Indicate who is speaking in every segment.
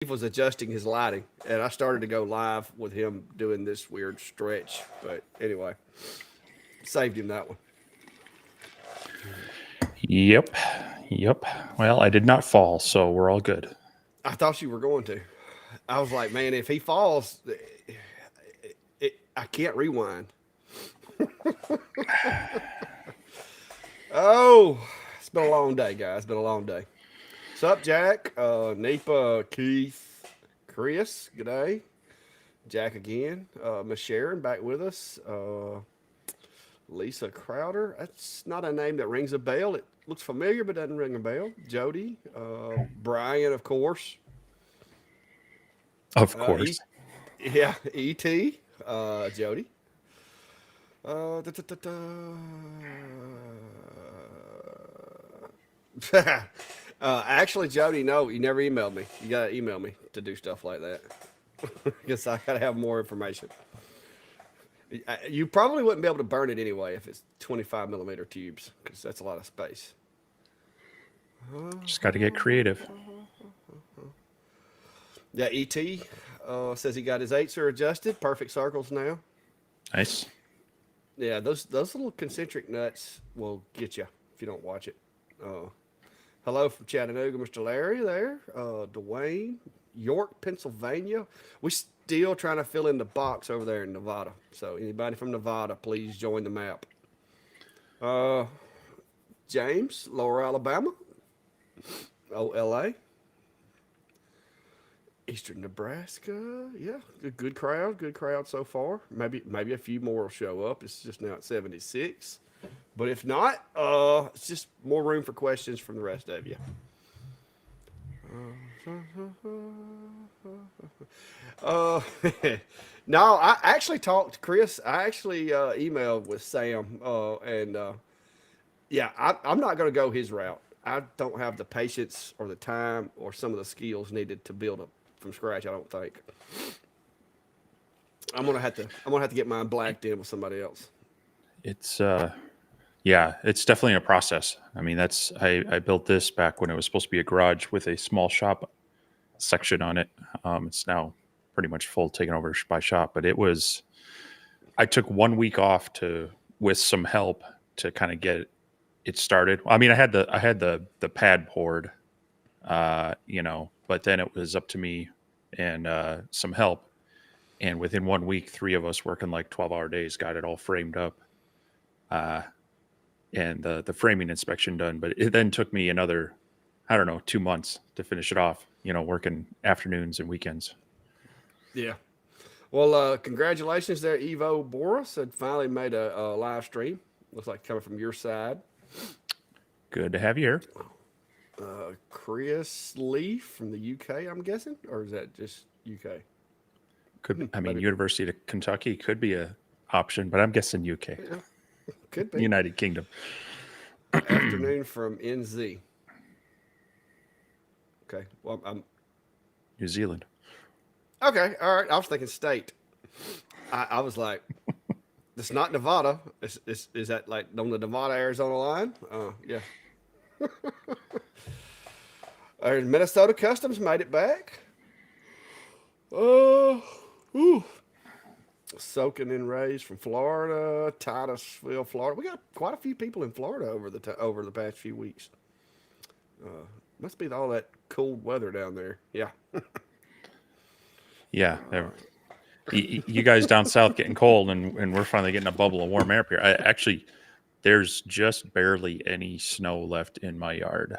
Speaker 1: was adjusting his lighting, and I started to go live with him doing this weird stretch. But anyway, saved him that one.
Speaker 2: Yep. Yep. Well, I did not fall, so we're all good.
Speaker 1: I thought you were going to. I was like, man, if he falls, I can't rewind. Oh, it's been a long day, guys. It's been a long day. What's up, Jack? Nepa, Keith, Chris, g'day. Jack again. Miss Sharon back with us. Lisa Crowder. That's not a name that rings a bell. It looks familiar, but doesn't ring a bell. Jody. Brian, of course.
Speaker 2: Of
Speaker 1: E-
Speaker 2: course.
Speaker 1: yeah, E.T. Jody. Da, da, da, da. Actually, Jody, no, you never emailed me. You gotta email me to do stuff like that. Guess I gotta have more information. You probably wouldn't be able to burn it anyway if it's 25 millimeter tubes, because that's a lot of space.
Speaker 2: Just got to get creative.
Speaker 1: Yeah, ET says he got his eights are adjusted, perfect circles now.
Speaker 2: Nice.
Speaker 1: Yeah, those little concentric nuts will get you if you don't watch it. Uh, Hello from Chattanooga, Mr. Larry there. Dwayne, York, Pennsylvania. We still trying to fill in the box over there in Nevada. So anybody from Nevada, please join the map. Uh, James, Lower Alabama. OLA. Eastern Nebraska. Yeah, good crowd. Good crowd so far. Maybe a few more will show up. It's just now at 76. But if not, it's just more room for questions from the rest of you. Uh, no, I actually talked to Chris. I actually emailed with Sam, and yeah, I'm not going to go his route. I don't have the patience or the time or some of the skills needed to build up from scratch. I don't think I'm gonna have to get mine blacked in with somebody else.
Speaker 2: It's yeah, it's definitely a process. I mean, I built this back when it was supposed to be a garage with a small shop section on it. It's now pretty much full taken over by shop, but I took 1 week off to with some help to kind of get it started. I mean, I had the pad poured, but then it was up to me and some help. And within 1 week, three of us working like 12-hour days got it all framed up. Uh, and the framing inspection done. But it then took me another, I don't know, 2 months to finish it off. Working afternoons and weekends.
Speaker 1: Yeah. Well, congratulations there, Evo Boris. Had finally made a live stream. Looks like coming from your side.
Speaker 2: Good to have you here.
Speaker 1: Chris Leaf from the UK, I'm guessing, or is that just UK?
Speaker 2: I mean,
Speaker 1: Maybe.
Speaker 2: University of Kentucky could be a option, but I'm guessing UK,
Speaker 1: Yeah, could be.
Speaker 2: United Kingdom,
Speaker 1: Afternoon from NZ. Okay. Well, I'm
Speaker 2: New Zealand.
Speaker 1: okay. All right. I was thinking state. I was like, it's not Nevada. Is that like on the Nevada Arizona line? Yeah. Minnesota Customs made it back. Oh, ooh. Soaking in rays from Florida, Titusville, Florida. We got quite a few people in Florida over the past few weeks. Must be all that cold weather down there. Yeah.
Speaker 2: Yeah, you guys down south getting cold, and we're finally getting a bubble of warm air up here. There's just barely any snow left in my yard.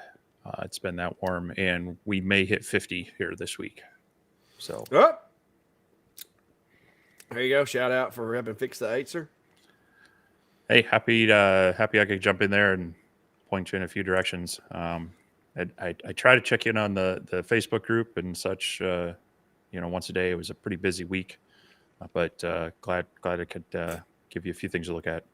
Speaker 2: It's been that warm, and we may hit 50 here this week. So,
Speaker 1: Oh, there you go. Shout out for helping fix the Aitzer.
Speaker 2: hey, happy I could jump in there and point you in a few directions. I try to check in on the Facebook group and such. Once a day. It was a pretty busy week, but glad I could give you a few things to look at.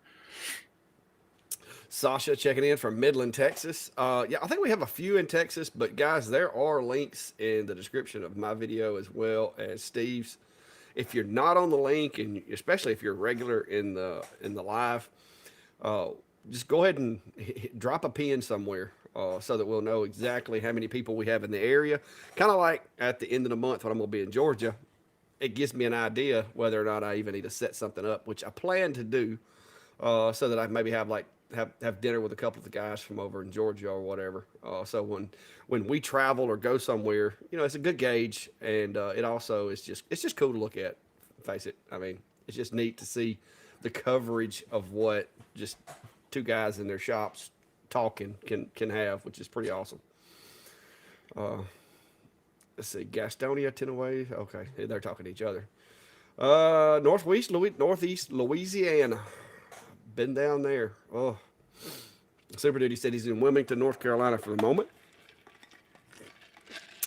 Speaker 1: Sasha checking in from Midland, Texas. Yeah, I think we have a few in Texas, but guys, there are links in the description of my video as well as Steve's. If you're not on the link, and especially if you're regular in the live, uh, just go ahead and drop a pin somewhere. so that we'll know exactly how many people we have in the area. Kind of like at the end of the month when I'm going to be in Georgia, it gives me an idea whether or not I even need to set something up, which I plan to do, so that I maybe have dinner with a couple of the guys from over in Georgia or whatever. So when we travel or go somewhere, it's a good gauge, and it also is it's just cool to look at. Face it, I mean, it's just neat to see the coverage of what just two guys in their shops talking can have, which is pretty awesome. Let's see, Gastonia, Tenaway. Okay, they're talking to each other. Northeast Louisiana. Been down there. Oh, Super Duty said he's in Wilmington, North Carolina for the moment.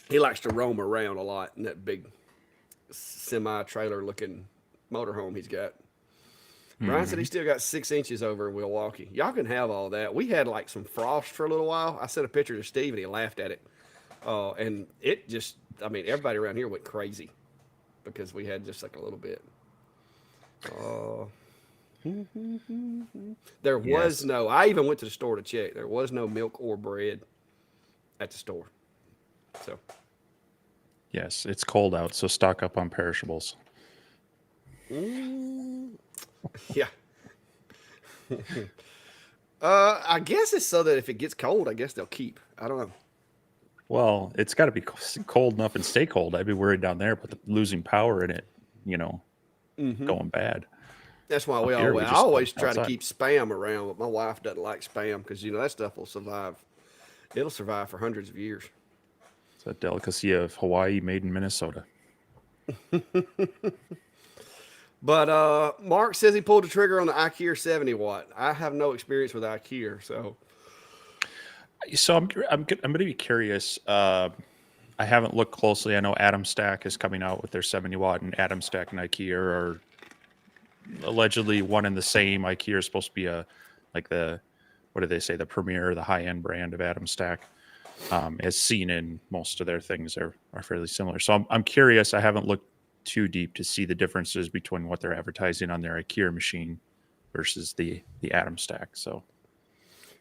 Speaker 1: He likes to roam around a lot in that big semi-trailer looking motorhome he's got. Brian said he still got 6 inches over in Milwaukee. Y'all can have all that. We had like some frost for a little while. I sent a picture to Steve and he laughed at it. And it just, I mean, everybody around here went crazy because we had just like a little bit. There was no, I even went to the store to check. There was no milk or bread at the store. So,
Speaker 2: Yes, it's cold out, so stock up on perishables.
Speaker 1: yeah. I guess it's so that if it gets cold, I guess they'll keep. I don't know.
Speaker 2: Well, it's got to be cold enough and stay cold. I'd be worried down there, but losing power in it, going bad.
Speaker 1: That's why
Speaker 2: Up here, we
Speaker 1: I
Speaker 2: just
Speaker 1: always
Speaker 2: go
Speaker 1: try to
Speaker 2: outside.
Speaker 1: keep Spam around, but my wife doesn't like Spam because that stuff will survive. It'll survive for hundreds of years.
Speaker 2: It's a delicacy of Hawaii, made in Minnesota.
Speaker 1: But Mark says he pulled the trigger on the IKEA 70 watt. I have no experience with IKEA, so
Speaker 2: So I'm going to be curious. I haven't looked closely. I know Atom Stack is coming out with their 70 watt, and Atom Stack and IKEA are allegedly one and the same. IKEA is supposed to be what do they say, the premier, the high end brand of Atom Stack. As seen in most of their things are fairly similar. So I'm curious. I haven't looked too deep to see the differences between what they're advertising on their IKEA machine versus the Atom Stack. So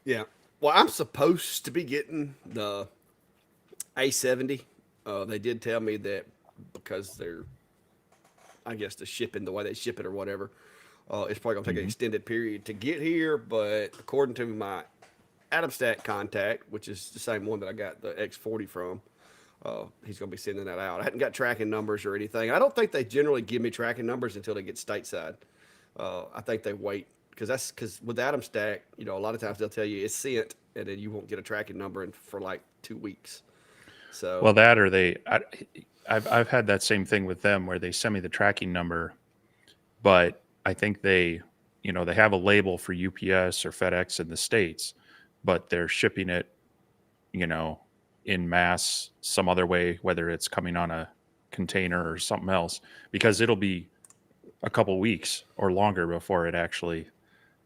Speaker 1: yeah. Well, I'm supposed to be getting the A70. They did tell me that because they're, I guess, the way they ship it or whatever, it's probably going to take an extended period to get here. But according to my Atom Stack contact, which is the same one that I got the X40 from, he's going to be sending that out. I hadn't got tracking numbers or anything. I don't think they generally give me tracking numbers until they get stateside. I think they wait because with Atom Stack, a lot of times they'll tell you it's sent, and then you won't get a tracking number for like 2 weeks. So
Speaker 2: well, I've had that same thing with them where they send me the tracking number, but I think they have a label for UPS or FedEx in the States, but they're shipping it, in mass some other way, whether it's coming on a container or something else, because it'll be a couple weeks or longer before it actually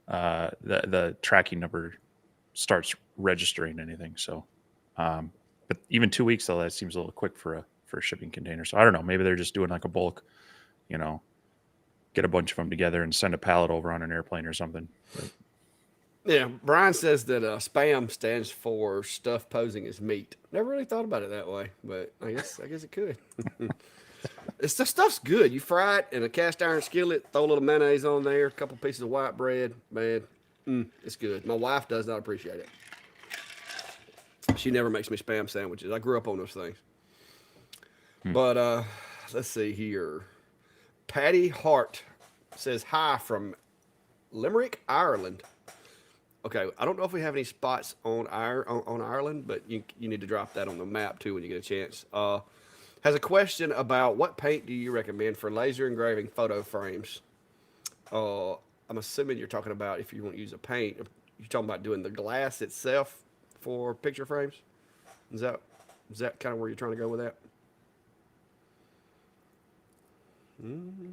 Speaker 2: the tracking number starts registering anything. So, but even 2 weeks though, that seems a little quick for a shipping container. So I don't know. Maybe they're just doing like a bulk, get a bunch of them together and send a pallet over on an airplane or something. But,
Speaker 1: yeah, Brian says that spam stands for stuff posing as meat. Never really thought about it that way, but I guess it could. The stuff's good. You fry it in a cast iron skillet, throw a little mayonnaise on there, a couple pieces of white bread. Man, it's good. My wife does not appreciate it. She never makes me spam sandwiches. I grew up on those things. But let's see here. Patty Hart says hi from Limerick, Ireland. Okay, I don't know if we have any spots on Ireland, but you need to drop that on the map too when you get a chance. Has a question about what paint do you recommend for laser engraving photo frames? I'm assuming you're talking about if you want to use a paint. You're talking about doing the glass itself for picture frames. Is that kind of where you're trying to go with that?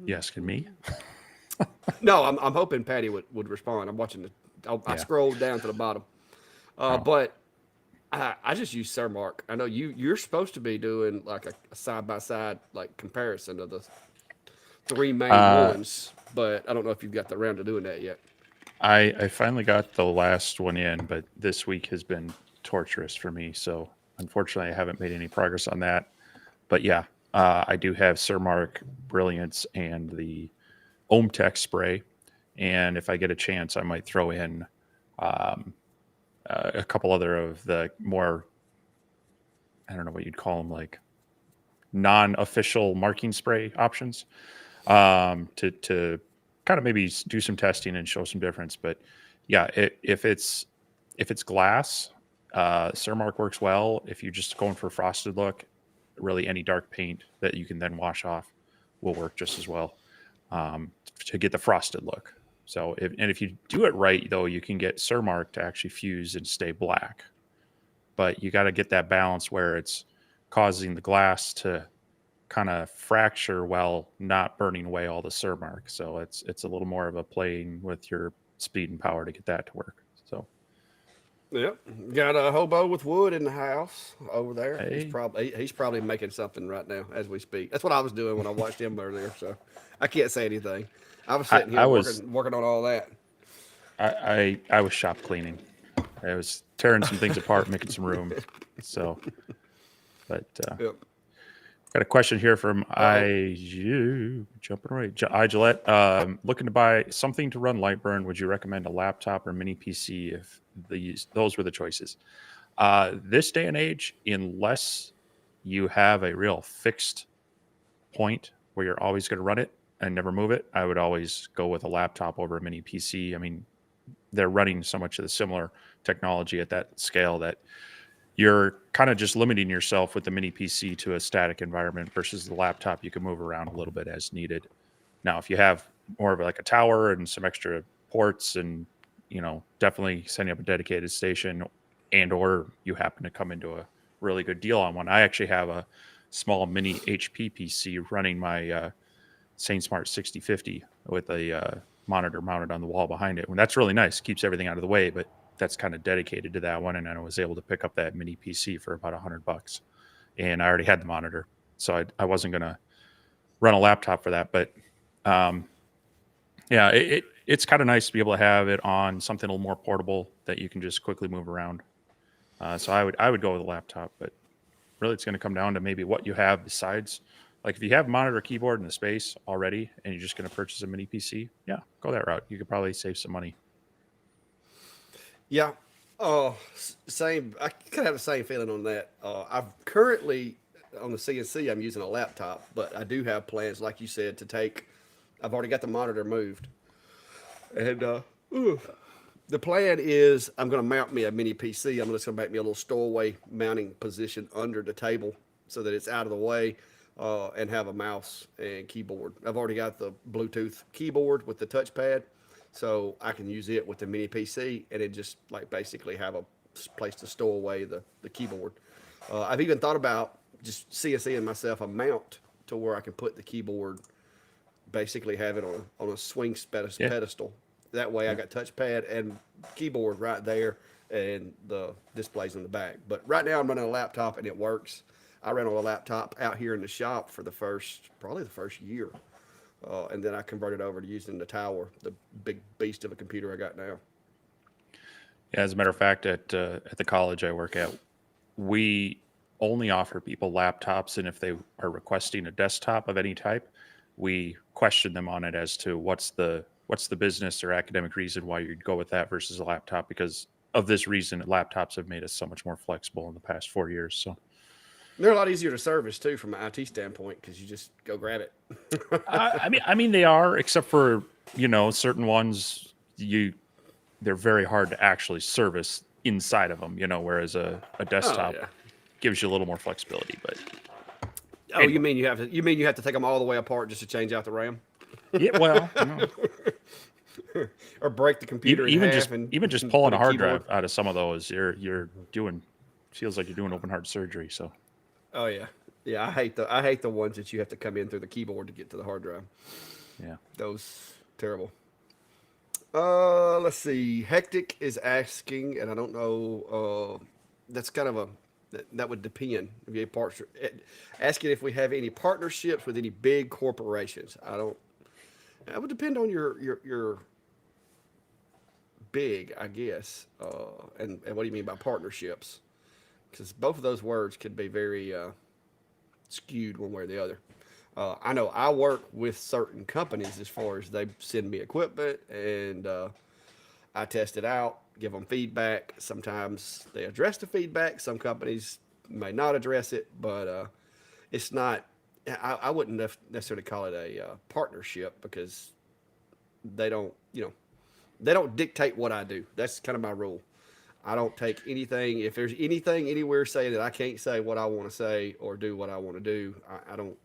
Speaker 2: you asking me?
Speaker 1: No, I'm hoping Patty would respond. I'm watching I scrolled down to the bottom, but I just use Cermark. I know you're supposed to be doing like a side by side like comparison of the three main ones, but I don't know if you've got the round to doing that yet.
Speaker 2: I finally got the last one in, but this week has been torturous for me. So unfortunately, I haven't made any progress on that. But yeah, I do have Surmark Brilliance and the OhmTech spray. And if I get a chance, I might throw in um, a couple other of the more, I don't know what you'd call them, like non-official marking spray options, to kind of maybe do some testing and show some difference. But yeah, if it's glass, Cermark works well. If you're just going for a frosted look, really any dark paint that you can then wash off will work just as well, to get the frosted look. So if you do it right, though, you can get Cermark to actually fuse and stay black. But you got to get that balance where it's causing the glass to kind of fracture while not burning away all the Cermark. So it's a little more of a playing with your speed and power to get that to work. So
Speaker 1: Yep. Got a hobo with wood in the house over there.
Speaker 2: hey,
Speaker 1: He's probably making something right now as we speak. That's what I was doing when I watched him earlier. So I can't say anything. I was
Speaker 2: I,
Speaker 1: sitting
Speaker 2: I
Speaker 1: here
Speaker 2: was
Speaker 1: working on all that.
Speaker 2: I was shop cleaning. I was tearing some things apart, making some room. So, but
Speaker 1: Yep.
Speaker 2: got a question here from
Speaker 1: Oh,
Speaker 2: jumping right. I Gillette. Looking to buy something to run Lightburn. Would you recommend a laptop or mini PC if those were the choices? This day and age, unless you have a real fixed point where you're always going to run it and never move it, I would always go with a laptop over a mini PC. I mean, they're running so much of the similar technology at that scale that you're kind of just limiting yourself with the mini PC to a static environment versus the laptop. You can move around a little bit as needed. Now, if you have more of like a tower and some extra ports and, definitely setting up a dedicated station, and or you happen to come into a really good deal on one. I actually have a small mini HP PC running my SainSmart 6050 with a monitor mounted on the wall behind it. And that's really nice. Keeps everything out of the way, but that's kind of dedicated to that one. And I was able to pick up that mini PC for about $100, and I already had the monitor, so I wasn't going to run a laptop for that. But um, yeah, it's kind of nice to be able to have it on something a little more portable that you can just quickly move around. So I would go with a laptop, but really it's going to come down to maybe what you have besides. Like if you have a monitor, keyboard, and the space already, and you're just going to purchase a mini PC, yeah, go that route. You could probably save some money.
Speaker 1: yeah. Same. I kind of have the same feeling on that. I've currently on the CNC. I'm using a laptop, but I do have plans, like you said, to take. I've already got the monitor moved, and the plan is I'm going to mount me a mini PC. I'm just going to make me a little stowaway mounting position under the table so that it's out of the way, and have a mouse and keyboard. I've already got the Bluetooth keyboard with the touchpad, so I can use it with the mini PC and it just like basically have a place to stow away the keyboard. I've even thought about just CNCing myself a mount to where I can put the keyboard, basically have it on a swing
Speaker 2: Yeah,
Speaker 1: pedestal. That way I
Speaker 2: yeah.
Speaker 1: got touchpad and keyboard right there and the displays in the back. But right now I'm running a laptop and it works. I ran on a laptop out here in the shop for probably the first year. And then I converted over to using the tower, the big beast of a computer I got now.
Speaker 2: Yeah, as a matter of fact, at the college I work at, we only offer people laptops, and if they are requesting a desktop of any type, we question them on it as to what's the business or academic reason why you'd go with that versus a laptop. Because of this reason, laptops have made us so much more flexible in the past 4 years. So
Speaker 1: They're a lot easier to service too from an IT standpoint because you just go grab it.
Speaker 2: I mean they are, except for certain ones they're very hard to actually service inside of them. Whereas a
Speaker 1: Oh
Speaker 2: desktop
Speaker 1: yeah.
Speaker 2: gives you a little more flexibility. But
Speaker 1: Oh, you
Speaker 2: anyway,
Speaker 1: mean you have to take them all the way apart just to change out the RAM,
Speaker 2: yeah, well,
Speaker 1: or break the
Speaker 2: even
Speaker 1: computer in
Speaker 2: even just
Speaker 1: half and
Speaker 2: even just
Speaker 1: put
Speaker 2: pulling
Speaker 1: a
Speaker 2: a hard
Speaker 1: keyboard?
Speaker 2: drive out of some of those, you're doing feels like you're doing open heart surgery. So
Speaker 1: Oh yeah, yeah. I hate the ones that you have to come in through the keyboard to get to the hard drive.
Speaker 2: yeah,
Speaker 1: Those terrible. Let's see. Hectic is asking, and I don't know. That's kind of that would depend. If you have asking if we have any partnerships with any big corporations. I don't. That would depend on your big, I guess. And what do you mean by partnerships? Because both of those words could be very skewed one way or the other. I know I work with certain companies as far as they send me equipment and I test it out, give them feedback. Sometimes they address the feedback. Some companies may not address it, but it's not. I wouldn't necessarily call it a partnership because they don't, they don't dictate what I do. That's kind of my rule. I don't take anything. If there's anything anywhere saying that I can't say what I want to say or do what I want to do, I don't.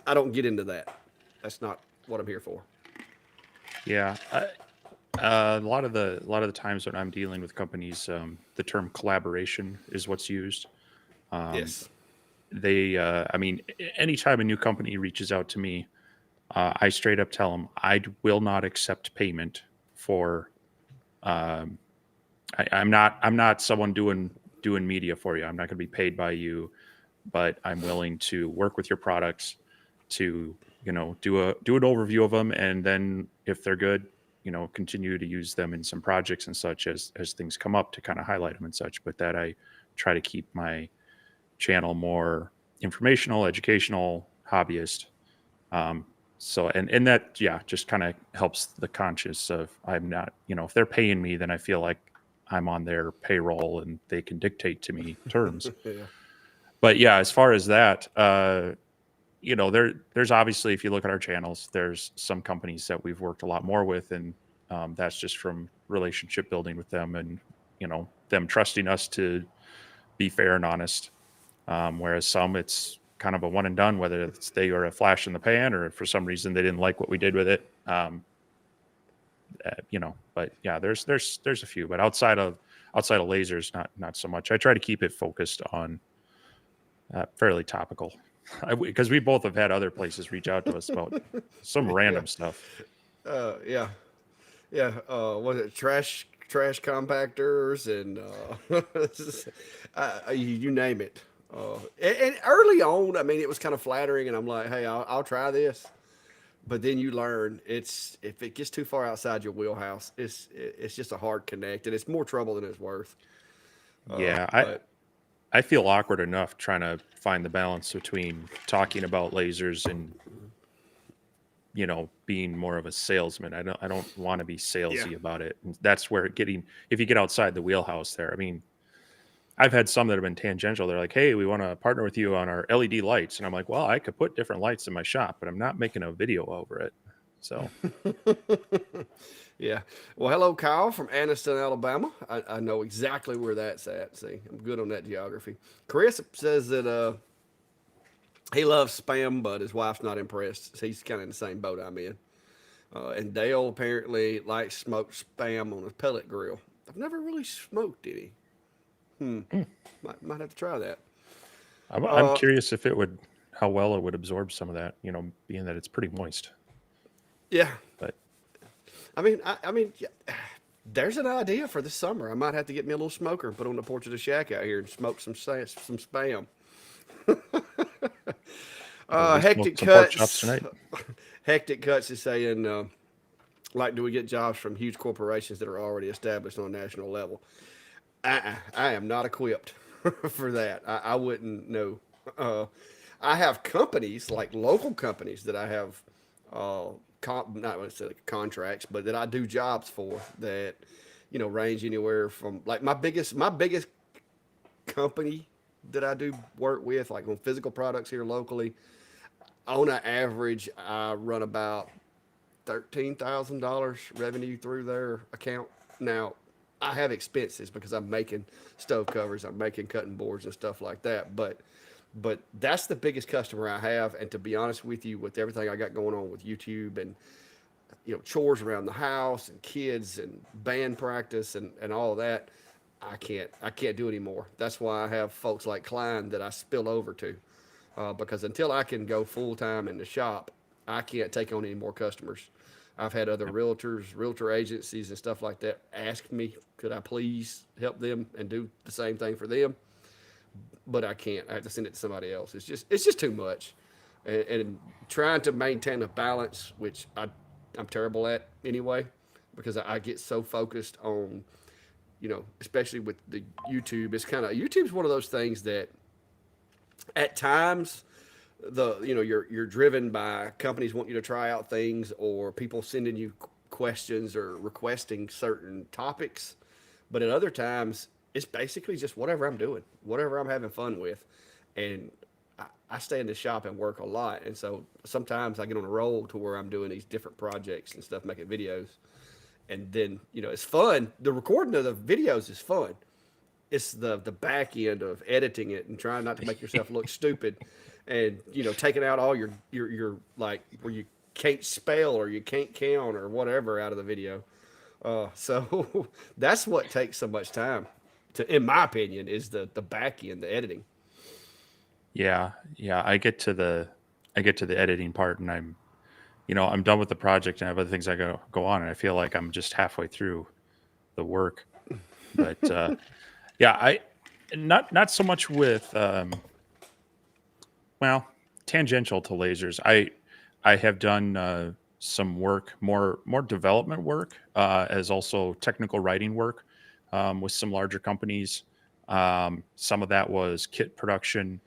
Speaker 1: I don't get into that. That's not what I'm here for.
Speaker 2: Yeah. A lot of the times when I'm dealing with companies, the term collaboration is what's used. Um,
Speaker 1: Yes.
Speaker 2: I mean, anytime a new company reaches out to me, I straight up tell them will not accept payment for. Um, I'm not someone doing media for you. I'm not going to be paid by you, but I'm willing to work with your products to do an overview of them, and then if they're good, continue to use them in some projects and such as things come up to kind of highlight them and such. But that I try to keep my channel more informational, educational, hobbyist. Um, so and that just kind of helps the conscience of I'm not, if they're paying me, then I feel like I'm on their payroll and they can dictate to me terms.
Speaker 1: Yeah.
Speaker 2: But yeah, as far as that, there's obviously, if you look at our channels, there's some companies that we've worked a lot more with, and that's just from relationship building with them, and them trusting us to be fair and honest. Whereas some, it's kind of a one and done, whether it's they are a flash in the pan or for some reason they didn't like what we did with it. But yeah, there's a few, but outside of lasers, not so much. I try to keep it focused on fairly topical, because we both have had other places reach out to us about some
Speaker 1: Yeah.
Speaker 2: random stuff.
Speaker 1: Yeah. Yeah. Was it trash compactors and you name it. And early on, I mean, it was kind of flattering, and I'm like, hey, I'll try this. But then you learn it's if it gets too far outside your wheelhouse, it's just a hard connect, and it's more trouble than it's worth.
Speaker 2: Yeah,
Speaker 1: But
Speaker 2: I feel awkward enough trying to find the balance between talking about lasers and being more of a salesman. I don't want to be
Speaker 1: yeah,
Speaker 2: salesy about it. And that's where if you get outside the wheelhouse there. I mean, I've had some that have been tangential. They're like, "Hey, we want to partner with you on our LED lights." And I'm like, "Well, I could put different lights in my shop, but I'm not making a video over it." So,
Speaker 1: yeah. Well, hello, Kyle from Anniston, Alabama. I know exactly where that's at. See, I'm good on that geography. Chris says that he loves spam, but his wife's not impressed. He's kind of in the same boat I'm in. And Dale apparently likes smoked spam on his pellet grill. I've never really smoked any.
Speaker 2: mm,
Speaker 1: Might have to try that.
Speaker 2: I'm
Speaker 1: Uh,
Speaker 2: curious if it would how well it would absorb some of that, being that it's pretty moist.
Speaker 1: yeah.
Speaker 2: But
Speaker 1: I mean, yeah, there's an idea for this summer. I might have to get me a little smoker and put on the porch of the shack out here and smoke some spam.
Speaker 2: at least smoke
Speaker 1: Hectic
Speaker 2: some pork chops
Speaker 1: cuts.
Speaker 2: tonight.
Speaker 1: Hectic cuts is saying, like, do we get jobs from huge corporations that are already established on a national level? I am not equipped for that. I wouldn't know. Uh, I have companies like local companies that I have, not necessarily contracts, but that I do jobs for that, range anywhere from like my biggest company that I do work with, like on physical products here locally. On an average, I run about $13,000 revenue through their account. Now, I have expenses because I'm making stove covers, I'm making cutting boards and stuff like that. But that's the biggest customer I have. And to be honest with you, with everything I got going on with YouTube and chores around the house and kids and band practice and all of that, I can't do anymore. That's why I have folks like Klein that I spill over to, because until I can go full time in the shop, I can't take on any more customers. I've had other realtor agencies and stuff like that ask me, could I please help them and do the same thing for them? But I can't. I have to send it to somebody else. It's just too much, and trying to maintain a balance, which I'm terrible at anyway. because I get so focused on, especially with the YouTube. It's kind of YouTube's one of those things that at times you're driven by companies wanting you to try out things or people sending you questions or requesting certain topics, but at other times it's basically just whatever I'm doing, whatever I'm having fun with. And I stay in the shop and work a lot, and so sometimes I get on a roll to where I'm doing these different projects and stuff, making videos. And then it's fun. The recording of the videos is fun. It's the back end of editing it and trying not to make yourself look stupid, and taking out all your like where you can't spell or you can't count or whatever out of the video. So that's what takes so much time. In my opinion, is the back end, the editing.
Speaker 2: Yeah, yeah. I get to the editing part, and I'm done with the project, and I have other things I go on, and I feel like I'm just halfway through the work. But yeah, I not so much with well, tangential to lasers. I have done some work, more development work, as also technical writing work with some larger companies. Some of that was kit production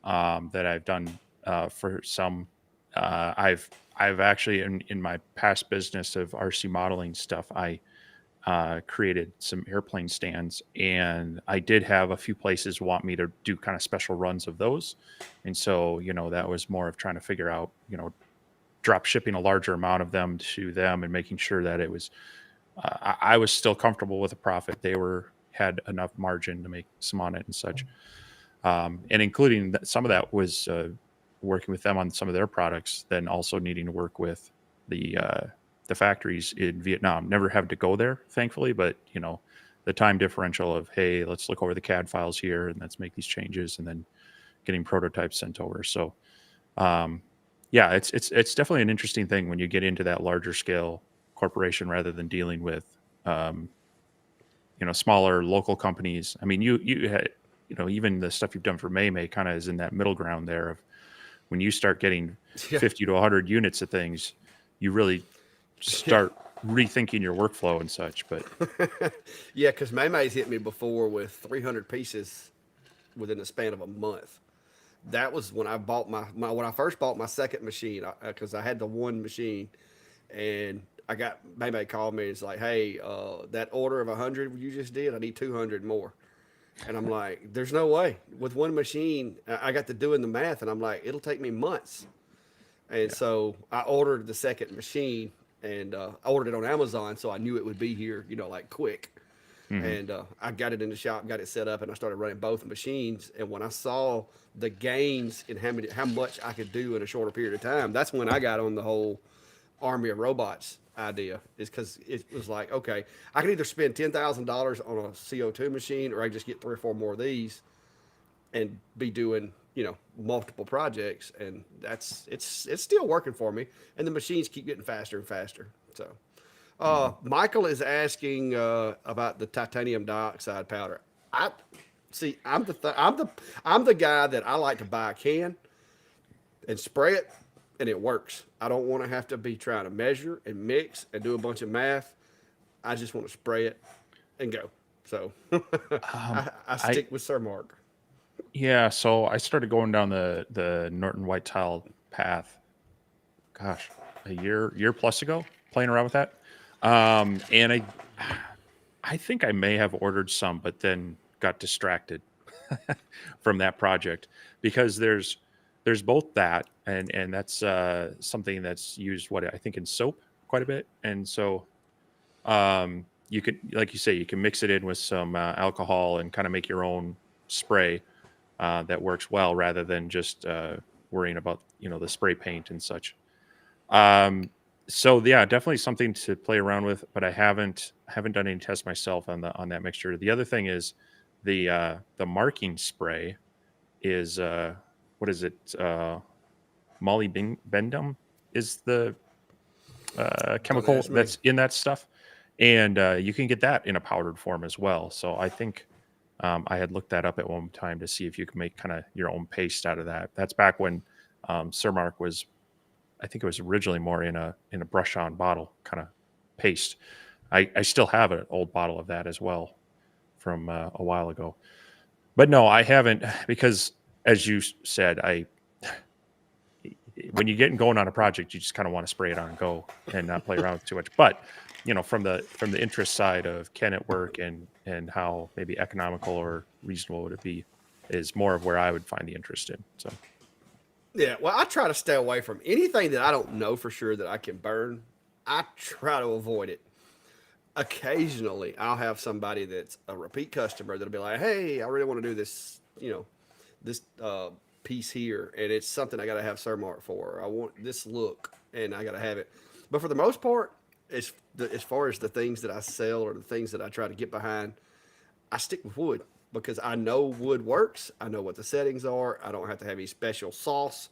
Speaker 2: that I've done for some. I've actually in my past business of RC modeling stuff, I created some airplane stands, and I did have a few places want me to do kind of special runs of those. And so, that was more of trying to figure out, drop shipping a larger amount of them to them and making sure that it was, I was still comfortable with a profit. They had enough margin to make some on it and such. And including some of that was working with them on some of their products, then also needing to work with the factories in Vietnam. Never had to go there, thankfully, but the time differential of, hey, let's look over the CAD files here and let's make these changes, and then getting prototypes sent over. So yeah, it's definitely an interesting thing when you get into that larger scale corporation rather than dealing with smaller local companies. I mean, you had, even the stuff you've done for May kind of is in that middle ground there of when you start getting
Speaker 1: Yeah.
Speaker 2: 50 to 100 units of things, you really start rethinking your workflow and such. But
Speaker 1: Yeah, because Maymay's hit me before with 300 pieces within the span of a month. That was when I bought when I first bought my second machine, because I had the one machine, and I got Maymay called me and it's like, hey, that order of 100 you just did, I need 200 more. And I'm like, there's no way. With one machine, I got to doing the math, and I'm like, it'll take me months. And
Speaker 2: yeah.
Speaker 1: so I ordered the second machine, and I ordered it on Amazon, so I knew it would be here, like quick.
Speaker 2: Hmm.
Speaker 1: And I got it in the shop, got it set up, and I started running both machines. And when I saw the gains in how much I could do in a shorter period of time, that's when I got on the whole army of robots idea. Is because it was like, okay, I can either spend $10,000 on a CO2 machine, or I just get 3 or 4 more of these and be doing multiple projects, and it's still working for me, and the machines keep getting faster and faster. So
Speaker 2: Hmm.
Speaker 1: Michael is asking about the titanium dioxide powder. I see. I'm the guy that I like to buy a can and spray it, and it works. I don't want to have to be trying to measure and mix and do a bunch of math. I just want to spray it and go. So
Speaker 2: Um,
Speaker 1: I
Speaker 2: I
Speaker 1: stick with Sir Mark.
Speaker 2: Yeah, so I started going down the Norton White Tile path. Gosh, a year plus ago, playing around with that. And I think I may have ordered some, but then got distracted from that project because there's both that and that's something that's used what I think in soap quite a bit, and so you could, like you say, you can mix it in with some alcohol and kind of make your own spray that works well rather than just worrying about the spray paint and such. Um, so yeah, definitely something to play around with, but I haven't done any tests myself on that mixture. The other thing is the marking spray is what is it? Molybdenum is the
Speaker 1: Don't
Speaker 2: chemical
Speaker 1: ask me.
Speaker 2: that's in that stuff, and you can get that in a powdered form as well. So I think I had looked that up at one time to see if you can make kind of your own paste out of that. That's back when Surmark was, I think it was originally more in a brush on bottle kind of paste. I still have an old bottle of that as well from a while ago. But no, I haven't because, as you said, when you get going on a project, you just kind of want to spray it on and go and not play around with too much. But from the interest side of can it work and how maybe economical or reasonable would it be is more of where I would find the interest in. So
Speaker 1: Yeah, well, I try to stay away from anything that I don't know for sure that I can burn. I try to avoid it. Occasionally, I'll have somebody that's a repeat customer that'll be like, "Hey, I really want to do this, this piece here, and it's something I got to have Cermark for. I want this look, and I got to have it." But for the most part, as far as the things that I sell or the things that I try to get behind, I stick with wood because I know wood works. I know what the settings are. I don't have to have any special sauce.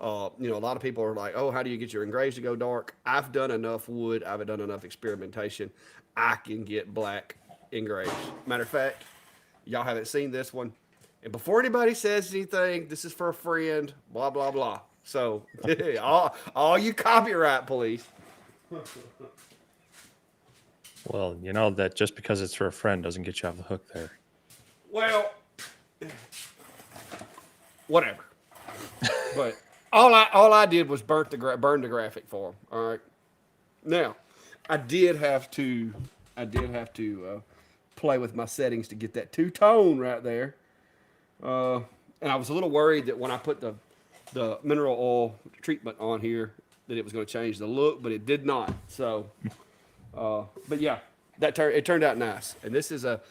Speaker 1: A lot of people are like, "Oh, how do you get your engraves to go dark?" I've done enough wood. I've done enough experimentation. I can get black engraves. Matter of fact, y'all haven't seen this one. And before anybody says anything, this is for a friend, blah, blah, blah. So, all you copyright police.
Speaker 2: well, you know that just because it's for a friend doesn't get you off the hook there.
Speaker 1: Well, whatever. But all I did was burn the graphic for them. All right. Now, I did have to play with my settings to get that two tone right there. And I was a little worried that when I put the mineral oil treatment on here, that it was going to change the look, but it did not. So, but yeah, it turned out nice. And this is like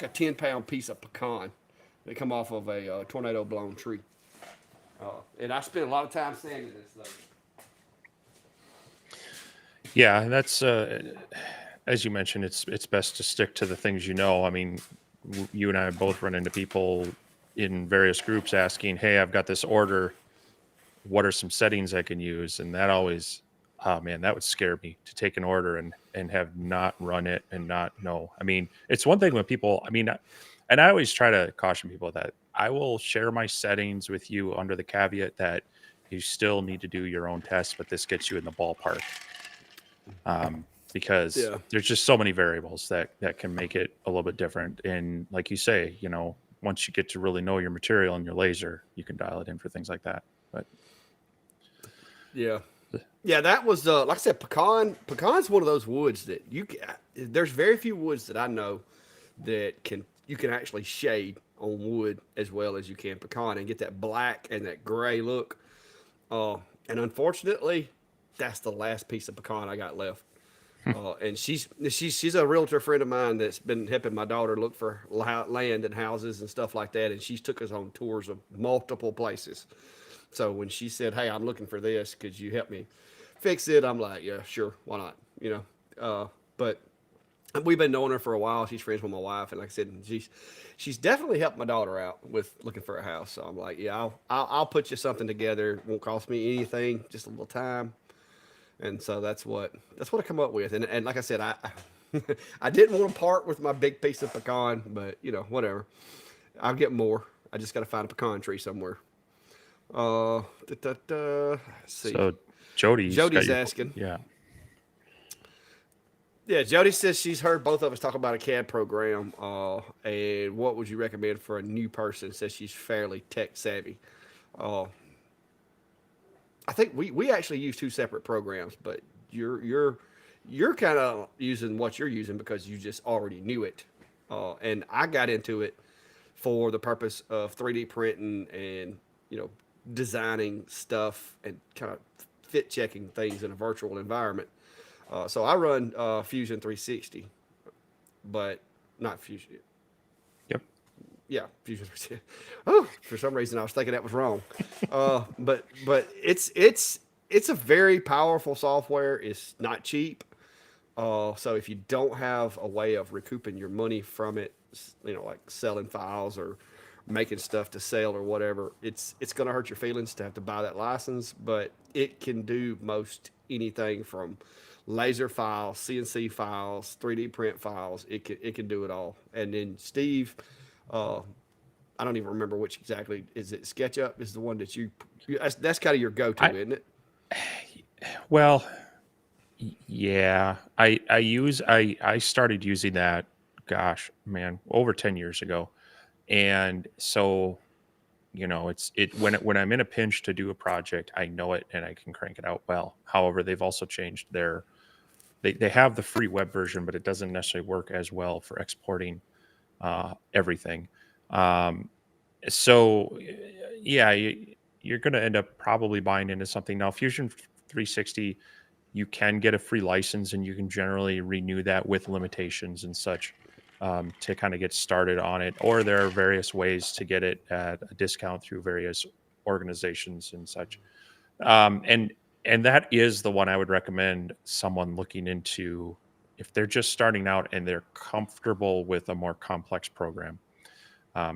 Speaker 1: a 10-pound piece of pecan that come off of a tornado blown tree. And I spent a lot of time sanding this thing.
Speaker 2: Yeah, that's as you mentioned, it's best to stick to the things you know. I mean, you and I both run into people in various groups asking, "Hey, I've got this order. What are some settings I can use?" And that always, oh man, that would scare me to take an order and have not run it and not know. I mean, it's one thing when people, and I always try to caution people that I will share my settings with you under the caveat that you still need to do your own tests, but this gets you in the ballpark. Because
Speaker 1: Yeah.
Speaker 2: there's just so many variables that can make it a little bit different. And like you say, once you get to really know your material and your laser, you can dial it in for things like that. But
Speaker 1: Yeah. Yeah, that was like I said, pecan's one of those woods that there's very few woods that I know that you can actually shade on wood as well as you can pecan and get that black and that gray look. And unfortunately, that's the last piece of pecan I got left. And she's a realtor friend of mine that's been helping my daughter look for land and houses and stuff like that. And she's took us on tours of multiple places. So when she said, "Hey, I'm looking for this, could you help me fix it?" I'm like, "Yeah, sure, why not?" But we've been knowing her for a while. She's friends with my wife, and like I said, she's definitely helped my daughter out with looking for a house. So I'm like, "Yeah, I'll put you something together. It won't cost me anything, just a little time." And so that's what I come up with. And like I said, I didn't want to part with my big piece of pecan, but whatever. I'll get more. I just got to find a pecan tree somewhere. Let's see.
Speaker 2: so Jody's
Speaker 1: asking.
Speaker 2: Yeah.
Speaker 1: Yeah, Jody says she's heard both of us talk about a CAD program. And what would you recommend for a new person? Says she's fairly tech savvy. I think we actually use two separate programs, but you're kind of using what you're using because you just already knew it. And I got into it for the purpose of 3D printing and designing stuff and kind of fit checking things in a virtual environment. So I run Fusion 360, but not Fusion.
Speaker 2: Yep.
Speaker 1: Yeah, Fusion 360. Oh, for some reason I was thinking that was wrong. But it's a very powerful software. It's not cheap. So if you don't have a way of recouping your money from it, like selling files or making stuff to sell or whatever, it's going to hurt your feelings to have to buy that license, but it can do most anything from laser files, CNC files, 3D print files. It can do it all. And then Steve, I don't even remember which exactly. Is it SketchUp is the one that that's kind of your go-to, isn't it?
Speaker 2: Well, Yeah, I started using that, gosh, man, over 10 years ago. And so, when I'm in a pinch to do a project, I know it and I can crank it out well. However, they've also changed they have the free web version, but it doesn't necessarily work as well for exporting everything. Um, so yeah, you're going to end up probably buying into something. Now Fusion 360, you can get a free license and you can generally renew that with limitations and such, to kind of get started on it. Or there are various ways to get it at a discount through various organizations and such. Um, and and that is the one I would recommend someone looking into if they're just starting out and they're comfortable with a more complex program,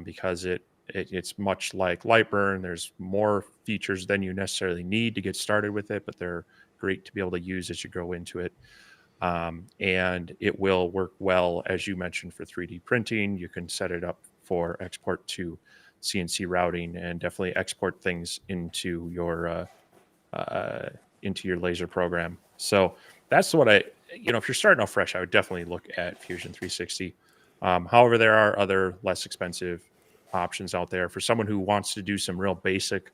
Speaker 2: because it's much like Lightburn. There's more features than you necessarily need to get started with it, but they're great to be able to use as you grow into it. And it will work well, as you mentioned, for 3D printing. You can set it up for export to CNC routing, and definitely export things uh, into your laser program. So that's what if you're starting off fresh, I would definitely look at Fusion 360. However, there are other less expensive options out there for someone who wants to do some real basic,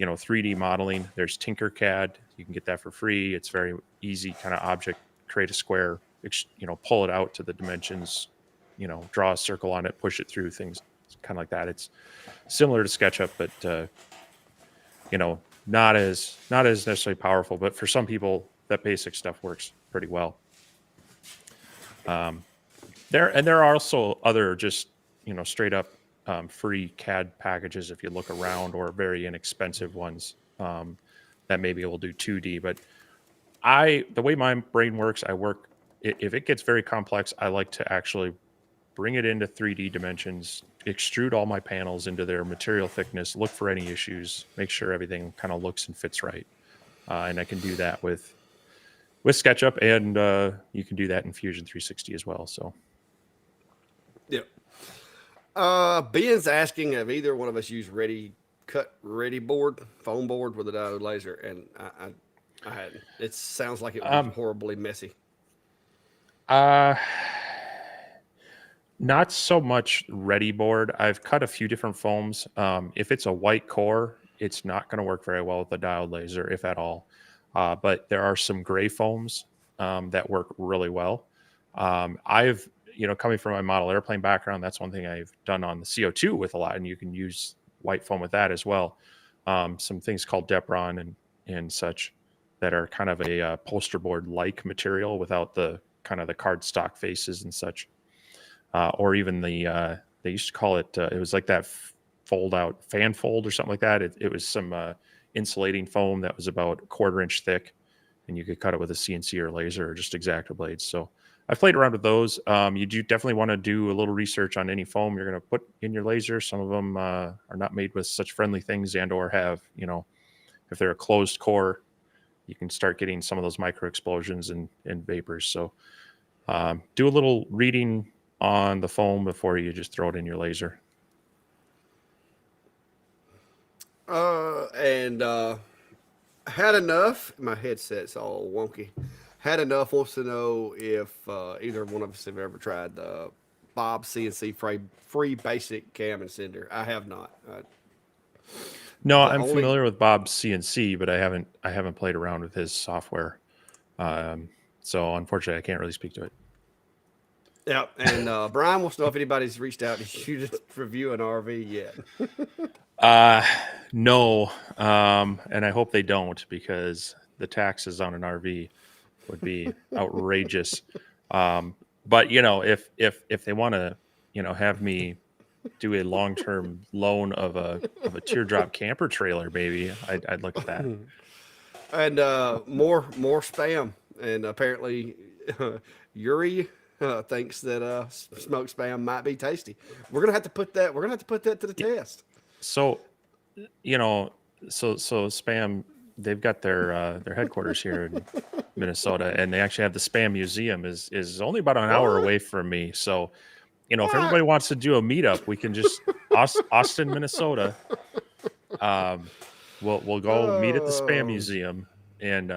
Speaker 2: 3D modeling. There's Tinkercad. You can get that for free. It's very easy, kind of object, create a square, pull it out to the dimensions, draw a circle on it, push it through things, kind of like that. It's similar to SketchUp, but not as necessarily powerful, but for some people that basic stuff works pretty well. um, there are also other just straight up free CAD packages if you look around, or very inexpensive ones, that maybe will do 2D. But the way my brain works, if it gets very complex, I like to actually bring it into 3D dimensions, extrude all my panels into their material thickness, look for any issues, make sure everything kind of looks and fits right. And I can do that with SketchUp, and you can do that in Fusion 360 as well. So
Speaker 1: Yep. Ben's asking if either one of us used ready board, foam board with a diode laser, and I hadn't. It sounds like it would be
Speaker 2: um,
Speaker 1: horribly messy.
Speaker 2: uh, not so much ready board. I've cut a few different foams. If it's a white core, it's not going to work very well with the diode laser, if at all. But there are some gray foams that work really well. I've, coming from my model airplane background, that's one thing I've done on the CO2 with a lot, and you can use white foam with that as well. Some things called Depron and such that are kind of a poster board like material without the kind of the card stock faces and such, or even they used to call it, it was like that fold out fan fold or something like that. It was some insulating foam that was about a quarter-inch thick, and you could cut it with a CNC or laser or just X-Acto blades. So I've played around with those. You do definitely want to do a little research on any foam you're going to put in your laser. Some of them are not made with such friendly things, and or have, if they're a closed core, you can start getting some of those micro explosions and vapors. So do a little reading on the foam before you just throw it in your laser.
Speaker 1: And had enough. My headset's all wonky. Had enough wants to know if either one of us have ever tried the Bob CNC free basic cam and sender. I have not.
Speaker 2: No,
Speaker 1: The
Speaker 2: I'm
Speaker 1: only
Speaker 2: familiar with Bob's CNC, but I haven't played around with his software. Um, so unfortunately, I can't really speak to it.
Speaker 1: Yeah, and Brian wants to know if anybody's reached out to you to review an RV yet.
Speaker 2: Uh, no, and I hope they don't, because the taxes on an RV would be outrageous. But if they want to, have me do a long term loan of a teardrop camper trailer, maybe I'd look at that.
Speaker 1: And more spam. And apparently, Yuri thinks that smoked spam might be tasty. We're gonna have to put that. We're gonna have to put that to the
Speaker 2: Yeah.
Speaker 1: test.
Speaker 2: So you know, so spam. They've got their headquarters here in Minnesota, and they actually have the spam museum is only about an hour
Speaker 1: What?
Speaker 2: away from me. So if
Speaker 1: What?
Speaker 2: everybody wants to do a meetup, we can just Austin, Minnesota. Um, we'll go meet at the spam
Speaker 1: Oh,
Speaker 2: museum, and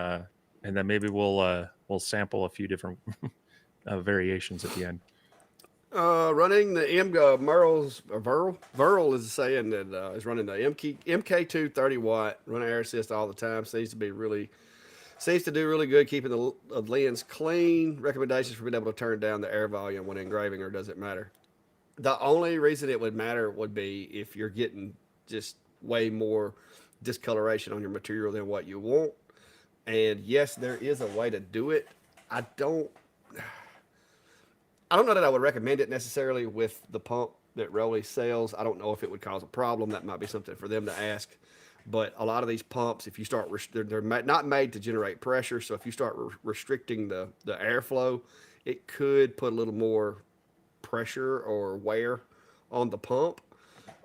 Speaker 2: then maybe we'll we'll sample a few different variations at the end.
Speaker 1: Running the Merle's Verl is saying that is running the MK2 30 watt running air assist all the time. Seems to do really good keeping the lens clean. Recommendations for being able to turn down the air volume when engraving, or does it matter? The only reason it would matter would be if you're getting just way more discoloration on your material than what you want. And yes, there is a way to do it. I don't I don't know that I would recommend it necessarily with the pump that Rolly sells. I don't know if it would cause a problem. That might be something for them to ask. But a lot of these pumps, if you start, they're not made to generate pressure. So if you start restricting the airflow, it could put a little more pressure or wear on the pump.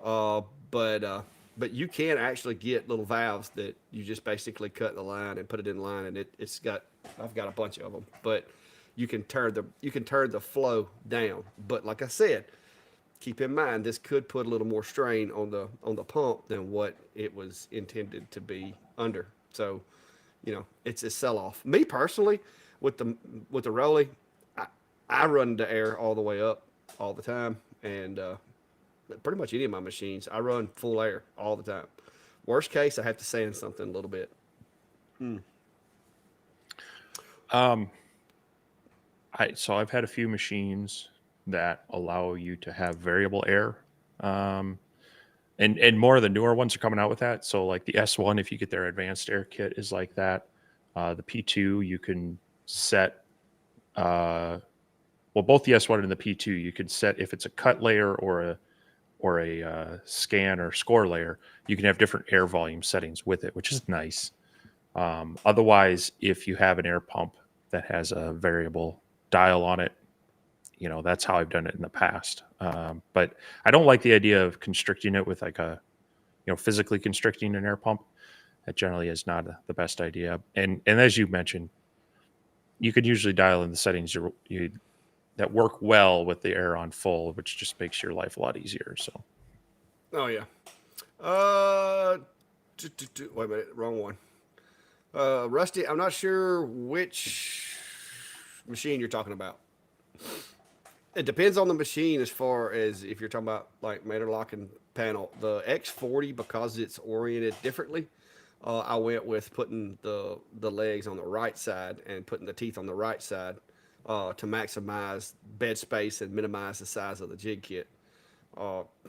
Speaker 1: Uh, but uh, but you can actually get little valves that you just basically cut the line and put it in line, and it's got, I've got a bunch of them, but you can turn the flow down. But like I said, keep in mind this could put a little more strain on the pump than what it was intended to be under. So, it's a sell off. Me personally, with the Rolly, I, I run the air all the way up all the time, and pretty much any of my machines, I run full air all the time. Worst case, I have to sand something a little bit.
Speaker 2: Um, so I've had a few machines that allow you to have variable air. Um, and more of the newer ones are coming out with that. So like the S1, if you get their advanced air kit, is like that. The P2, you can set, well, both the S1 and the P2, you can set if it's a cut layer or a scan or score layer, you can have different air volume settings with it, which is nice. Otherwise, if you have an air pump that has a variable dial on it, that's how I've done it in the past. But I don't like the idea of constricting it with like physically constricting an air pump. That generally is not the best idea. And as you mentioned, you could usually dial in the settings that work well with the air on full, which just makes your life a lot easier. So,
Speaker 1: Oh yeah. Uh, Wait a minute, wrong one. Rusty, I'm not sure which machine you're talking about. It depends on the machine as far as if you're talking about like mater locking panel. The X40, because it's oriented differently, I went with putting the legs on the right side and putting the teeth on the right side to maximize bed space and minimize the size of the jig kit.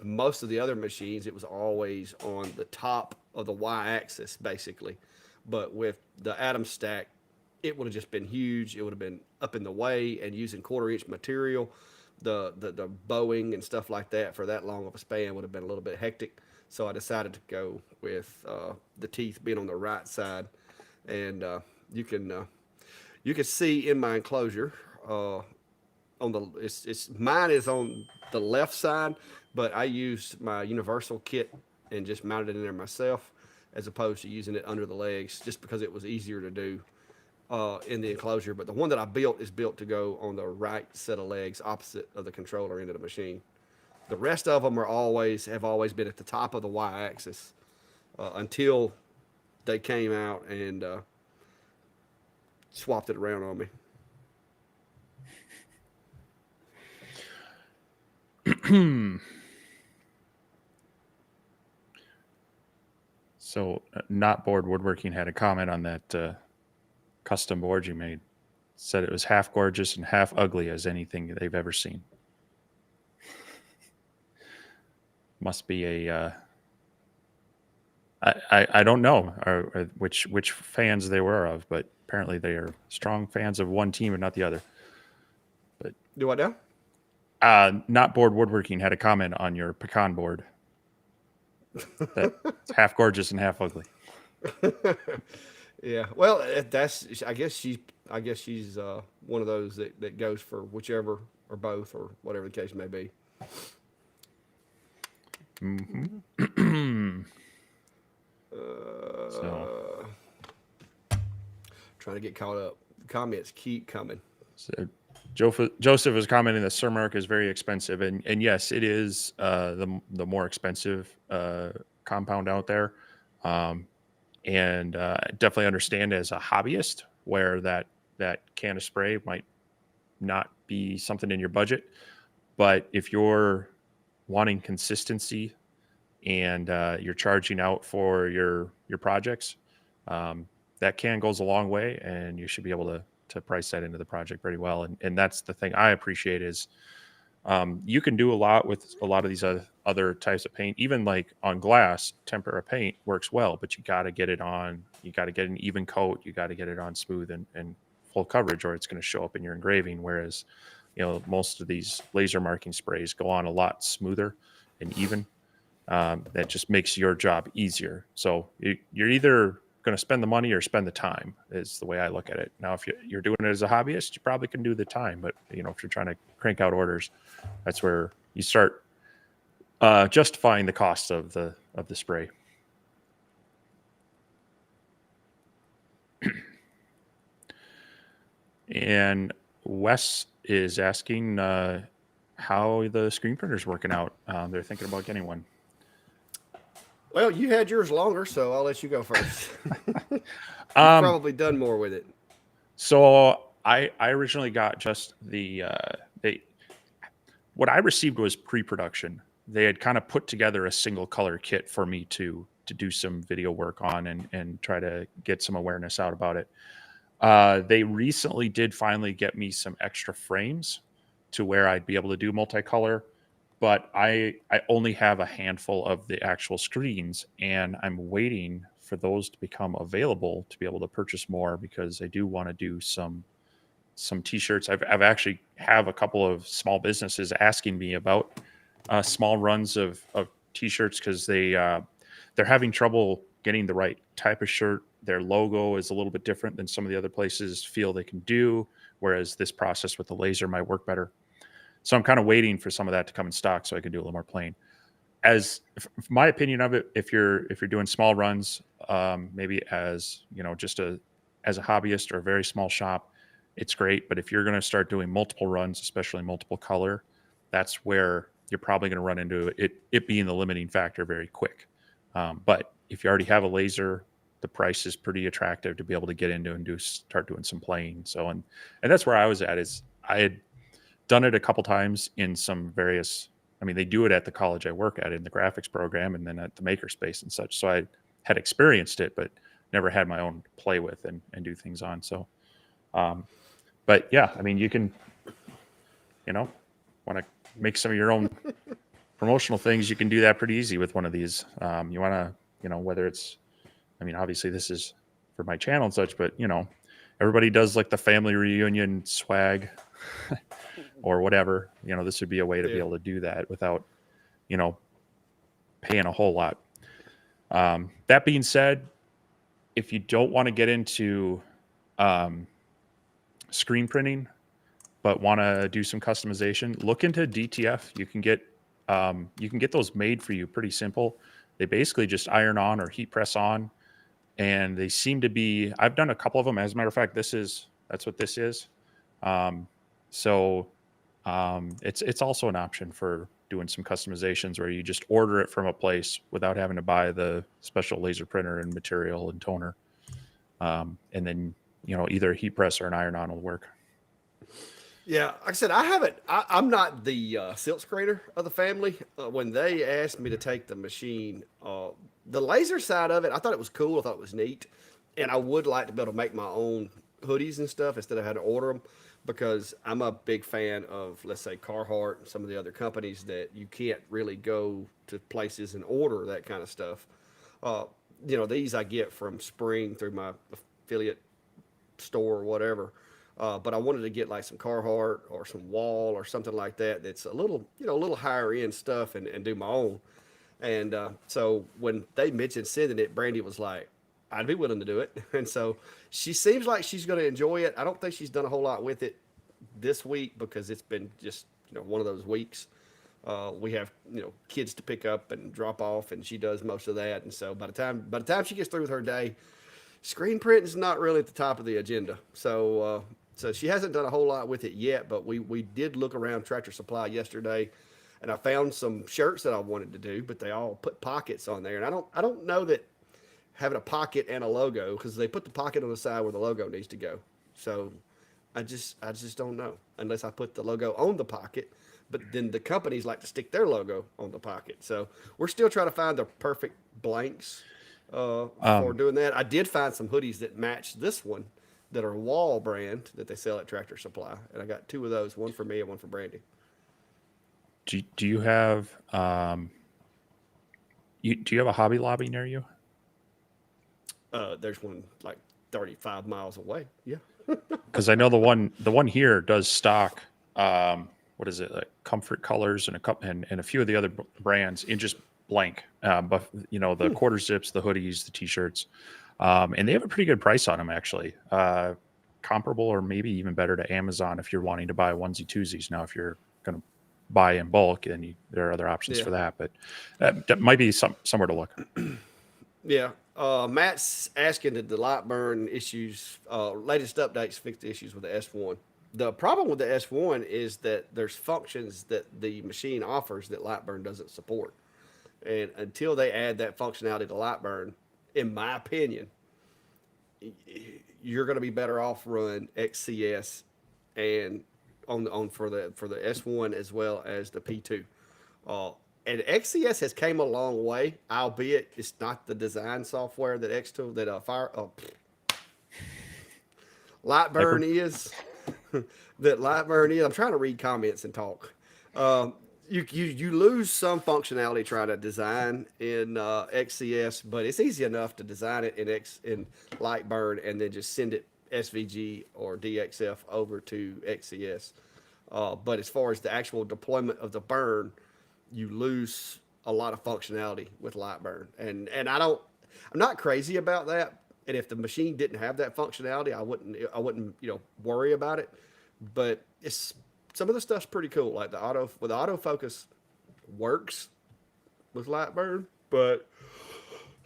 Speaker 1: Most of the other machines, it was always on the top of the y-axis, basically. But with the Atom stack, it would have just been huge. It would have been up in the way, and using quarter-inch material, the bowing and stuff like that for that long of a span would have been a little bit hectic. So I decided to go with the teeth being on the right side, and you can see in my enclosure on the it's mine is on the left side, but I used my universal kit and just mounted it in there myself, as opposed to using it under the legs, just because it was easier to do in the enclosure. But the one that I built is built to go on the right set of legs, opposite of the controller end of the machine. The rest of them have always been at the top of the y-axis until they came out and swapped it around on me.
Speaker 2: So Not Board Woodworking had a comment on that custom board you made. Said it was half gorgeous and half ugly as anything they've ever seen. Must be a I don't know or which fans they were of, but apparently they are strong fans of one team and not the other. But
Speaker 1: Do I know?
Speaker 2: Not Board Woodworking had a comment on your pecan board that it's half gorgeous and half ugly.
Speaker 1: Yeah. Well, that's. I guess she's one of those that goes for whichever or both or whatever the case may be.
Speaker 2: Mm-hmm. So
Speaker 1: Trying to get caught up. Comments keep coming.
Speaker 2: So Joseph is commenting that Sir Mark is very expensive, and yes, it is the more expensive compound out there, and definitely understand as a hobbyist where that that can of spray might not be something in your budget. But if you're wanting consistency and you're charging out for your projects, um, that can goes a long way, and you should be able to price that into the project pretty well. And that's the thing I appreciate is you can do a lot with a lot of these other types of paint. Even like on glass, tempera paint works well, but you got to get it on. You got to get an even coat. You got to get it on smooth and full coverage, or it's going to show up in your engraving. Whereas, most of these laser marking sprays go on a lot smoother and even. That just makes your job easier. So you're either going to spend the money or spend the time is the way I look at it. Now, if you're doing it as a hobbyist, you probably can do the time, but if you're trying to crank out orders, that's where you start justifying the cost of the spray. And Wes is asking how the screen printer is working out. They're thinking about getting one.
Speaker 1: Well, you had yours longer, so I'll let you go first. You've
Speaker 2: Um,
Speaker 1: probably done more with it.
Speaker 2: so I originally got just they what I received was pre-production. They had kind of put together a single color kit for me to do some video work on and try to get some awareness out about it. They recently did finally get me some extra frames to where I'd be able to do multicolor, but I only have a handful of the actual screens, and I'm waiting for those to become available to be able to purchase more because I do want to do some t-shirts. I've actually have a couple of small businesses asking me about small runs of t-shirts because they're having trouble getting the right type of shirt. Their logo is a little bit different than some of the other places feel they can do, whereas this process with the laser might work better. So I'm kind of waiting for some of that to come in stock so I can do a little more plain. My opinion of it, if you're doing small runs, maybe as just as a hobbyist or a very small shop, it's great. But if you're going to start doing multiple runs, especially multiple color, that's where you're probably going to run into it being the limiting factor very quick. But if you already have a laser, the price is pretty attractive to be able to get into and start doing some playing. So and that's where I was at. Is I had done it a couple times in some various. I mean, they do it at the college I work at in the graphics program, and then at the makerspace and such. So I had experienced it, but never had my own play with and do things on. So, but yeah, I mean, you can, want to make some of your own promotional things, you can do that pretty easy with one of these. You want to, whether it's, I mean, obviously this is for my channel and such, but everybody does like the family reunion swag or whatever. This would be a way to be able to do that without, paying a whole lot. That being said, if you don't want to get into screen printing, but want to do some customization, look into DTF. You can get those made for you pretty simple. They basically just iron on or heat press on, and they seem to be. I've done a couple of them. As a matter of fact, that's what this is. So it's also an option for doing some customizations where you just order it from a place without having to buy the special laser printer and material and toner, and then either a heat press or an iron on will work.
Speaker 1: Yeah, like I said, I'm not the silk screener of the family. When they asked me to take the machine, the laser side of it, I thought it was cool. I thought it was neat, and I would like to be able to make my own hoodies and stuff instead of having to order them, because I'm a big fan of, let's say, Carhartt and some of the other companies that you can't really go to places and order that kind of stuff. Uh, these I get from Spring through my affiliate store or whatever. But I wanted to get like some Carhartt or some Wall or something like that. That's a little higher end stuff and do my own. And so when they mentioned sending it, Brandy was like, I'd be willing to do it. And so she seems like she's going to enjoy it. I don't think she's done a whole lot with it this week because it's been just, one of those weeks. We have, kids to pick up and drop off, and she does most of that. And so by the time she gets through with her day, screen print is not really at the top of the agenda. So she hasn't done a whole lot with it yet, but we did look around Tractor Supply yesterday, and I found some shirts that I wanted to do, but they all put pockets on there, and I don't know that having a pocket and a logo, because they put the pocket on the side where the logo needs to go. So I just don't know unless I put the logo on the pocket. But then the companies like to stick their logo on the pocket. So we're still trying to find the perfect blanks for
Speaker 2: Um,
Speaker 1: doing that. I did find some hoodies that match this one that are Wall brand that they sell at Tractor Supply, and I got two of those, one for me and one for Brandy.
Speaker 2: do you have do you have a Hobby Lobby near you?
Speaker 1: There's one like 35 miles away. Yeah.
Speaker 2: Because I know the one here does stock. What is it? Like Comfort Colors and a couple and a few of the other brands in just blank. But the quarter zips, the hoodies, the t-shirts, and they have a pretty good price on them actually. Comparable or maybe even better to Amazon if you're wanting to buy onesie twosies. Now, if you're going to buy in bulk, then there are other options
Speaker 1: Yeah.
Speaker 2: for that. But that might be somewhere to look.
Speaker 1: Yeah. Matt's asking that the light burn issues, latest updates fix the issues with the S1. The problem with the S1 is that there's functions that the machine offers that Lightburn doesn't support. And until they add that functionality to Lightburn, in my opinion, you're going to be better off run XCS and on for the S1 as well as the P2. Uh, and XCS has came a long way, albeit it's not the design software that X2 that
Speaker 2: Like we're
Speaker 1: Lightburn is. That Lightburn is. I'm trying to read comments and talk. Um, you lose some functionality trying to design in XCS, but it's easy enough to design it in Lightburn and then just send it SVG or DXF over to XCS. But as far as the actual deployment of the burn, you lose a lot of functionality with Lightburn, and I'm not crazy about that. And if the machine didn't have that functionality, I wouldn't worry about it. But it's some of the stuff's pretty cool. Like the autofocus works with Lightburn, but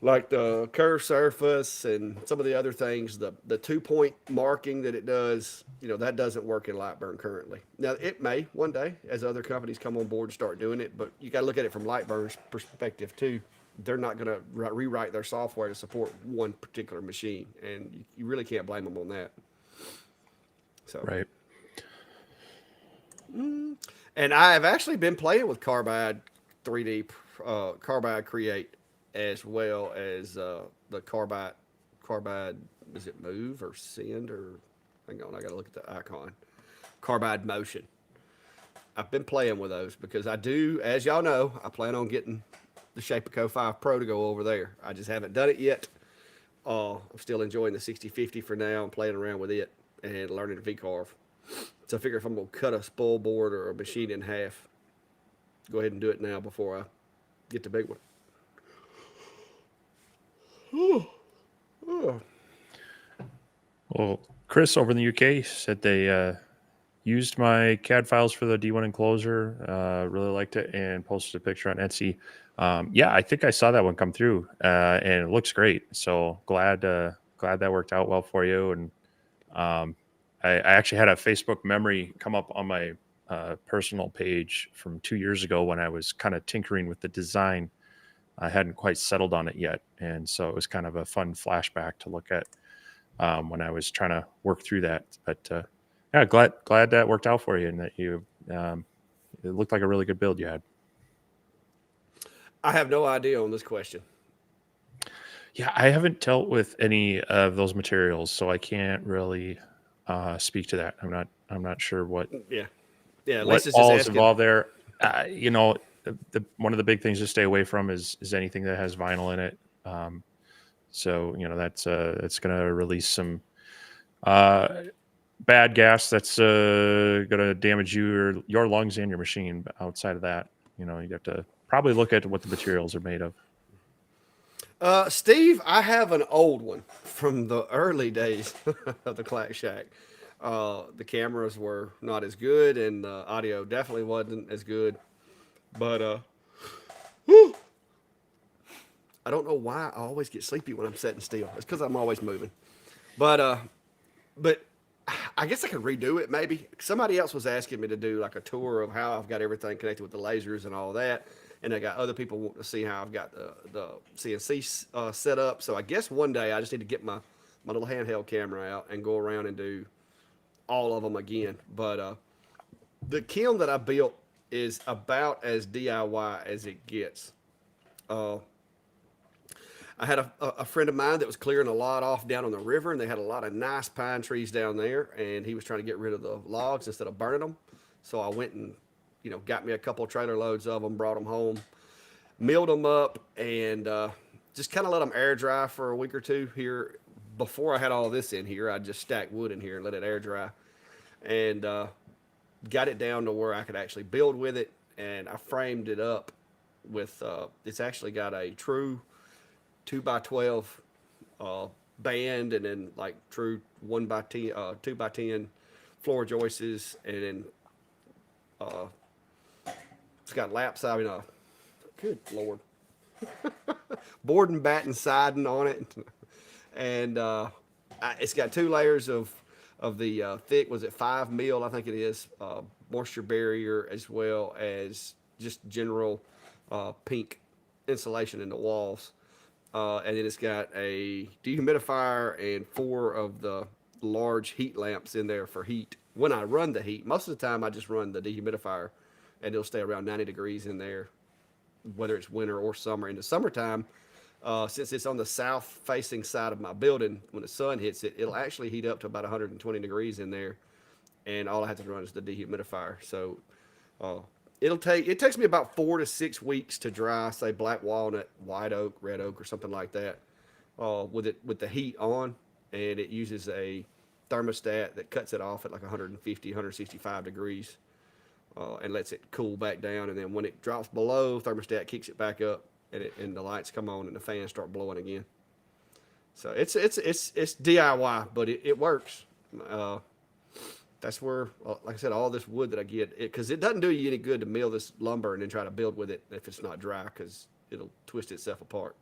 Speaker 1: like the curved surface and some of the other things, the 2 point marking that it does, that doesn't work in Lightburn currently. Now it may one day as other companies come on board and start doing it, but you got to look at it from Lightburn's perspective too. They're not going to rewrite their software to support one particular machine, and you really can't blame them on that. So,
Speaker 2: right.
Speaker 1: and I have actually been playing with Carbide 3D, Carbide Create, as well as the Carbide. Is it Move or Send or? Hang on, I got to look at the icon. Carbide Motion. I've been playing with those because I do, as y'all know, I plan on getting the Shapeco 5 Pro to go over there. I just haven't done it yet. I'm still enjoying the 6050 for now. I'm playing around with it and learning to VCarve. So I figure if I'm going to cut a spoil board or a machine in half, go ahead and do it now before I get the big one.
Speaker 2: Well, Chris over in the UK said they used my CAD files for the D1 enclosure, really liked it, and posted a picture on Etsy. Yeah, I think I saw that one come through, and it looks great. So glad that worked out well for you. And I actually had a Facebook memory come up on my personal page from 2 years ago when I was kind of tinkering with the design. I hadn't quite settled on it yet, and so it was kind of a fun flashback to look at when I was trying to work through that. But yeah, glad that worked out for you, and that it looked like a really good build you had.
Speaker 1: I have no idea on this question.
Speaker 2: Yeah, I haven't dealt with any of those materials, so I can't really speak to that. I'm not sure
Speaker 1: Yeah. Yeah,
Speaker 2: what
Speaker 1: Lisa's just
Speaker 2: all is
Speaker 1: asking.
Speaker 2: involved there. One of the big things to stay away from is anything that has vinyl in it. So that's it's going to release some uh, bad gas that's going to damage your lungs and your machine. But outside of that, you have to probably look at what the materials are made of.
Speaker 1: Steve, I have an old one from the early days of the Clack Shack. The cameras were not as good, and the audio definitely wasn't as good. But whew, I don't know why I always get sleepy when I'm sitting still. It's because I'm always moving. But but I guess I could redo it maybe. Somebody else was asking me to do like a tour of how I've got everything connected with the lasers and all that. And I got other people wanting to see how I've got the CNC set up. So I guess one day I just need to get my little handheld camera out and go around and do all of them again. But the kiln that I built is about as DIY as it gets. Uh, I had a friend of mine that was clearing a lot off down on the river, and they had a lot of nice pine trees down there, and he was trying to get rid of the logs instead of burning them. So I went and, got me a couple of trailer loads of them, brought them home, milled them up, and just kind of let them air dry for a week or two here. Before I had all this in here, I just stacked wood in here and let it air dry, and got it down to where I could actually build with it. And I framed it up with it's actually got a true 2x12 band, and then like true 1x10 2x10 floor joists, and then it's got lap siding. Good lord, board and batten siding on it, and it's got 2 layers of the thick, was it 5 mil, I think it is, moisture barrier, as well as just general pink insulation in the walls. And then it's got a dehumidifier and 4 of the large heat lamps in there for heat. When I run the heat, most of the time I just run the dehumidifier, and it'll stay around 90 degrees in there, whether it's winter or summer. In the summertime, since it's on the south facing side of my building, when the sun hits it, it'll actually heat up to about 120 degrees in there, and all I have to run is the dehumidifier. So it takes me about 4 to 6 weeks to dry, say black walnut, white oak, red oak, or something like that, with the heat on, and it uses a thermostat that cuts it off at like 150, 165 degrees, and lets it cool back down. And then when it drops below, thermostat kicks it back up, and the lights come on and the fans start blowing again. So it's DIY, but it works. That's where, like I said, all this wood that I get, because it doesn't do you any good to mill this lumber and then try to build with it if it's not dry, because it'll twist itself apart.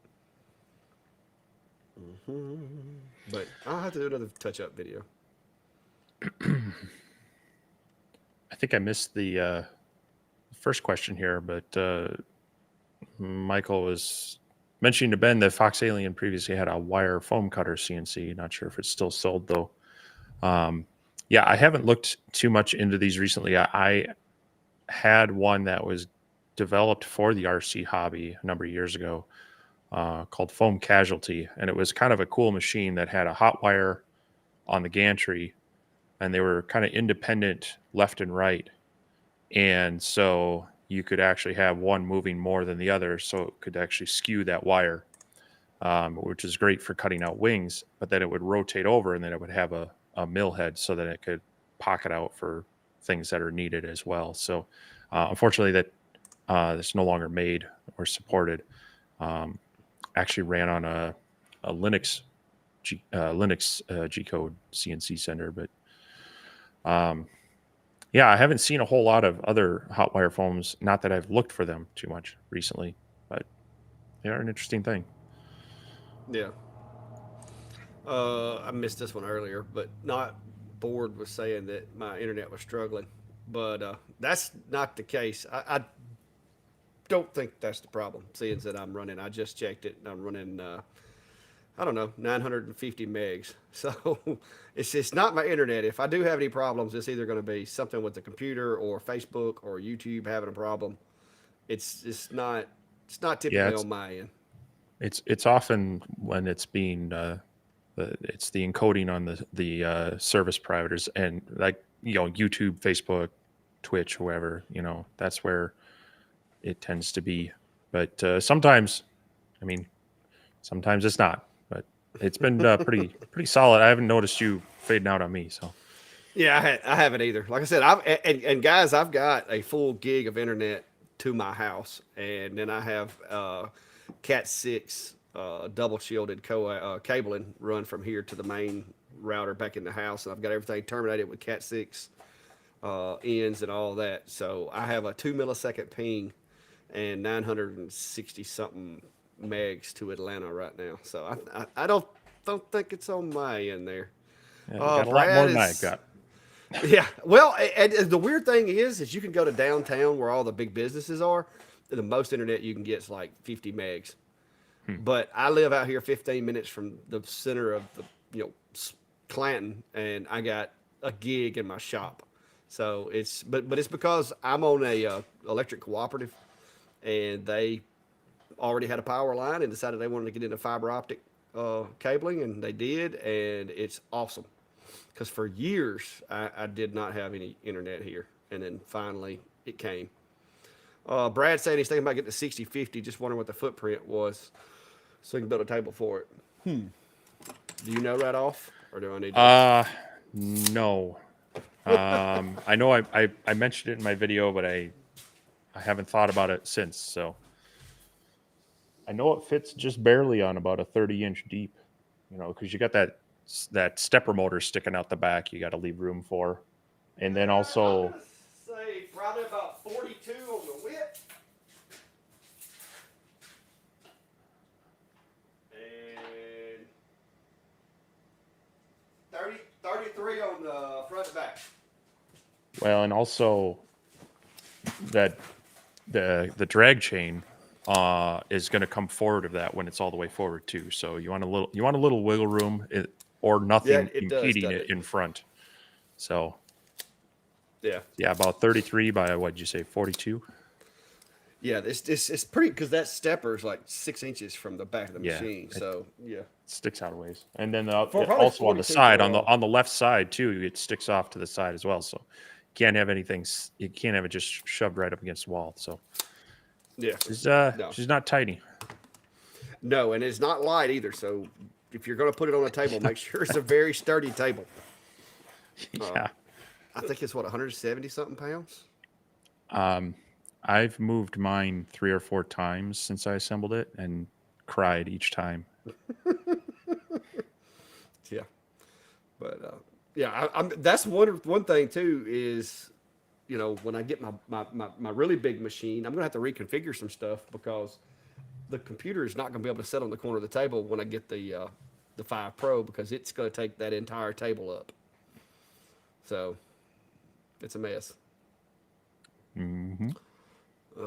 Speaker 1: But I'll have to do another touch-up video.
Speaker 2: I think I missed the first question here, but Michael was mentioning to Ben that Fox Alien previously had a wire foam cutter CNC. Not sure if it's still sold, though. Yeah, I haven't looked too much into these recently. I had one that was developed for the RC hobby a number of years ago, called Foam Casualty, and it was kind of a cool machine that had a hot wire on the gantry, and they were kind of independent left and right, and so you could actually have one moving more than the other, so it could actually skew that wire, which is great for cutting out wings. But then it would rotate over, and then it would have a mill head so that it could pocket out for things that are needed as well. So unfortunately that it's no longer made or supported. Actually ran on a Linux G code CNC center, but yeah, I haven't seen a whole lot of other hot wire foams. Not that I've looked for them too much recently, but they are an interesting thing.
Speaker 1: Yeah. I missed this one earlier, but not Board was saying that my internet was struggling, but that's not the case. I don't think that's the problem, seeing that I'm running. I just checked it, and I'm running, I don't know, 950 megs. So it's not my internet. If I do have any problems, it's either going to be something with the computer or Facebook or YouTube having a problem. It's not typically on my end.
Speaker 2: It's often when it's being it's the encoding on the service providers, and like, YouTube, Facebook, Twitch, whoever, that's where it tends to be. But sometimes it's not. But it's been pretty solid. I haven't noticed you fading out on me. So
Speaker 1: yeah, I haven't either. Like I said, and guys, I've got a full gig of internet to my house, and then I have Cat 6 double shielded cabling run from here to the main router back in the house, and I've got everything terminated with Cat 6 ends and all that. So I have a 2 millisecond ping and 960 something megs to Atlanta right now. So I don't think it's on my end there.
Speaker 2: yeah, you got a lot more than I've got.
Speaker 1: Yeah, well, and the weird thing is you can go to downtown where all the big businesses are, and the most internet you can get is like 50 megs. But I live out here 15 minutes from the center of the Clanton, and I got a gig in my shop. So but it's because I'm on a electric cooperative, and they already had a power line and decided they wanted to get into fiber optic cabling, and they did, and it's awesome. Because for years I did not have any internet here, and then finally it came. Brad saying he's thinking about getting the 6050, just wondering what the footprint was, so he can build a table for it. Do you know right off, or do I need to?
Speaker 2: No. I know I mentioned it in my video, but I haven't thought about it since. So I know it fits just barely on about a 30-inch deep, because you got that stepper motor sticking out the back. You got to leave room for, and then
Speaker 1: I'm
Speaker 2: also
Speaker 1: gonna say probably about 42 on the width, and 33 on the front and back.
Speaker 2: and also that the drag chain is going to come forward of that when it's all the way forward too. So you want a little wiggle room, or nothing
Speaker 1: It does,
Speaker 2: impeding
Speaker 1: doesn't
Speaker 2: it
Speaker 1: it?
Speaker 2: in front. So
Speaker 1: Yeah.
Speaker 2: yeah, about 33 by what'd you say, 42?
Speaker 1: Yeah, it's pretty, because that stepper is like 6 inches from the back of the
Speaker 2: Yeah,
Speaker 1: machine.
Speaker 2: it
Speaker 1: So yeah,
Speaker 2: sticks out a ways. And then
Speaker 1: for probably
Speaker 2: also on the
Speaker 1: 42
Speaker 2: side,
Speaker 1: for
Speaker 2: on the left side too, it sticks off to the side as well. So you can't have it just shoved right up against the wall. So
Speaker 1: yeah, no,
Speaker 2: she's not tiny.
Speaker 1: no, and it's not light either. So if you're gonna put it on a table, make sure it's a very sturdy table.
Speaker 2: Yeah.
Speaker 1: I think it's what, 170 something pounds.
Speaker 2: I've moved mine 3 or 4 times since I assembled it and cried each time.
Speaker 1: Yeah, but yeah, I'm that's one thing too is, when I get my really big machine, I'm gonna have to reconfigure some stuff, because the computer is not gonna be able to sit on the corner of the table when I get the 5 Pro, because it's gonna take that entire table up. So it's a mess.
Speaker 2: Hmm.
Speaker 1: Uh,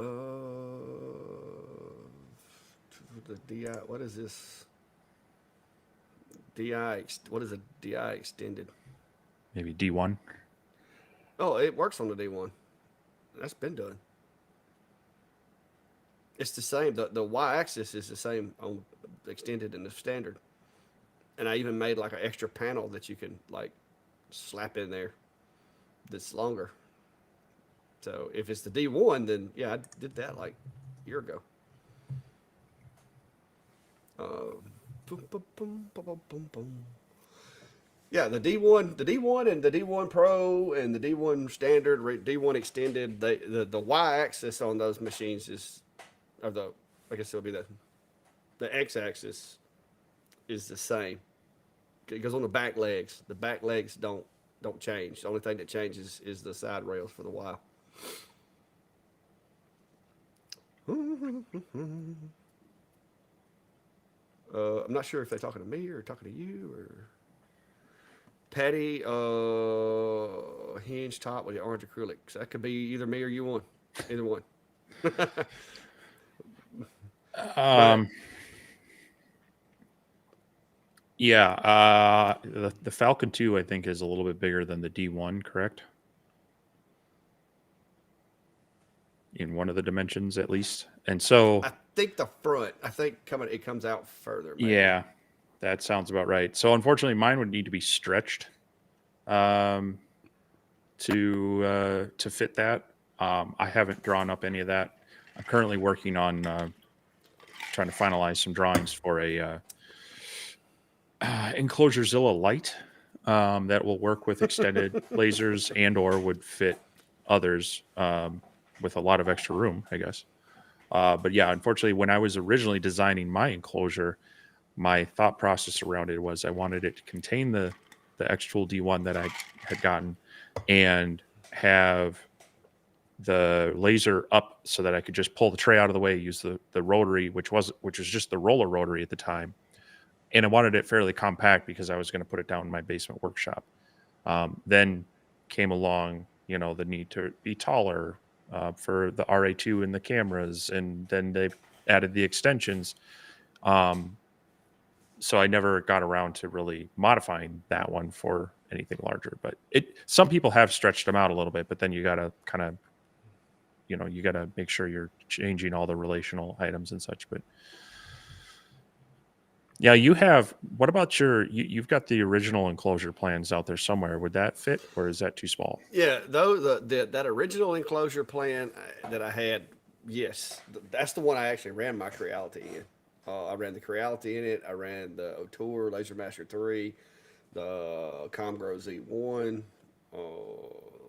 Speaker 1: the DI. What is this? DI. What is a DI extended?
Speaker 2: Maybe D1.
Speaker 1: Oh, it works on the D1. That's been done. It's the same. The Y-axis is the same on extended and the standard. And I even made like an extra panel that you can like slap in there that's longer. So if it's the D1, then yeah, I did that like a year ago. Boom, boom, boom, boom, boom, boom, boom. Yeah, the D1 and the D1 Pro and the D1 standard, D1 extended, the Y-axis on those machines is, or I guess it'll be the X-axis is the same. It goes on the back legs. The back legs don't change. The only thing that changes is the side rails for the Y. I'm not sure if they're talking to me or talking to you or Patty. Hinge top with the orange acrylics. That could be either me or you one. Either one. But
Speaker 2: Yeah, the Falcon 2 I think is a little bit bigger than the D1, correct? In one of the dimensions at least. And so
Speaker 1: I think the front. I think it comes out further. Maybe.
Speaker 2: yeah, that sounds about right. So unfortunately mine would need to be stretched um, to fit that. I haven't drawn up any of that. I'm currently working on trying to finalize some drawings for a Enclosurzilla Lite that will work with extended lasers and or would fit others with a lot of extra room, I guess. But yeah, unfortunately, when I was originally designing my enclosure, my thought process around it was I wanted it to contain the X-Tool D1 that I had gotten and have the laser up so that I could just pull the tray out of the way, use the rotary, which was just the roller rotary at the time. And I wanted it fairly compact because I was going to put it down in my basement workshop. Then came along, the need to be taller for the RA2 and the cameras, and then they added the extensions. so I never got around to really modifying that one for anything larger. But some people have stretched them out a little bit, but then you got to kind of, you got to make sure you're changing all the relational items and such. But yeah, what about you've got the original enclosure plans out there somewhere. Would that fit, or is that too small?
Speaker 1: Yeah, though that original enclosure plan that I had, yes, that's the one I actually ran my Creality in. I ran the Creality in it. I ran the O'Toole Laser Master 3, the Comgrow Z1. Uh,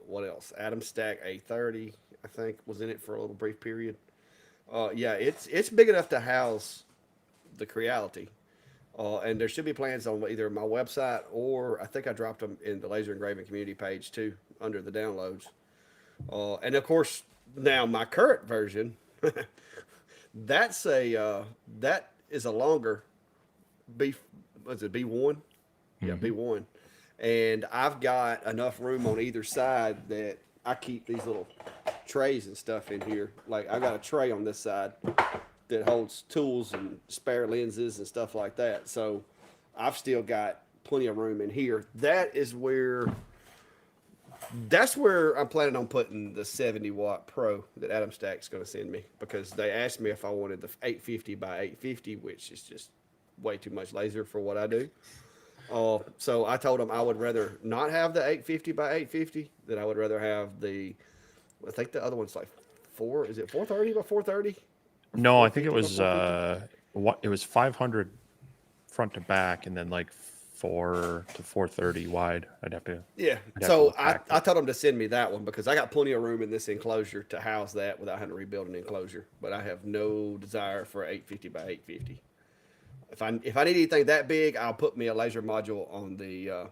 Speaker 1: what else? Atom Stack A30, I think, was in it for a little brief period. Yeah, it's big enough to house the Creality. And there should be plans on either my website or I think I dropped them in the laser engraving community page too under the downloads. And of course, now my current version, that is a longer B. Was it B1? Yeah,
Speaker 2: Hmm.
Speaker 1: B1. And I've got enough room on either side that I keep these little trays and stuff in here. Like I got a tray on this side that holds tools and spare lenses and stuff like that. So I've still got plenty of room in here. That's where I'm planning on putting the 70-watt Pro that Adam Stack's going to send me because they asked me if I wanted the 850 by 850, which is just way too much laser for what I do. So I told them I would rather not have the 850 by 850, that I would rather have I think the other one's like is it 430 by 430?
Speaker 2: No, I think it
Speaker 1: 450 by
Speaker 2: was
Speaker 1: 450?
Speaker 2: it was 500 front to back, and then like 4 to 430 wide.
Speaker 1: Yeah.
Speaker 2: I'd have to
Speaker 1: So
Speaker 2: look back.
Speaker 1: I told them to send me that one because I got plenty of room in this enclosure to house that without having to rebuild an enclosure. But I have no desire for 850 by 850. If I need anything that big, I'll put me a laser module on the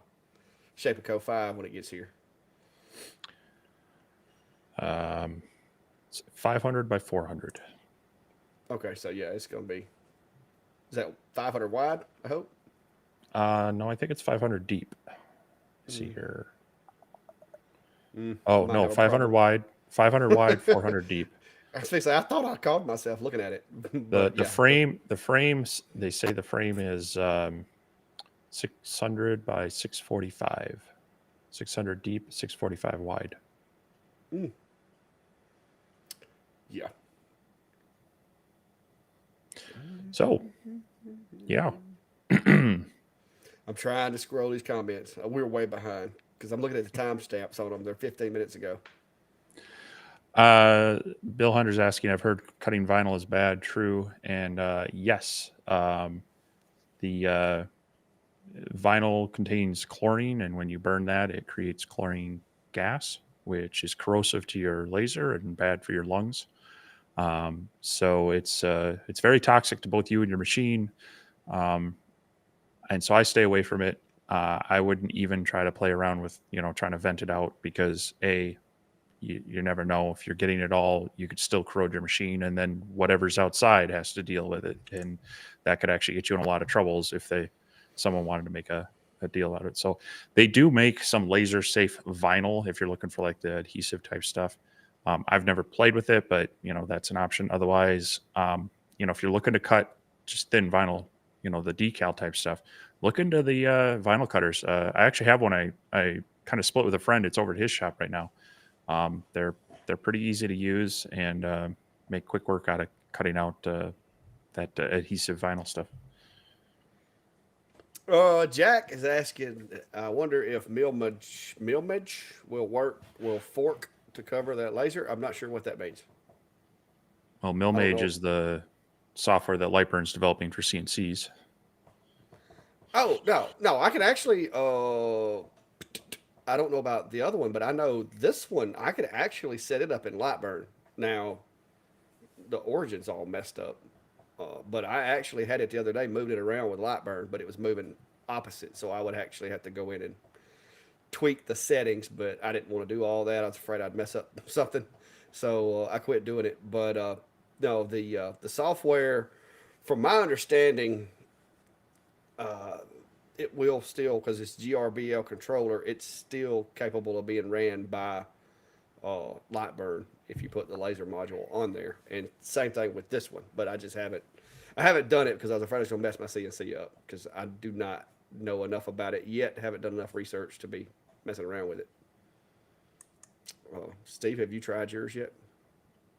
Speaker 1: Shapeco 5 when it gets here.
Speaker 2: It's 500 by 400.
Speaker 1: Okay, so yeah, it's gonna be. Is that 500 wide? I hope.
Speaker 2: No, I think it's 500 deep. Let's see here.
Speaker 1: I
Speaker 2: Oh
Speaker 1: might
Speaker 2: no,
Speaker 1: have a
Speaker 2: 500
Speaker 1: problem.
Speaker 2: wide, 500 wide, 400 deep.
Speaker 1: I was say I thought I called myself looking at it,
Speaker 2: The
Speaker 1: but
Speaker 2: the
Speaker 1: yeah,
Speaker 2: frame the frames they say the frame is 600 by 645, 600 deep, 645 wide.
Speaker 1: yeah.
Speaker 2: So yeah,
Speaker 1: I'm trying to scroll these comments. We're way behind because I'm looking at the timestamps on them. They're 15 minutes ago.
Speaker 2: Bill Hunter's asking. I've heard cutting vinyl is bad. True, and yes, the vinyl contains chlorine, and when you burn that, it creates chlorine gas, which is corrosive to your laser and bad for your lungs. So it's very toxic to both you and your machine. Um, and so I stay away from it. I wouldn't even try to play around with trying to vent it out because you never know if you're getting it all. You could still corrode your machine, and then whatever's outside has to deal with it, and that could actually get you in a lot of troubles if someone wanted to make a deal out of it. So they do make some laser safe vinyl if you're looking for like the adhesive type stuff. I've never played with it, but that's an option. Otherwise, if you're looking to cut just thin vinyl, the decal type stuff, look into the vinyl cutters. I actually have one. I kind of split with a friend. It's over at his shop right now. They're pretty easy to use and make quick work out of cutting out that adhesive vinyl stuff.
Speaker 1: Jack is asking. I wonder if Milmage will fork to cover that laser. I'm not sure what that means.
Speaker 2: Well,
Speaker 1: I don't
Speaker 2: Milmage
Speaker 1: know.
Speaker 2: is the software that Lightburn's developing for CNCs.
Speaker 1: Oh no! I can actually. I don't know about the other one, but I know this one. I could actually set it up in Lightburn. Now, the origin's all messed up, but I actually had it the other day, moved it around with Lightburn, but it was moving opposite, so I would actually have to go in and tweak the settings. But I didn't want to do all that. I was afraid I'd mess up something, so I quit doing it. But no, the software, from my understanding, it will still, because it's GRBL controller, it's still capable of being ran by Lightburn if you put the laser module on there. And same thing with this one, but I just haven't. I haven't done it because I was afraid I was going to mess my CNC up because I do not know enough about it yet. Haven't done enough research to be messing around with it. Steve, have you tried yours yet?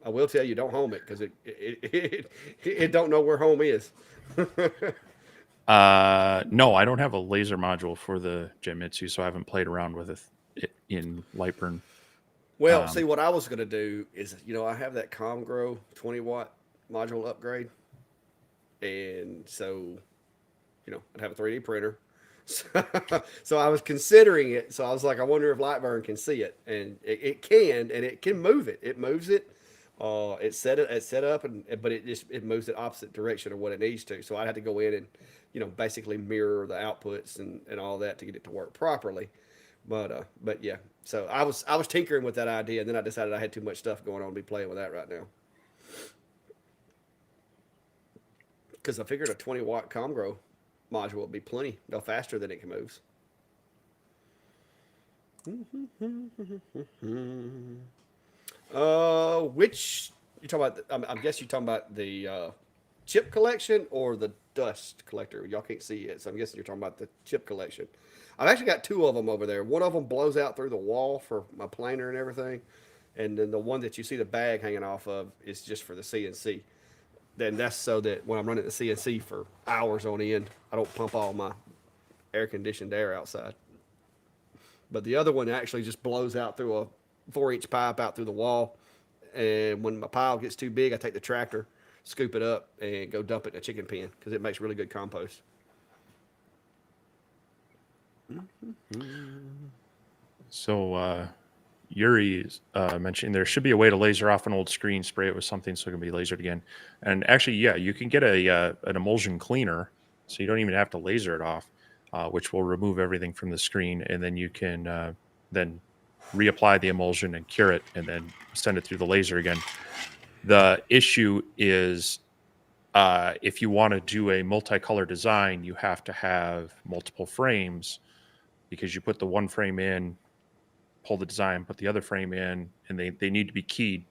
Speaker 1: I will tell you, don't home it because it don't know where home is.
Speaker 2: No, I don't have a laser module for the Genmitsu, so I haven't played around with it in Lightburn.
Speaker 1: Well, see, what I was going to do is, I have that ComGrow 20-watt module upgrade. And so, I'd have a 3D printer. So I was considering it. So I was like, I wonder if Lightburn can see it. And it can, and it can move it. It moves it. It's set up, but it moves it opposite direction of what it needs to. So I'd have to go in and, basically mirror the outputs and all that to get it to work properly. But yeah, so I was tinkering with that idea, and then I decided I had too much stuff going on to be playing with that right now. Because I figured a 20-watt ComGrow module would be plenty, no faster than it can move. Which you talking about? I guess you're talking about the chip collection or the dust collector. Y'all can't see it, so I'm guessing you're talking about the chip collection. I've actually got two of them over there. One of them blows out through the wall for my planer and everything, and then the one that you see the bag hanging off of is just for the CNC. Then that's so that when I'm running the CNC for hours on end, I don't pump all my air conditioned air outside. But the other one actually just blows out through a 4-inch pipe out through the wall. And when my pile gets too big, I take the tractor, scoop it up, and go dump it in a chicken pen because it makes really good compost.
Speaker 2: So Yuri is mentioning there should be a way to laser off an old screen, spray it with something so it can be lasered again. And actually, yeah, you can get an emulsion cleaner, so you don't even have to laser it off, which will remove everything from the screen, and then you can then reapply the emulsion and cure it, and then send it through the laser again. The issue is if you want to do a multicolor design, you have to have multiple frames because you put the one frame in, pull the design, put the other frame in, and they need to be keyed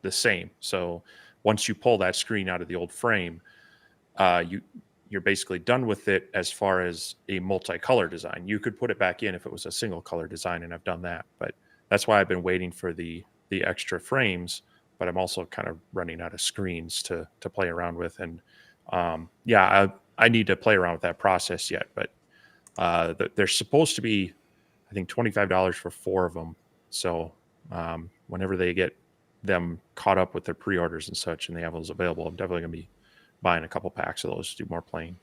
Speaker 2: the same. So once you pull that screen out of the old frame, you're basically done with it as far as a multicolor design. You could put it back in if it was a single color design, and I've done that. But that's why I've been waiting for the extra frames. But I'm also kind of running out of screens to play around with, and I need to play around with that process yet. But they're supposed to be, I think, $25 for 4 of them. So whenever they get them caught up with their pre-orders and such, and they have those available, I'm definitely going to be buying a couple packs of those to do more playing.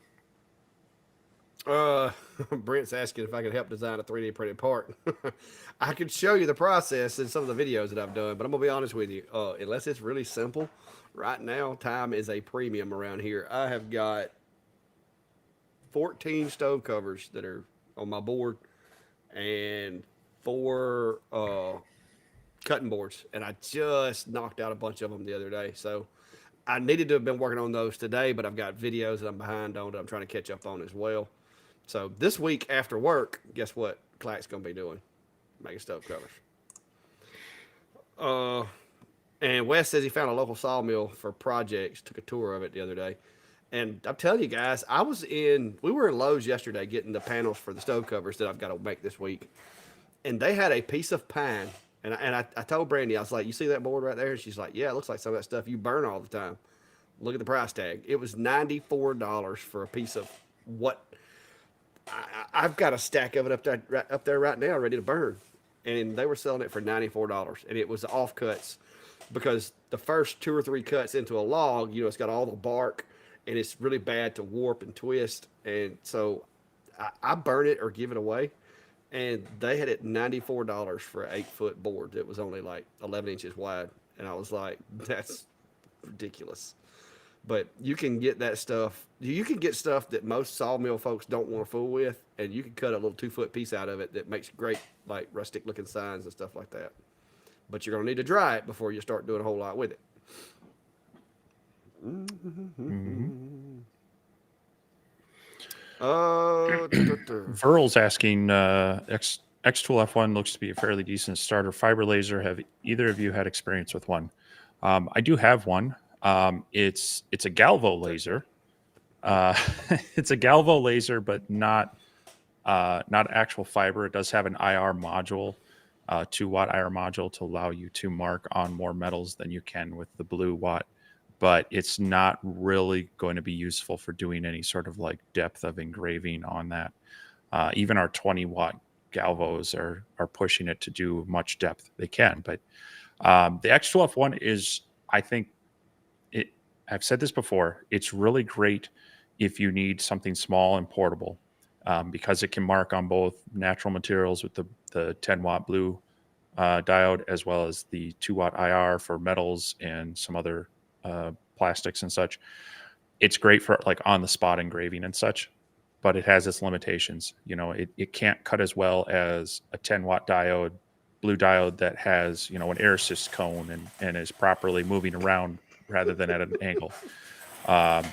Speaker 1: Brent's asking if I could help design a 3D printed part. I could show you the process in some of the videos that I've done, but I'm gonna be honest with you. Unless it's really simple, right now time is a premium around here. I have got 14 stove covers that are on my board and 4 cutting boards, and I just knocked out a bunch of them the other day. So I needed to have been working on those today, but I've got videos that I'm behind on that I'm trying to catch up on as well. So this week after work, guess what Clack's going to be doing? Making stove covers. And Wes says he found a local sawmill for projects, took a tour of it the other day. And I'm telling you guys, we were in Lowe's yesterday getting the panels for the stove covers that I've got to make this week. And they had a piece of pine. And I told Brandy, I was like, you see that board right there? And she's like, yeah, it looks like some of that stuff you burn all the time. Look at the price tag. It was $94 for a piece of what I've got a stack of it up there right now, ready to burn. And they were selling it for $94. And it was offcuts because the first 2 or 3 cuts into a log, it's got all the bark and it's really bad to warp and twist. And so I burn it or give it away. And they had it $94 for an 8-foot board that was only like 11 inches wide. And I was like, that's ridiculous. But you can get that stuff. You can get stuff that most sawmill folks don't want to fool with, and you can cut a little 2-foot piece out of it that makes great, like, rustic-looking signs and stuff like that. But you're going to need to dry it before you start doing a whole lot with it.
Speaker 2: Verl's asking, X-Tool F1 looks to be a fairly decent starter fiber laser. Have either of you had experience with one? I do have one. It's a Galvo laser. Uh, it's a Galvo laser, but not actual fiber. It does have an IR module, 2-watt IR module to allow you to mark on more metals than you can with the blue watt. But it's not really going to be useful for doing any sort of like depth of engraving on that. Even our 20-watt Galvos are pushing it to do much depth. They can, but the X2F1 is, I think, it. I've said this before. It's really great if you need something small and portable, because it can mark on both natural materials with the 10-watt blue diode, as well as the 2-watt IR for metals and some other plastics and such. It's great for like on the spot engraving and such, but it has its limitations. It can't cut as well as a 10-watt diode, blue diode that has, an air assist cone and is properly moving around rather than at an angle. Um,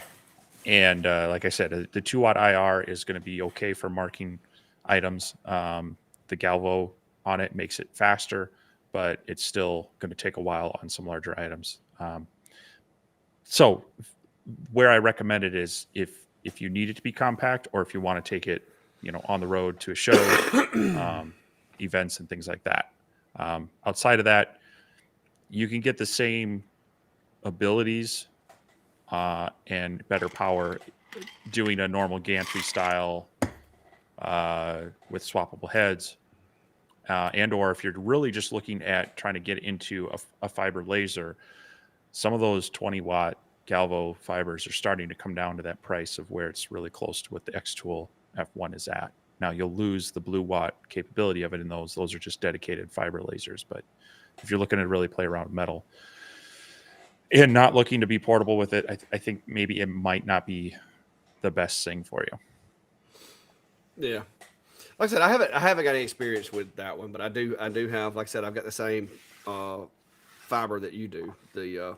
Speaker 2: and like I said, the 2-watt IR is going to be okay for marking items. The Galvo on it makes it faster, but it's still going to take a while on some larger items. So where I recommend it is if you need it to be compact, or if you want to take it, on the road to a show, events and things like that. Outside of that, you can get the same abilities and better power doing a normal gantry style with swappable heads, and or if you're really just looking at trying to get into a fiber laser, some of those 20-watt Galvo fibers are starting to come down to that price of where it's really close to what the X-Tool F1 is at. Now you'll lose the blue watt capability of it in those. Those are just dedicated fiber lasers. But if you're looking to really play around with metal and not looking to be portable with it, I think maybe it might not be the best thing for you.
Speaker 1: Yeah. Like I said, I haven't got any experience with that one, but I do have, like I said, I've got the same fiber that you do, the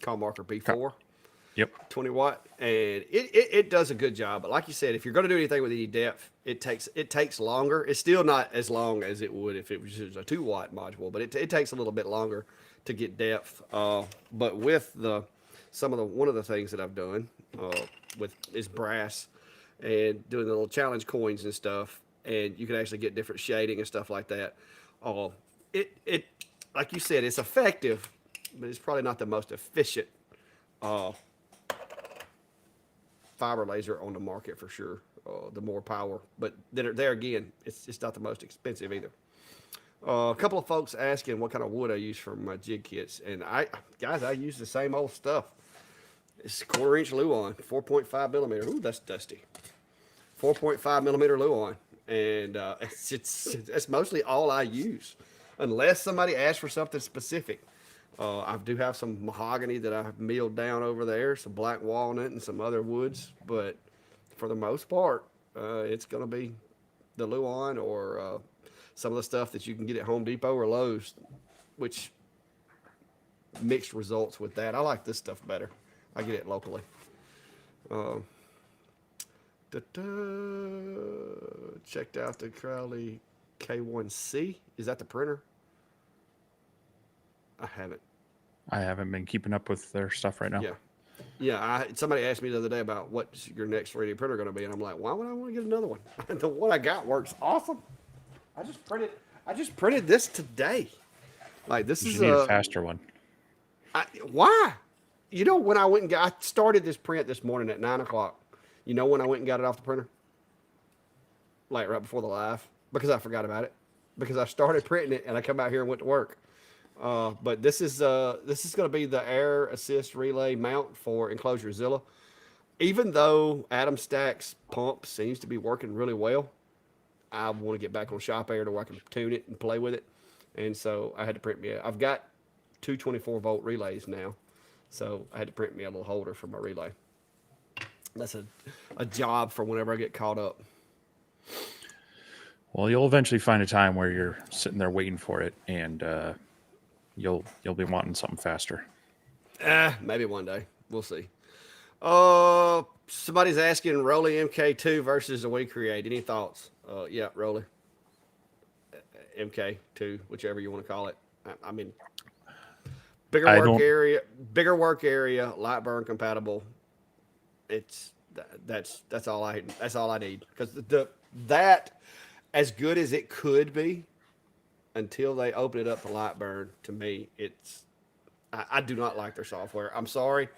Speaker 1: call marker B4.
Speaker 2: Yep.
Speaker 1: 20 watt, and it does a good job. But like you said, if you're going to do anything with any depth, it takes longer. It's still not as long as it would if it was just a 2-watt module, but it takes a little bit longer to get depth. But with one of the things that I've done with is brass and doing the little challenge coins and stuff, and you can actually get different shading and stuff like that. It like you said, it's effective, but it's probably not the most efficient fiber laser on the market for sure. The more power, but there again, it's not the most expensive either. A couple of folks asking what kind of wood I use for my jig kits, and I use the same old stuff. It's 1/4-inch Luan, 4.5 millimeter. Ooh, that's dusty. 4.5 millimeter Luan, and it's mostly all I use, unless somebody asks for something specific. I do have some mahogany that I've milled down over there, some black walnut and some other woods, but for the most part, it's going to be the Luan or some of the stuff that you can get at Home Depot or Lowe's, which mixed results with that. I like this stuff better. I get it locally. Checked out the Crowley K1C. Is that the printer? I haven't.
Speaker 2: I haven't been keeping up with their stuff right now.
Speaker 1: Yeah. Somebody asked me the other day about what's your next 3D printer going to be, and I'm like, why would I want to get another one? The one I got works awesome. I just printed this today. Like this
Speaker 2: You
Speaker 1: is
Speaker 2: need a faster one.
Speaker 1: why? When I started this print this morning at 9:00. When I went and got it off the printer, like right before the live, because I forgot about it. Because I started printing it and I come out here and went to work. But this is going to be the air assist relay mount for Enclosure Zilla. Even though Adam Stack's pump seems to be working really well, I want to get back on Shop Air to where I can tune it and play with it. And so I had to print me. I've got two 24-volt relays now, so I had to print me a little holder for my relay. That's a job for whenever I get caught up.
Speaker 2: Well, you'll eventually find a time where you're sitting there waiting for it, and you'll be wanting something faster.
Speaker 1: Maybe one day. We'll see. Somebody's asking Rolly MK2 versus the We Create. Any thoughts? Yeah, Rolly. MK2, whichever you want to call it. I mean, bigger work area, light burn compatible. it's that's all I need because that as good as it could be until they open it up to Lightburn. To me, I do not like their software. I'm sorry,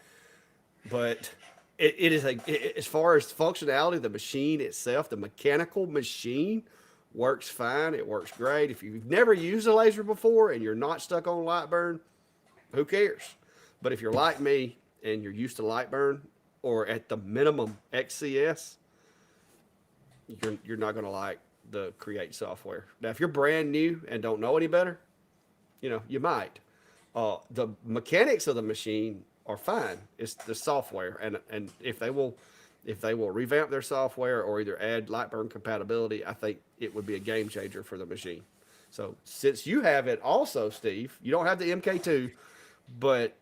Speaker 1: but it is as far as functionality, the machine itself, the mechanical machine works fine. It works great. If you've never used a laser before and you're not stuck on Lightburn, who cares? But if you're like me and you're used to Lightburn or at the minimum XCS, you're not going to like the Create software. Now, if you're brand new and don't know any better, you might. The mechanics of the machine are fine. It's the software, and if they will revamp their software or either add Lightburn compatibility, I think it would be a game changer for the machine. So since you have it also, Steve, you don't have the MK2, but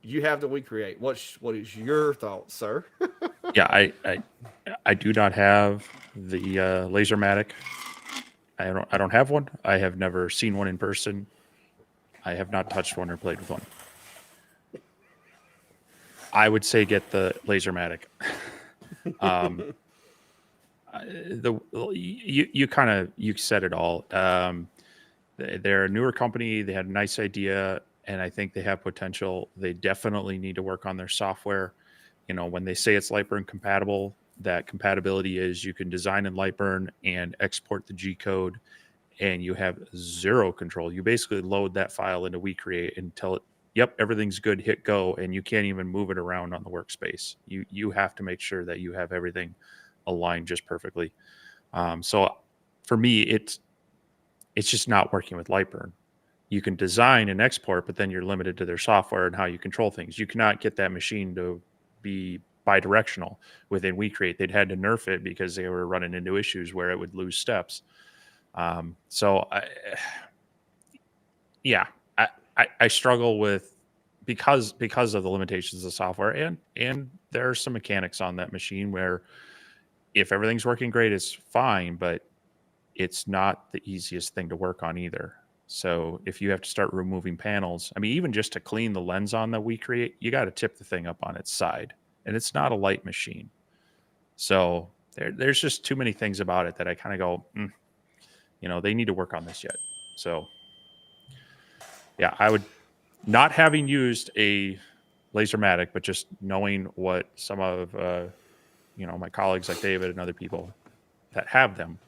Speaker 1: you have the We Create. What is your thoughts, sir?
Speaker 2: Yeah, I do not have the Lasermatic. I don't have one. I have never seen one in person. I have not touched one or played with one. I would say get the Lasermatic. You said it all. They're a newer company. They had a nice idea, and I think they have potential. They definitely need to work on their software. When they say it's Lightburn compatible, that compatibility is you can design in Lightburn and export the G code, and you have zero control. You basically load that file into We Create and tell it, yep, everything's good, hit go, and you can't even move it around on the workspace. You have to make sure that you have everything aligned just perfectly. So for me, it's just not working with Lightburn. You can design and export, but then you're limited to their software and how you control things. You cannot get that machine to be bidirectional within We Create. They'd had to nerf it because they were running into issues where it would lose steps. I struggle with because of the limitations of software and there are some mechanics on that machine where if everything's working great, it's fine, but it's not the easiest thing to work on either. So if you have to start removing panels, I mean, even just to clean the lens on that We Create, you got to tip the thing up on its side, and it's not a light machine. So there's just too many things about it that I kind of go, they need to work on this yet. So yeah, I would, not having used a Lasermatic, but just knowing what some of my colleagues like David and other people that have them,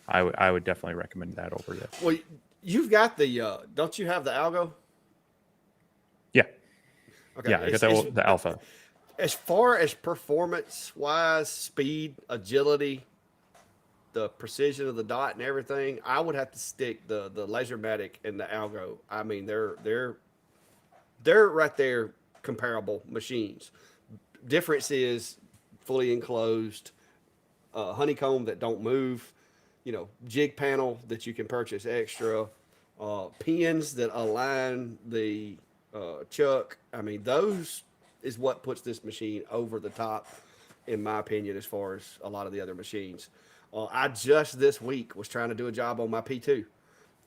Speaker 2: I would definitely recommend that over there.
Speaker 1: Well, you've got the don't you have the Algo?
Speaker 2: Yeah.
Speaker 1: Okay.
Speaker 2: Yeah, I got the Alpha.
Speaker 1: As far as performance wise, speed, agility, the precision of the dot and everything, I would have to stick the Lasermatic and the Algo. I mean, they're right there comparable machines. Difference is fully enclosed, honeycomb that don't move, jig panel that you can purchase extra, pins that align the chuck. I mean, those is what puts this machine over the top, in my opinion, as far as a lot of the other machines. I just this week was trying to do a job on my P2,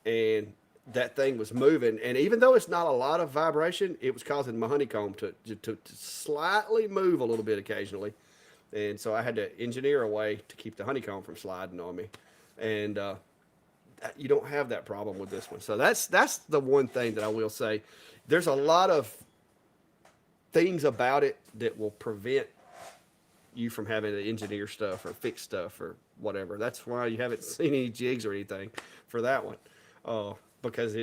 Speaker 1: and that thing was moving. And even though it's not a lot of vibration, it was causing my honeycomb to slightly move a little bit occasionally. And so I had to engineer a way to keep the honeycomb from sliding on me. And you don't have that problem with this one. So that's the one thing that I will say. There's a lot of things about it that will prevent you from having to engineer stuff or fix stuff or whatever. That's why you haven't seen any jigs or anything for that one, because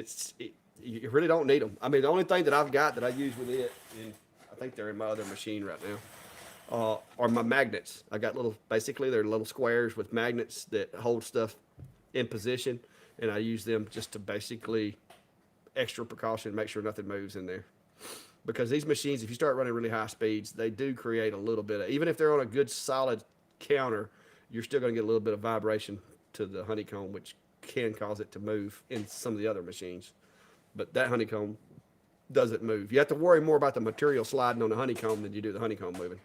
Speaker 1: you really don't need them. I mean, the only thing that I've got that I use with it, and I think they're in my other machine right now, are my magnets. I got basically they're little squares with magnets that hold stuff in position, and I use them just to basically extra precaution, make sure nothing moves in there. Because these machines, if you start running really high speeds, they do create a little bit of, even if they're on a good solid counter, you're still going to get a little bit of vibration to the honeycomb, which can cause it to move in some of the other machines. But that honeycomb doesn't move. You have to worry more about the material sliding on the honeycomb than you do the honeycomb moving.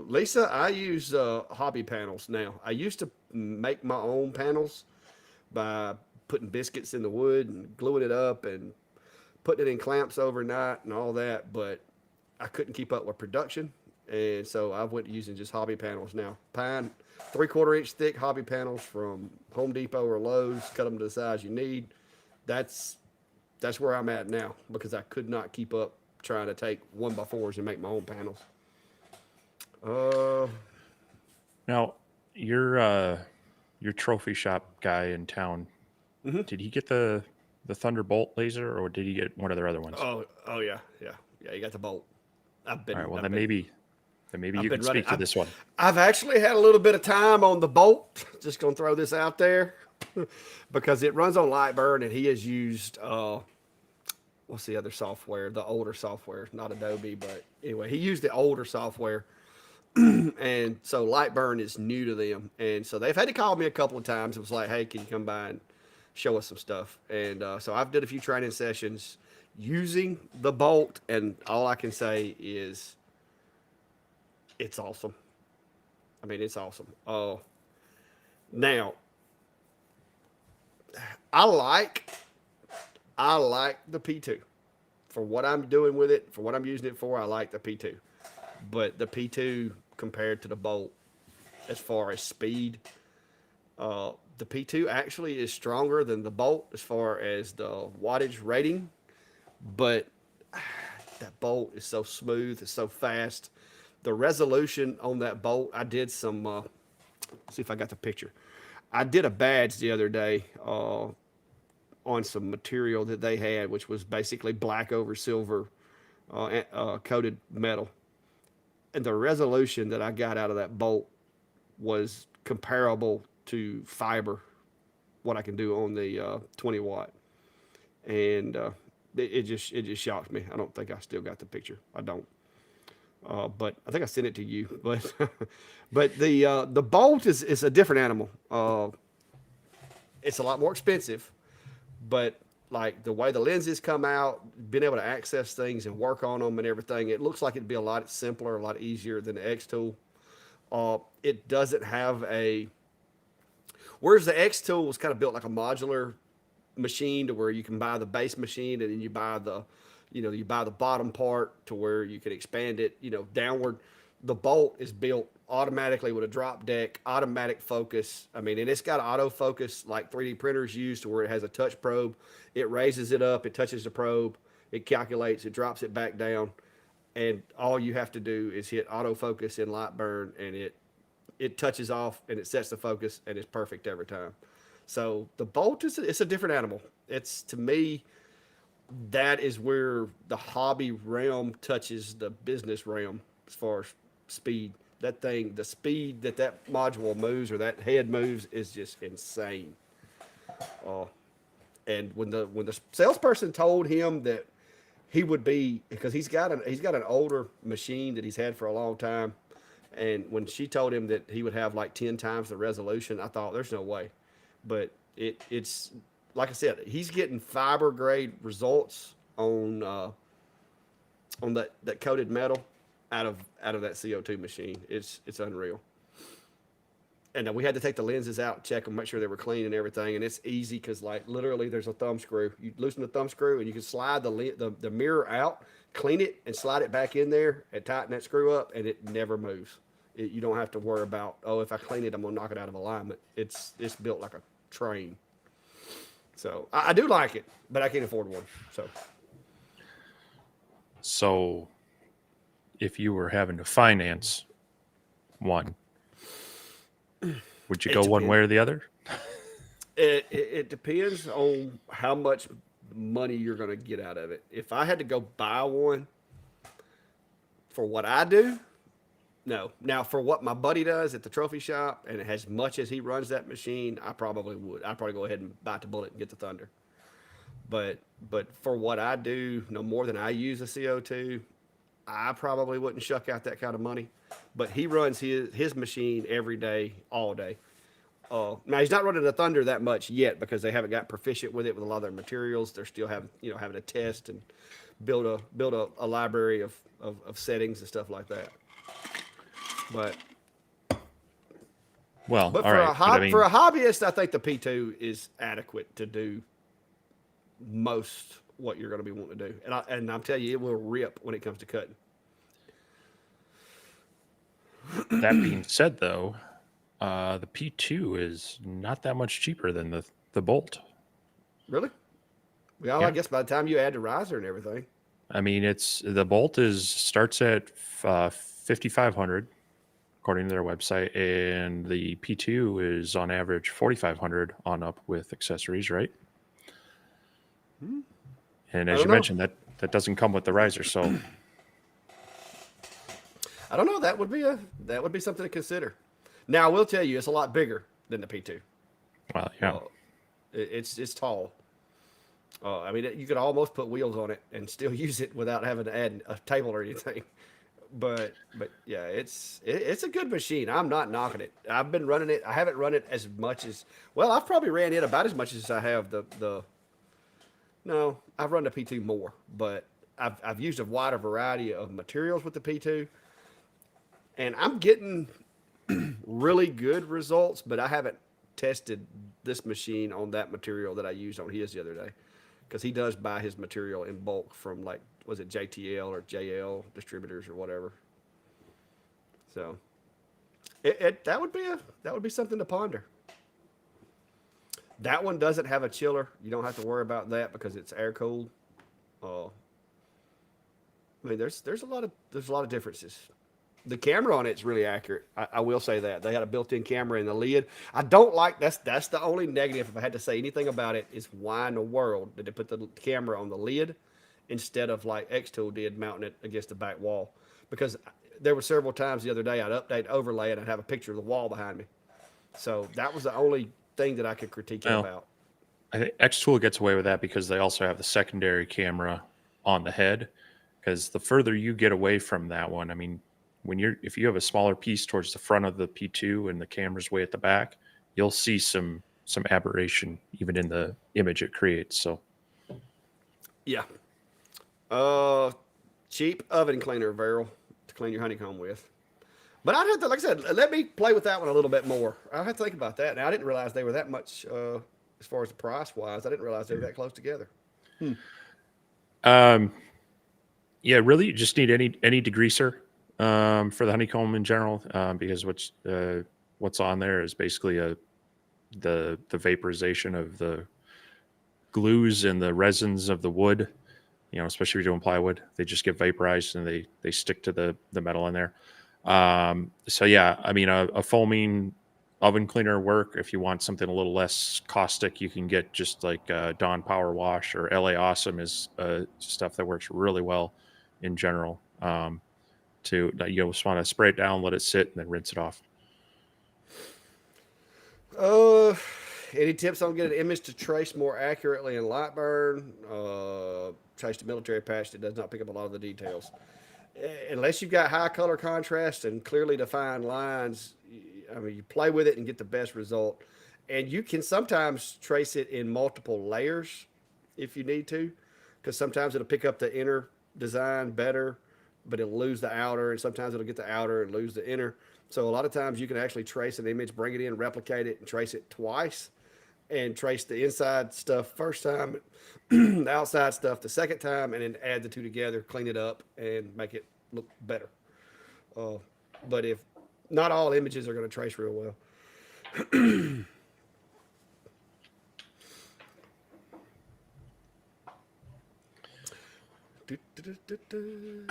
Speaker 1: Lisa, I use hobby panels now. I used to make my own panels by putting biscuits in the wood and gluing it up and putting it in clamps overnight and all that, but I couldn't keep up with production. And so I went to using just hobby panels now. Pine 3/4 inch thick hobby panels from Home Depot or Lowe's, cut them to the size you need. That's where I'm at now because I could not keep up trying to take 1x4s and make my own panels. Uh,
Speaker 2: Now, your trophy shop guy in town, did he get the Thunderbolt laser, or did he get one of their other ones?
Speaker 1: oh yeah, yeah, yeah. You got the bolt. I've been.
Speaker 2: All right. Well,
Speaker 1: I've
Speaker 2: then
Speaker 1: been.
Speaker 2: maybe
Speaker 1: I've
Speaker 2: you
Speaker 1: been
Speaker 2: can
Speaker 1: running.
Speaker 2: speak to this one.
Speaker 1: I've actually had a little bit of time on the bolt. Just gonna throw this out there because it runs on Lightburn, and he has used what's the other software? The older software, not Adobe, but anyway, he used the older software. And so Lightburn is new to them, and so they've had to call me a couple of times. It was like, "Hey, can you come by and show us some stuff?" And so I've did a few training sessions using the Bolt, and all I can say is it's awesome. I mean, it's awesome. Now I like I like the P2 for what I'm doing with it, for what I'm using it for. I like the P2, but the P2 compared to the Bolt, as far as speed, the P2 actually is stronger than the Bolt as far as the wattage rating, but that Bolt is so smooth, it's so fast. The resolution on that Bolt, I did some, see if I got the picture. I did a badge the other day on some material that they had, which was basically black over silver coated metal. And the resolution that I got out of that Bolt was comparable to fiber, what I can do on the 20 watt. And it just shocked me. I don't think I still got the picture. I don't. But I think I sent it to you. But but the Bolt is a different animal. It's a lot more expensive, but like the way the lenses come out, being able to access things and work on them and everything, it looks like it'd be a lot simpler, a lot easier than the X tool. It doesn't have a, whereas the X tool was kind of built like a modular machine to where you can buy the base machine and then you buy the, you buy the bottom part to where you can expand it, downward. The Bolt is built automatically with a drop deck, automatic focus. I mean, and it's got autofocus like 3D printers use to where it has a touch probe. It raises it up, it touches the probe, it calculates, it drops it back down, and all you have to do is hit autofocus in Lightburn, and it touches off and it sets the focus, and it's perfect every time. So the Bolt it's a different animal. It's, to me, that is where the hobby realm touches the business realm as far as speed. That thing, the speed that module moves or that head moves is just insane. And when the salesperson told him that he would be, because he's got an older machine that he's had for a long time, and when she told him that he would have like 10 times the resolution, I thought there's no way. But it's like I said, he's getting fiber grade results on that coated metal out of that CO2 machine. It's unreal. And we had to take the lenses out, check them, make sure they were clean and everything. And it's easy because, like, literally there's a thumb screw. You loosen the thumb screw and you can slide the mirror out, clean it, and slide it back in there and tighten that screw up, and it never moves. You don't have to worry about, if I clean it, I'm gonna knock it out of alignment. It's built like a train. So I do like it, but I can't afford one.
Speaker 2: So if you were having to finance one, would you go one way or the other?
Speaker 1: It depends on how much money you're going to get out of it. If I had to go buy one for what I do, no. Now, for what my buddy does at the trophy shop, and as much as he runs that machine, I probably would. I'd probably go ahead and bite the bullet and get the Thunder. But for what I do, no more than I use a CO2, I probably wouldn't shuck out that kind of money. But he runs his machine every day, all day. Now he's not running the Thunder that much yet because they haven't got proficient with it with a lot of their materials. They're still having to test and build a library of settings and stuff like that. But
Speaker 2: all
Speaker 1: for
Speaker 2: right.
Speaker 1: For a hobbyist, I think the P2 is adequate to do most what you're going to be wanting to do. And I'm telling you, it will rip when it comes to cutting.
Speaker 2: That being said, though, the P2 is not that much cheaper than the Bolt.
Speaker 1: Really? Well, I
Speaker 2: Yeah,
Speaker 1: guess by the time you add the riser and everything.
Speaker 2: I mean it's the Bolt is starts at 5,500 according to their website, and the P2 is on average 4,500 on up with accessories, right? And
Speaker 1: I
Speaker 2: as
Speaker 1: don't
Speaker 2: you
Speaker 1: know.
Speaker 2: mentioned, that doesn't come with the riser, so
Speaker 1: I don't know. That would be something to consider. Now, I will tell you, it's a lot bigger than the P2.
Speaker 2: well, yeah.
Speaker 1: Uh, it's tall. I mean, you could almost put wheels on it and still use it without having to add a table or anything. But yeah, it's a good machine. I'm not knocking it. I've been running it. I haven't run it as much as well. I've probably ran it about as much as I have the. No, I've run the P2 more, but I've used a wider variety of materials with the P2, and I'm getting really good results. But I haven't tested this machine on that material that I used on his the other day, because he does buy his material in bulk from, like, was it JTL or JL distributors or whatever. So that would be something to ponder. That one doesn't have a chiller. You don't have to worry about that because it's air cooled. Uh, I mean, there's a lot of differences. The camera on it's really accurate. I will say that they had a built-in camera in the lid. I don't like that's the only negative. If I had to say anything about it, is why in the world did they put the camera on the lid instead of like Xtool did, mounting it against the back wall? Because there were several times the other day I'd update overlay and I'd have a picture of the wall behind me. So that was the only thing that I could critique it
Speaker 2: Well,
Speaker 1: about.
Speaker 2: I think Xtool gets away with that because they also have the secondary camera on the head. Because the further you get away from that one, I mean, if you have a smaller piece towards the front of the P2 and the camera's way at the back, you'll see some aberration even in the image it creates. So
Speaker 1: Yeah. Uh, Cheap oven cleaner barrel to clean your honeycomb with. But I'd have to, like I said, let me play with that one a little bit more. I'll have to think about that. Now, I didn't realize they were that much, as far as the price wise. I didn't realize they were that close together.
Speaker 2: um, yeah, really, you just need any degreaser for the honeycomb in general, because what's on there is basically the vaporization of the glues and the resins of the wood. You know, especially if you're doing plywood, they just get vaporized and they stick to the metal in there. So yeah, I mean, a foaming oven cleaner work. If you want something a little less caustic, you can get just like Dawn Power Wash or LA Awesome is stuff that works really well in general. You just want to spray it down, let it sit, and then rinse it off.
Speaker 1: Uh, any tips on getting an image to trace more accurately in Lightburn? Trace the military patch that does not pick up a lot of the details. Unless you've got high color contrast and clearly defined lines, I mean, you play with it and get the best result. And you can sometimes trace it in multiple layers if you need to, because sometimes it'll pick up the inner design better, but it'll lose the outer, and sometimes it'll get the outer and lose the inner. So a lot of times you can actually trace an image, bring it in, replicate it, and trace it twice, and trace the inside stuff first time, the outside stuff the second time, and then add the two together, clean it up, and make it look better. Uh, but if not all images are going to trace real well. Do, do, do, do, do.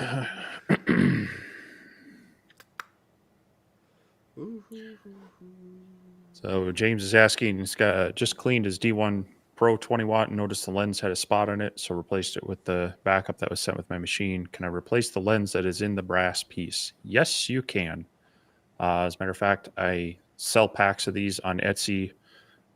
Speaker 2: So James is asking, he's got just cleaned his D1 Pro 20 watt and noticed the lens had a spot on it, so replaced it with the backup that was sent with my machine. Can I replace the lens that is in the brass piece? Yes, you can. As a matter of fact, I sell packs of these on Etsy.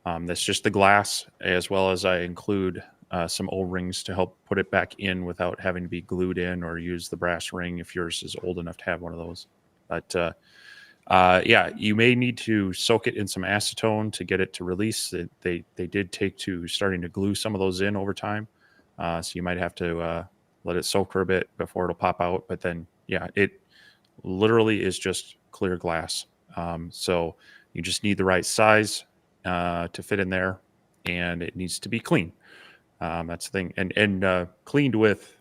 Speaker 2: That's just the glass, as well as I include some O-rings to help put it back in without having to be glued in, or use the brass ring if yours is old enough to have one of those. But yeah, you may need to soak it in some acetone to get it to release. They did take to starting to glue some of those in over time, so you might have to let it soak for a bit before it'll pop out. But then, yeah, it literally is just clear glass. So you just need the right size to fit in there, and it needs to be clean. That's the thing, and cleaned with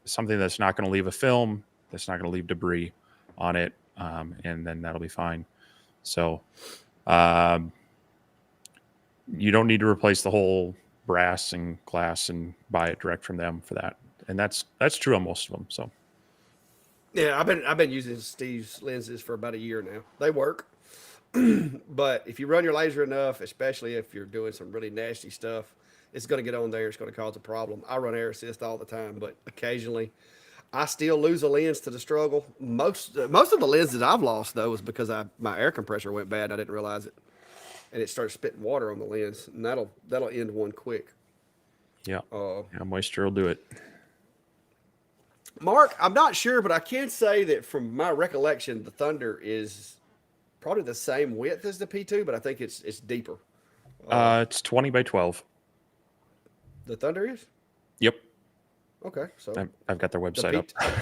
Speaker 2: something that's not going to leave a film, that's not going to leave debris on it, and then that'll be fine. So um, you don't need to replace the whole brass and glass and buy it direct from them for that. And that's true on most of them. So
Speaker 1: Yeah, I've been using Steve's lenses for about a year now. They work, but if you run your laser enough, especially if you're doing some really nasty stuff, it's going to get on there. It's going to cause a problem. I run air assist all the time, but occasionally I still lose a lens to the struggle. Most of the lenses I've lost though is because my air compressor went bad. I didn't realize it, and it started spitting water on the lens, and that'll end one quick.
Speaker 2: yeah,
Speaker 1: Uh,
Speaker 2: yeah, moisture will do it.
Speaker 1: Mark, I'm not sure, but I can say that from my recollection, the Thunder is probably the same width as the P2, but I think it's deeper.
Speaker 2: It's 20 by 12.
Speaker 1: The Thunder is
Speaker 2: Yep,
Speaker 1: okay. So
Speaker 2: I've got their
Speaker 1: the
Speaker 2: website
Speaker 1: P.
Speaker 2: up.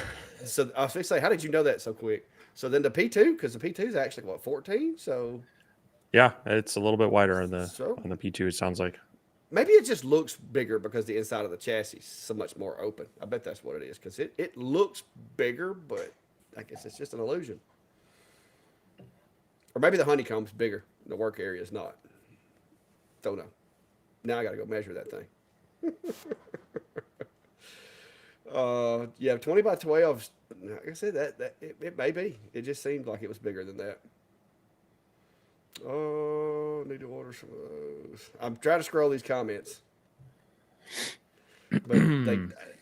Speaker 1: So I was going to say, how did you know that so quick? So then the P2, because the P2 is actually what 14. So
Speaker 2: Yeah, it's a little bit wider
Speaker 1: so
Speaker 2: on the P2. It sounds like.
Speaker 1: maybe it just looks bigger because the inside of the chassis is so much more open. I bet that's what it is because it looks bigger, but I guess it's just an illusion. Or maybe the honeycomb's bigger. And the work area is not. Don't know. Now I got to go measure that thing. Yeah, 20 by 12. Like I said, it may be. It just seemed like it was bigger than that. Oh, need to order some of those. I'm trying to scroll these comments, but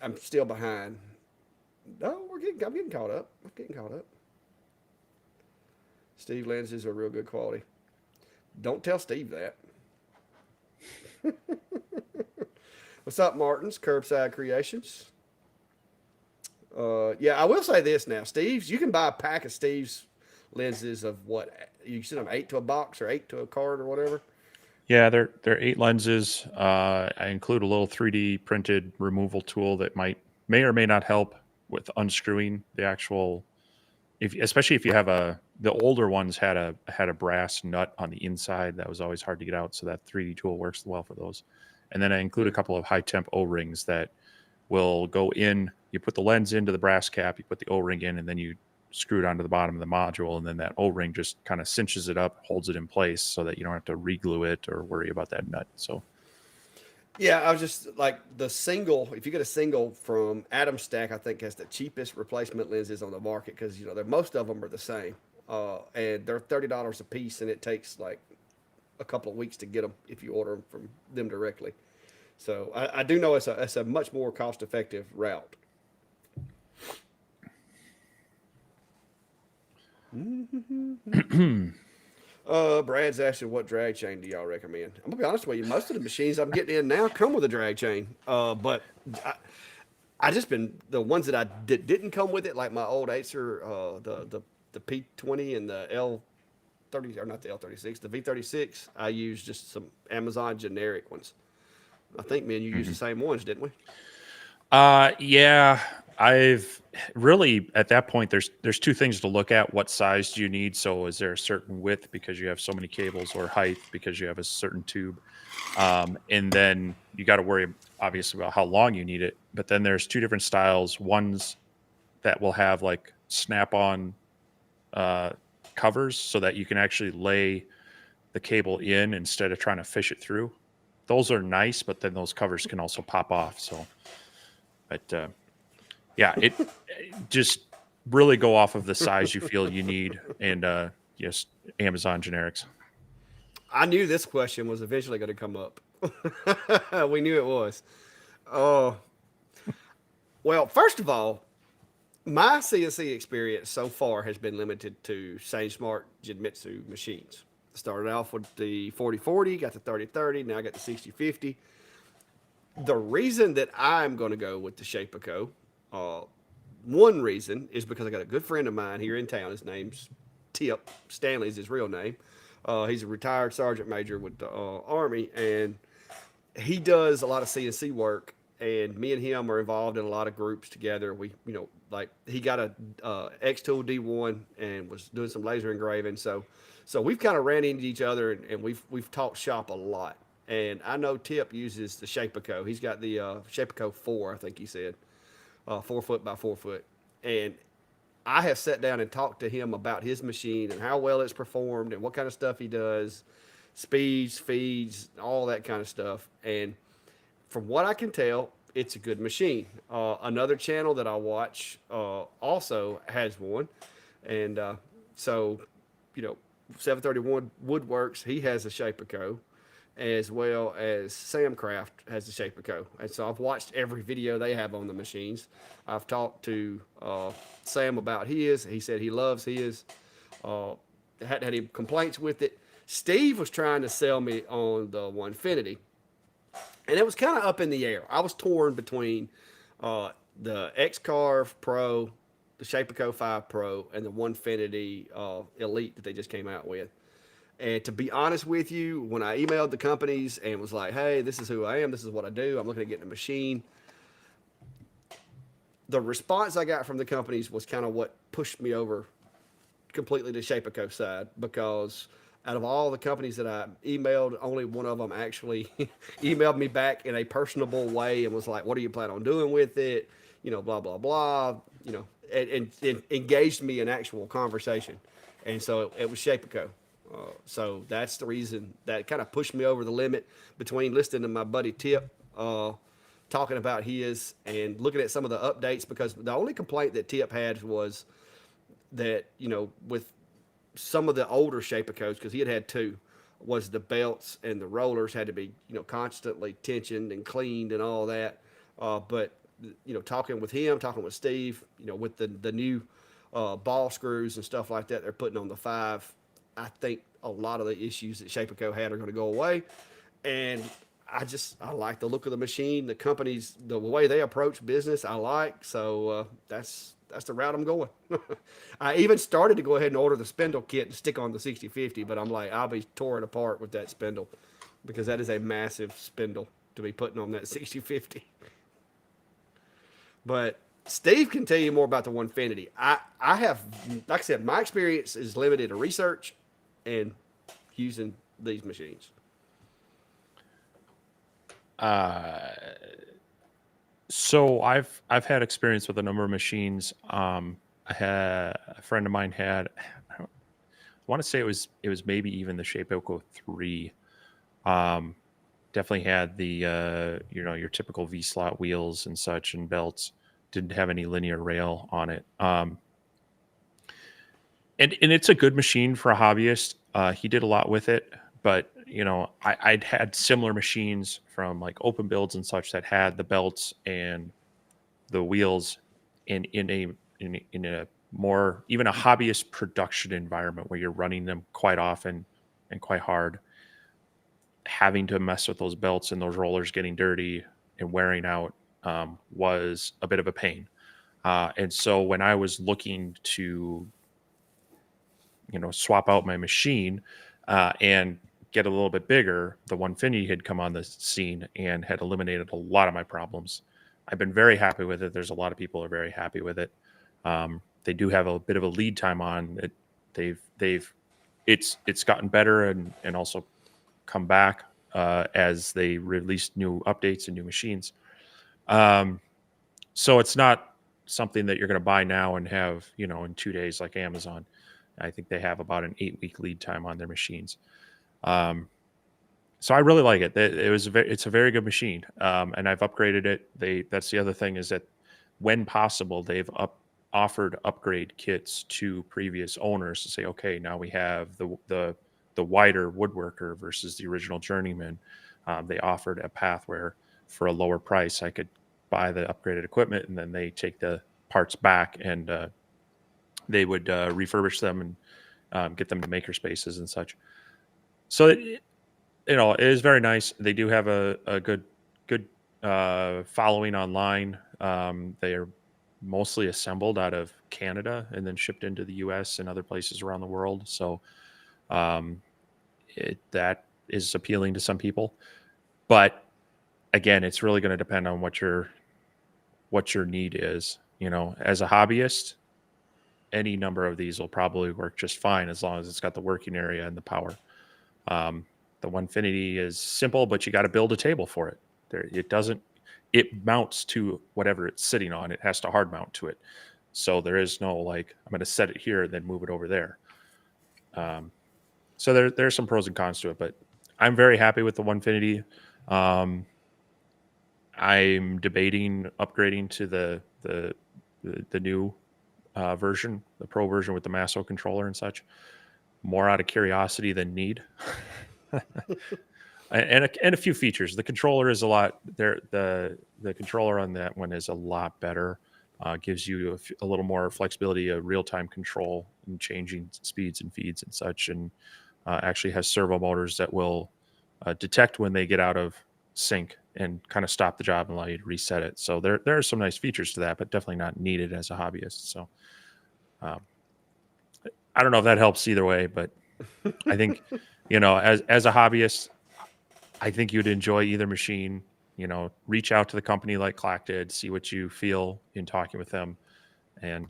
Speaker 1: I'm still behind. No, I'm getting caught up. I'm getting caught up. Steve lenses are real good quality. Don't tell Steve that. What's up, Martins? Curbside Creations. Yeah, I will say this now. Steve's, you can buy a pack of Steve's lenses of what? You send them 8 to a box or 8 to a card or whatever.
Speaker 2: Yeah, they're 8 lenses. I include a little 3D printed removal tool that may or may not help with unscrewing the actual. If especially if you have the older ones had a brass nut on the inside that was always hard to get out, so that 3D tool works well for those. And then I include a couple of high temp O rings that will go in. You put the lens into the brass cap, you put the O ring in, and then you screw it onto the bottom of the module, and then that O ring just kind of cinches it up, holds it in place, so that you don't have to re-glue it or worry about that nut. So
Speaker 1: Yeah, I was just like the single. If you get a single from Atom Stack, I think has the cheapest replacement lenses on the market because most of them are the same, and they're $30 a piece, and it takes like a couple of weeks to get them if you order them from them directly. So I do know it's a much more cost effective route. Brad's asking what drag chain do y'all recommend? I'm gonna be honest with you. Most of the machines I'm getting in now come with a drag chain, but I just been the ones that didn't come with it, like my old Acer, the P20 and the L30, or not the L36, the V36. I used just some Amazon generic ones. I think me and you used the same ones, didn't we?
Speaker 2: Yeah, I've really at that point there's two things to look at. What size do you need? So is there a certain width because you have so many cables, or height because you have a certain tube? And then you got to worry obviously about how long you need it. But then there's two different styles. Ones that will have like snap-on covers so that you can actually lay the cable in instead of trying to fish it through. Those are nice, but then those covers can also pop off. So, but yeah, it just really go off of the size you feel you need, and yes, Amazon generics.
Speaker 1: I knew this question was eventually going to come up. We knew it was. Oh, well, first of all, my CNC experience so far has been limited to Sage Smart Genmitsu machines. Started off with the 4040, got the 3030, now I got the 6050. The reason that I'm going to go with the Shapeco, one reason is because I got a good friend of mine here in town. His name's Tip. Stanley's his real name. He's a retired sergeant major with the Army, and he does a lot of CNC work. And me and him are involved in a lot of groups together. We, like he got a X-Tool D1 and was doing some laser engraving. So we've kind of ran into each other, and we've talked shop a lot. And I know Tip uses the Shapeco. He's got the Shapeco 4, I think he said, 4 foot by 4 foot. And I have sat down and talked to him about his machine and how well it's performed and what kind of stuff he does, speeds, feeds, all that kind of stuff. And from what I can tell, it's a good machine. Another channel that I watch also has one, and so you know, 731 Woodworks, he has a Shapeco, as well as Samcraft has a Shapeco, and so I've watched every video they have on the machines. I've talked to Sam about his. He said he loves his. Hadn't had any complaints with it. Steve was trying to sell me on the Onefinity, and it was kind of up in the air. I was torn between the X-Carve Pro, the Shapeco 5 Pro, and the Onefinity Elite that they just came out with. And to be honest with you, when I emailed the companies and was like, hey, this is who I am, this is what I do, I'm looking at getting a machine, the response I got from the companies was kind of what pushed me over completely to Shapeco side, because out of all the companies that I emailed, only one of them actually emailed me back in a personable way and was like, what do you plan on doing with it? You know, blah, blah, blah, you know, and engaged me in actual conversation. And so it was Shapeco. So that's the reason that kind of pushed me over the limit between listening to my buddy Tip talking about his and looking at some of the updates, because the only complaint that Tip had was that, you know, with some of the older Shapecos, because he had two, was the belts and the rollers had to be, you know, constantly tensioned and cleaned and all that. But you know, talking with him, talking with Steve, you know, with the new ball screws and stuff like that they're putting on the 5, I think a lot of the issues that Shapeco had are going to go away. And I like the look of the machine, the companies, the way they approach business. I like, so that's the route I'm going. I even started to go ahead and order the spindle kit and stick on the 6050, but I'm like, I'll be torn apart with that spindle, because that is a massive spindle to be putting on that 6050. But Steve can tell you more about the Onefinity. I have, like I said, my experience is limited to research and using these machines.
Speaker 2: So I've had experience with a number of machines. I had a friend of mine had, I want to say it was maybe even the Shapeco 3. Definitely had the you know, your typical V slot wheels and such and belts. Didn't have any linear rail on it. And it's a good machine for a hobbyist. He did a lot with it, but you know, I'd had similar machines from like open builds and such that had the belts and the wheels in a more, even a hobbyist production environment where you're running them quite often and quite hard. Having to mess with those belts and those rollers getting dirty and wearing out was a bit of a pain. And so when I was looking to, you know, swap out my machine and get a little bit bigger, the Onefinity had come on the scene and had eliminated a lot of my problems. I've been very happy with it. There's a lot of people who are very happy with it. They do have a bit of a lead time on it. It's gotten better and also come back as they release new updates and new machines. So it's not something that you're going to buy now and have, you know, in 2 days like Amazon. I think they have about an 8-week lead time on their machines. So I really like it. It's a very good machine, and I've upgraded it. That's the other thing, is that when possible, they've offered upgrade kits to previous owners to say, okay, now we have the wider woodworker versus the original journeyman. They offered a path where for a lower price I could buy the upgraded equipment, and then they take the parts back and they would refurbish them and get them to maker spaces and such. So you know, it is very nice. They do have a good following online. They are mostly assembled out of Canada and then shipped into the U.S. and other places around the world. So that is appealing to some people. But again, it's really going to depend on what your need is. You know, as a hobbyist, any number of these will probably work just fine as long as it's got the working area and the power. The Onefinity is simple, but you got to build a table for it. It mounts to whatever it's sitting on. It has to hard mount to it. So there is no like, I'm going to set it here and then move it over there. So there's some pros and cons to it, but I'm very happy with the Onefinity. I'm debating upgrading to the new version, the Pro version with the Masso controller and such, more out of curiosity than need. and a few features. The controller is a lot there. The controller on that one is a lot better. Gives you a little more flexibility, a real time control and changing speeds and feeds and such, and actually has servo motors that will detect when they get out of sync and kind of stop the job and allow you to reset it. So there are some nice features to that, but definitely not needed as a hobbyist. So I don't know if that helps either way, but I think, as a hobbyist, I think you'd enjoy either machine. Reach out to the company like Clack did, see what you feel in talking with them. And,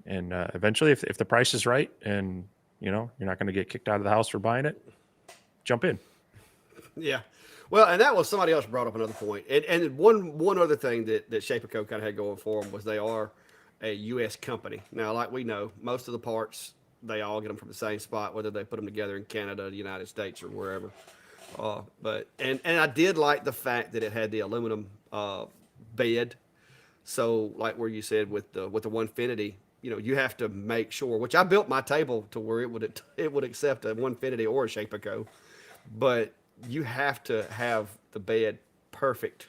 Speaker 2: eventually if the price is right and, you're not going to get kicked out of the house for buying it, jump in.
Speaker 1: Yeah. Well, and that was somebody else brought up another point. And one other thing that Shapeco kind of had going for them was they are a U.S. company. Now, like we know, most of the parts, they all get them from the same spot, whether they put them together in Canada, the United States, or wherever. But I did like the fact that it had the aluminum bed. So, like where you said with the Onefinity, you have to make sure. Which I built my table to where it would accept a Onefinity or a Shapeco, but you have to have the bed perfect,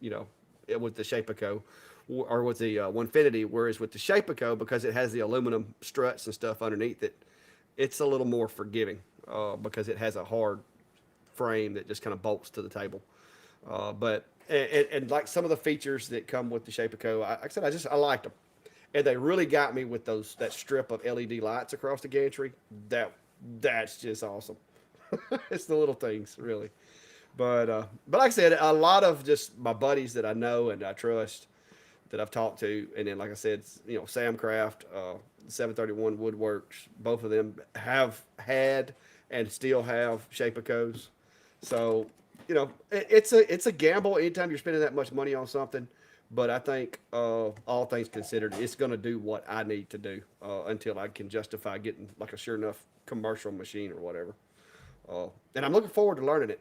Speaker 1: with the Shapeco or with the Onefinity. Whereas with the Shapeco, because it has the aluminum struts and stuff underneath it, it's a little more forgiving because it has a hard frame that just kind of bolts to the table. But and like some of the features that come with the Shapeco, like I said, I liked them, and they really got me with that strip of LED lights across the gantry. That's just awesome. It's the little things, really. But like I said, a lot of just my buddies that I know and I trust that I've talked to, and then like I said, Sam Craft, 731 Woodworks, both of them have had and still have Shapecos. So it's a gamble anytime you're spending that much money on something. But I think all things considered, it's going to do what I need to do until I can justify getting like a sure enough commercial machine or whatever. And I'm looking forward to learning it.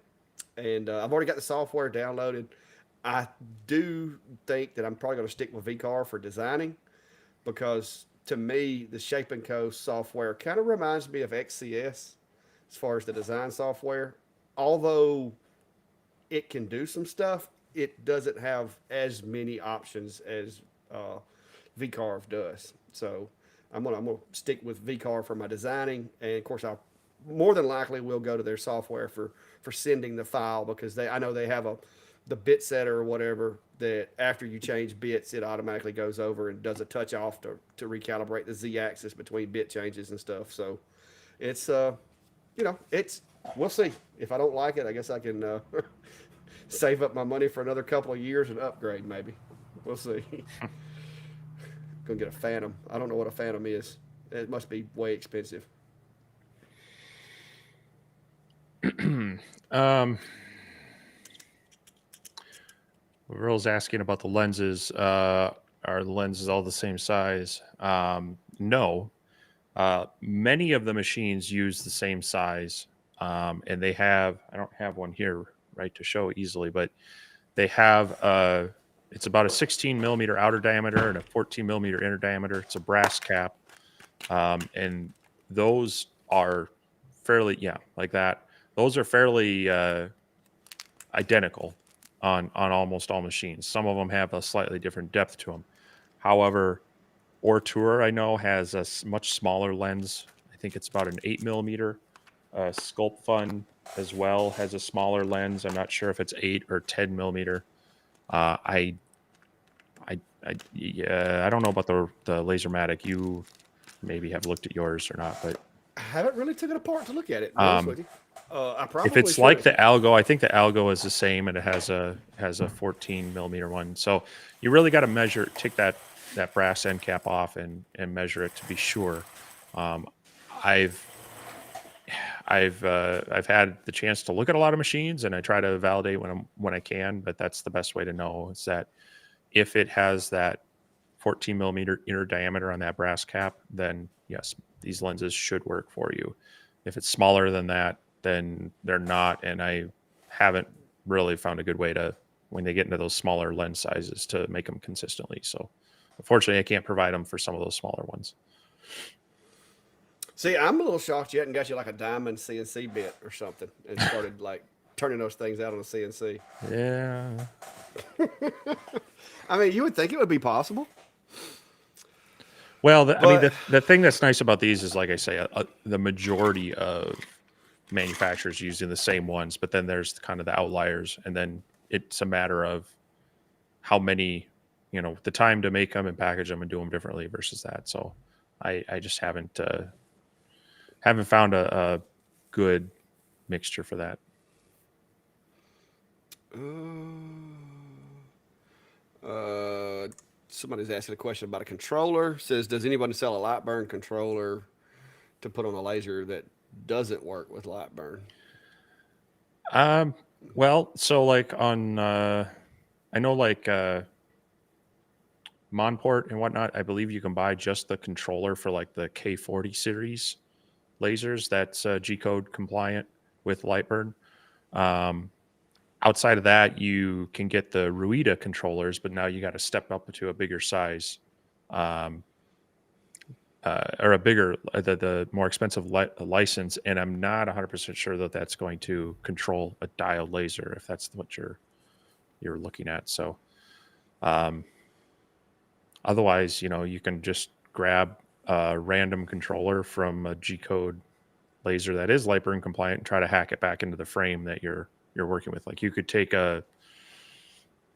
Speaker 1: And I've already got the software downloaded. I do think that I'm probably going to stick with VCAR for designing because to me, the Shape & Co. software kind of reminds me of XCS as far as the design software. Although it can do some stuff, it doesn't have as many options as VCarve does. So I'm gonna stick with VCarve for my designing, and of course I more than likely will go to their software for sending the file because I know they have the bit setter or whatever that after you change bits it automatically goes over and does a touch off to recalibrate the Z axis between bit changes and stuff. So it's it's we'll see. If I don't like it, I guess I can save up my money for another couple of years and upgrade maybe. We'll see. Gonna get a Phantom. I don't know what a Phantom is. It must be way expensive.
Speaker 2: Earl's asking about the lenses. Are the lenses all the same size? No. Many of the machines use the same size, and they have. I don't have one here right to show easily, but they have. It's about a 16 millimeter outer diameter and a 14 millimeter inner diameter. It's a brass cap, and those are fairly like that. Those are fairly identical on almost all machines. Some of them have a slightly different depth to them. However, Ortour, I know, has a much smaller lens. I think it's about an 8 millimeter. Sculpt Fun as well has a smaller lens. I'm not sure if it's 8 or 10 millimeter. I don't know about the Lasermatic. You maybe have looked at yours or not, but
Speaker 1: I haven't really took it apart to look at it. To be honest with you. I probably
Speaker 2: if it's
Speaker 1: should.
Speaker 2: like the Algo, I think the Algo is the same, and it has a 14 millimeter one. So you really got to take that brass end cap off and measure it to be sure. I've had the chance to look at a lot of machines, and I try to validate when I can. But that's the best way to know is that if it has that 14 millimeter inner diameter on that brass cap, then yes, these lenses should work for you. If it's smaller than that, then they're not. And I haven't really found a good way to, when they get into those smaller lens sizes, to make them consistently. So unfortunately, I can't provide them for some of those smaller ones.
Speaker 1: See, I'm a little shocked you hadn't got you like a diamond CNC bit or something and started like turning those things out on a CNC.
Speaker 2: Yeah.
Speaker 1: I mean, you would think it would be possible.
Speaker 2: Well, I mean,
Speaker 1: But
Speaker 2: the thing that's nice about these is, like I say, the majority of manufacturers using the same ones, but then there's kind of the outliers, and then it's a matter of how many, the time to make them and package them and do them differently versus that. So I just haven't found a good mixture for that.
Speaker 1: Somebody's asking a question about a controller. Says, does anyone sell a light burn controller to put on a laser that doesn't work with light burn?
Speaker 2: Well, so like on, I know like Monport and whatnot, I believe you can buy just the controller for like the K40 series lasers. That's G-code compliant with Lightburn. Outside of that, you can get the Ruida controllers, but now you got to step up to a bigger size, or a bigger, the more expensive license. And I'm not 100% sure that that's going to control a diode laser if that's what you're looking at. So, otherwise, you can just grab a random controller from a G-code laser that is Lightburn compliant and try to hack it back into the frame that you're working with. Like you could take a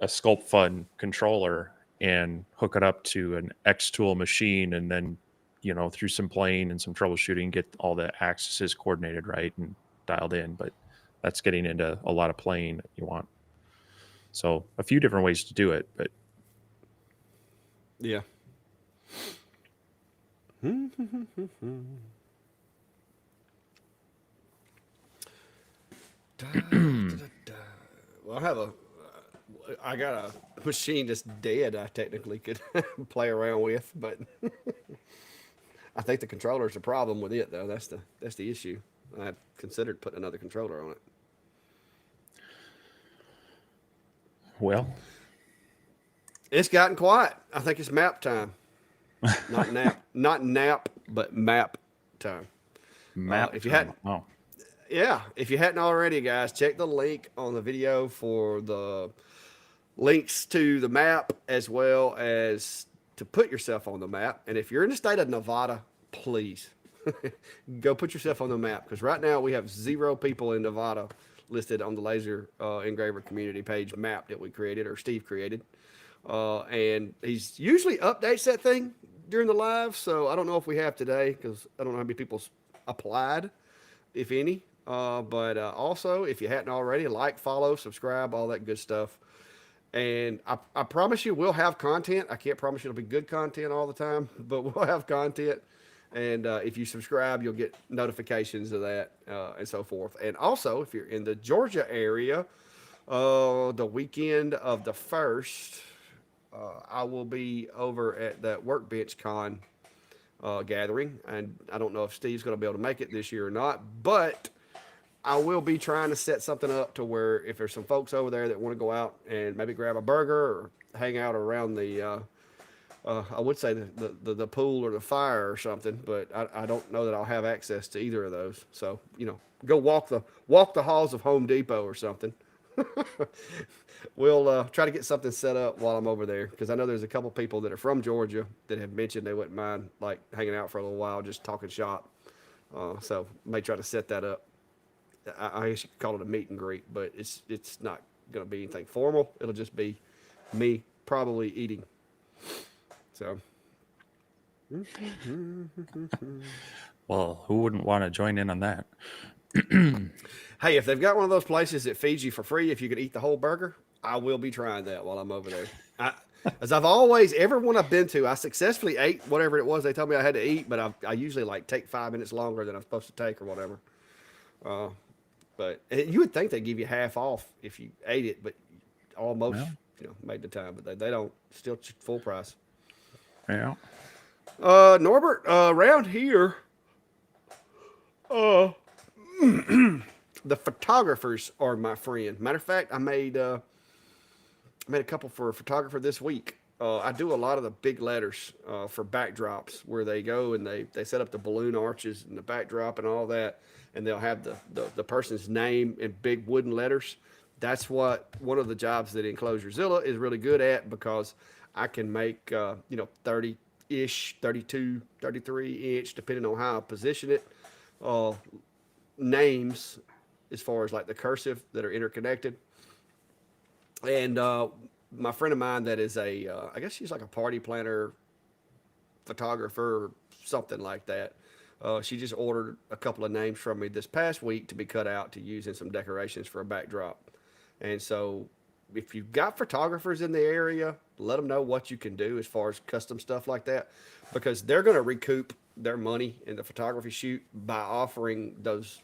Speaker 2: Sculpt Fun controller and hook it up to an X tool machine, and then through some playing and some troubleshooting, get all the axes coordinated right and dialed in. But that's getting into a lot of playing that you want. So a few different ways to do it, but
Speaker 1: yeah. Well, I got a machine that's dead. I technically could play around with, but I think the controller's the problem with it, though. That's the issue. I considered putting another controller on it.
Speaker 2: Well,
Speaker 1: it's gotten quiet. I think it's map time. Not nap, not nap, but map time. If you hadn't, yeah, if you hadn't already, guys, check the link on the video for the links to the map as well as to put yourself on the map. And if you're in the state of Nevada, please go put yourself on the map, because right now we have 0 people in Nevada listed on the Laser Engraver community page map that we created, or Steve created. And he's usually updates that thing during the live, so I don't know if we have today, because I don't know how many people's applied, if any. But also, if you hadn't already, like, follow, subscribe, all that good stuff. And I promise you we'll have content. I can't promise you it'll be good content all the time, but we'll have content. And if you subscribe, you'll get notifications of that and so forth. And also, if you're in the Georgia area, the weekend of the 1st, I will be over at that Workbench Con gathering. And I don't know if Steve's going to be able to make it this year or not, but I will be trying to set something up to where if there's some folks over there that want to go out and maybe grab a burger or hang out around the, I would say the pool or the fire or something, but I don't know that I'll have access to either of those. So, go walk the halls of Home Depot or something. We'll try to get something set up while I'm over there, because I know there's a couple people that are from Georgia that have mentioned they wouldn't mind like hanging out for a little while, just talking shop. So may try to set that up. I guess you could call it a meet and greet, but it's not going to be anything formal. It'll just be me probably eating. So.
Speaker 2: Well, who wouldn't want to join in on that?
Speaker 1: Hey, if they've got one of those places that feeds you for free, if you could eat the whole burger, I will be trying that while I'm over there. As I've always, everyone I've been to, I successfully ate whatever it was they told me I had to eat, but I usually like take 5 minutes longer than I'm supposed to take or whatever. Uh, but you would think they give you half off if you ate it, but almost
Speaker 2: Well,
Speaker 1: made the time. But they don't. Still full price.
Speaker 2: yeah.
Speaker 1: Norbert, around here, uh, the photographers are my friend. Matter of fact, I made a couple for a photographer this week. I do a lot of the big letters for backdrops where they go and they set up the balloon arches and the backdrop and all that, and they'll have the person's name in big wooden letters. That's what one of the jobs that Enclosurzilla is really good at because I can make 30 ish, 32, 33 inch, depending on how I position it, uh, names as far as like the cursive that are interconnected. And my friend of mine that is I guess she's like a party planner, photographer, or something like that. She just ordered a couple of names from me this past week to be cut out to use in some decorations for a backdrop. And so, if you've got photographers in the area, let them know what you can do as far as custom stuff like that, because they're going to recoup their money in the photography shoot by offering those.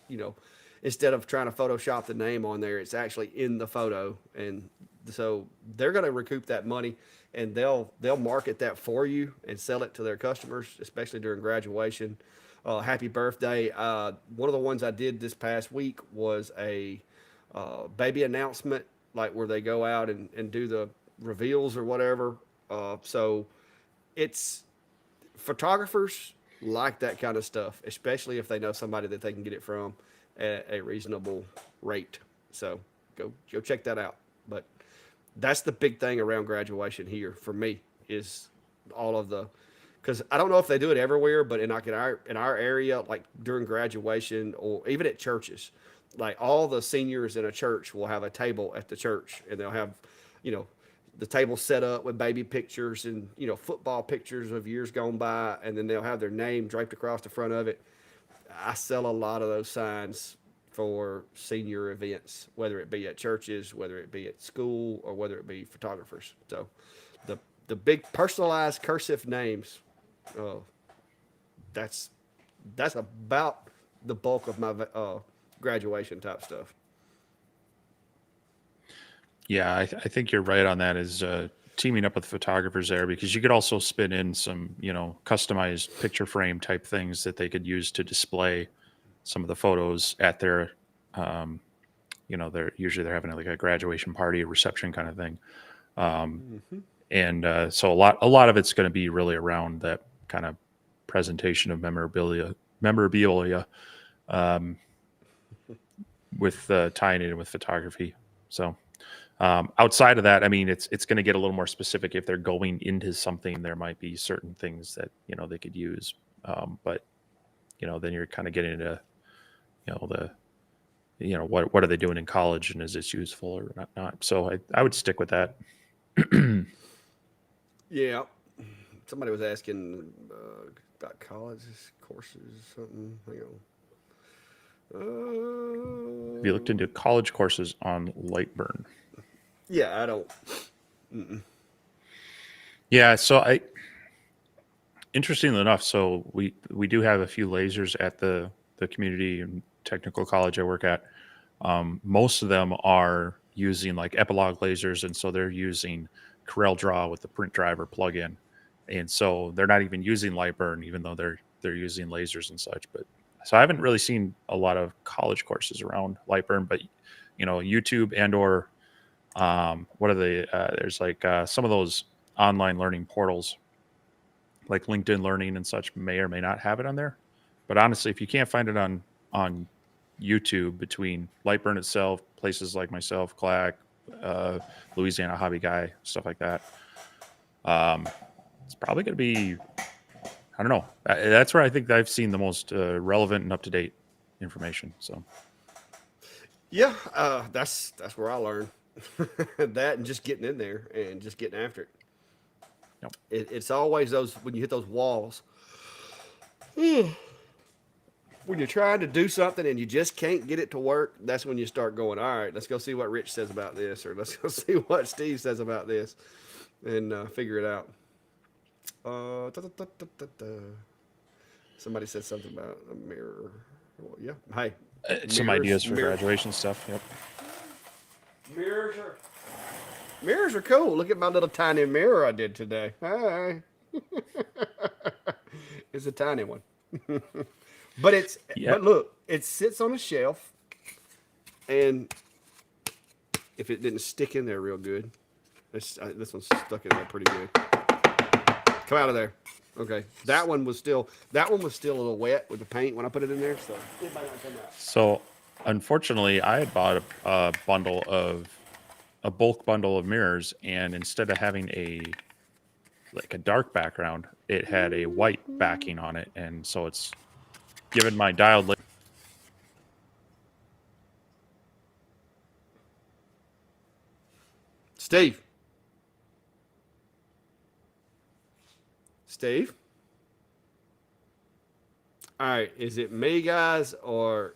Speaker 1: Instead of trying to Photoshop the name on there, it's actually in the photo, and so they're going to recoup that money, and they'll market that for you and sell it to their customers, especially during graduation. Happy birthday! One of the ones I did this past week was a baby announcement, like where they go out and do the reveals or whatever. So it's photographers like that kind of stuff, especially if they know somebody that they can get it from at a reasonable rate. So go check that out. But that's the big thing around graduation here for me is all of the because I don't know if they do it everywhere, but in our area, like during graduation or even at churches, like all the seniors in a church will have a table at the church, and they'll have, you know, the table set up with baby pictures and football pictures of years gone by, and then they'll have their name draped across the front of it. I sell a lot of those signs for senior events, whether it be at churches, whether it be at school, or whether it be photographers. So the the big personalized cursive names, uh, that's that's about the bulk of my graduation type stuff.
Speaker 2: Yeah, I think you're right on that. Is teaming up with photographers there because you could also spin in some, customized picture frame type things that they could use to display some of the photos at their, um, they're usually they're having like a graduation party, a reception kind of thing, um, and so a lot of it's going to be really around that kind of presentation of memorabilia, um, with tying it in with photography. So outside of that, I mean, it's going to get a little more specific. If they're going into something, there might be certain things that they could use, but then you're kind of getting into the what are they doing in college and is this useful or not. So I would stick with that.
Speaker 1: Yeah, somebody was asking about college courses, something. Hang
Speaker 2: Have you looked
Speaker 1: on.
Speaker 2: into college courses on Lightburn?
Speaker 1: Yeah, I don't.
Speaker 2: Yeah, so I interestingly enough, so we do have a few lasers at the community and technical college I work at. Most of them are using like epilogue lasers, and so they're using Corel Draw with the print driver plugin, and so they're not even using Lightburn, even though they're using lasers and such. But so I haven't really seen a lot of college courses around Lightburn, but YouTube and or what are they? There's like some of those online learning portals like LinkedIn Learning and such may or may not have it on there. But honestly, if you can't find it on YouTube between Lightburn itself, places like myself, Clack, uh, Louisiana Hobby Guy, stuff like that, um, it's probably going to be I don't know. That's where I think I've seen the most relevant and up to date information. So
Speaker 1: Yeah, that's where I learned that, and just getting in there and just getting after it.
Speaker 2: yep.
Speaker 1: It's always those when you hit those walls when you're trying to do something and you just can't get it to work. That's when you start going, all right, let's go see what Rich says about this, or let's go see what Steve says about this, and figure it out. Da, da, da, da, da, da. Somebody said something about a mirror. Well, yeah. Hey,
Speaker 2: Some ideas for graduation stuff. Yep.
Speaker 1: mirrors are mirrors are cool. Look at my little tiny mirror I did today. Hey, it's a tiny one,
Speaker 2: Yeah.
Speaker 1: but look, it sits on a shelf, and if it didn't stick in there real good, this one's stuck in there pretty good. Come out of there. Okay, that one was still a little wet with the paint when I put it in there, so it might not come out.
Speaker 2: So, unfortunately, I had bought a bulk bundle of mirrors, and instead of having a dark background, it had a white backing on it, and so it's given my dialed.
Speaker 1: Steve, Steve. All right, is it me, guys, or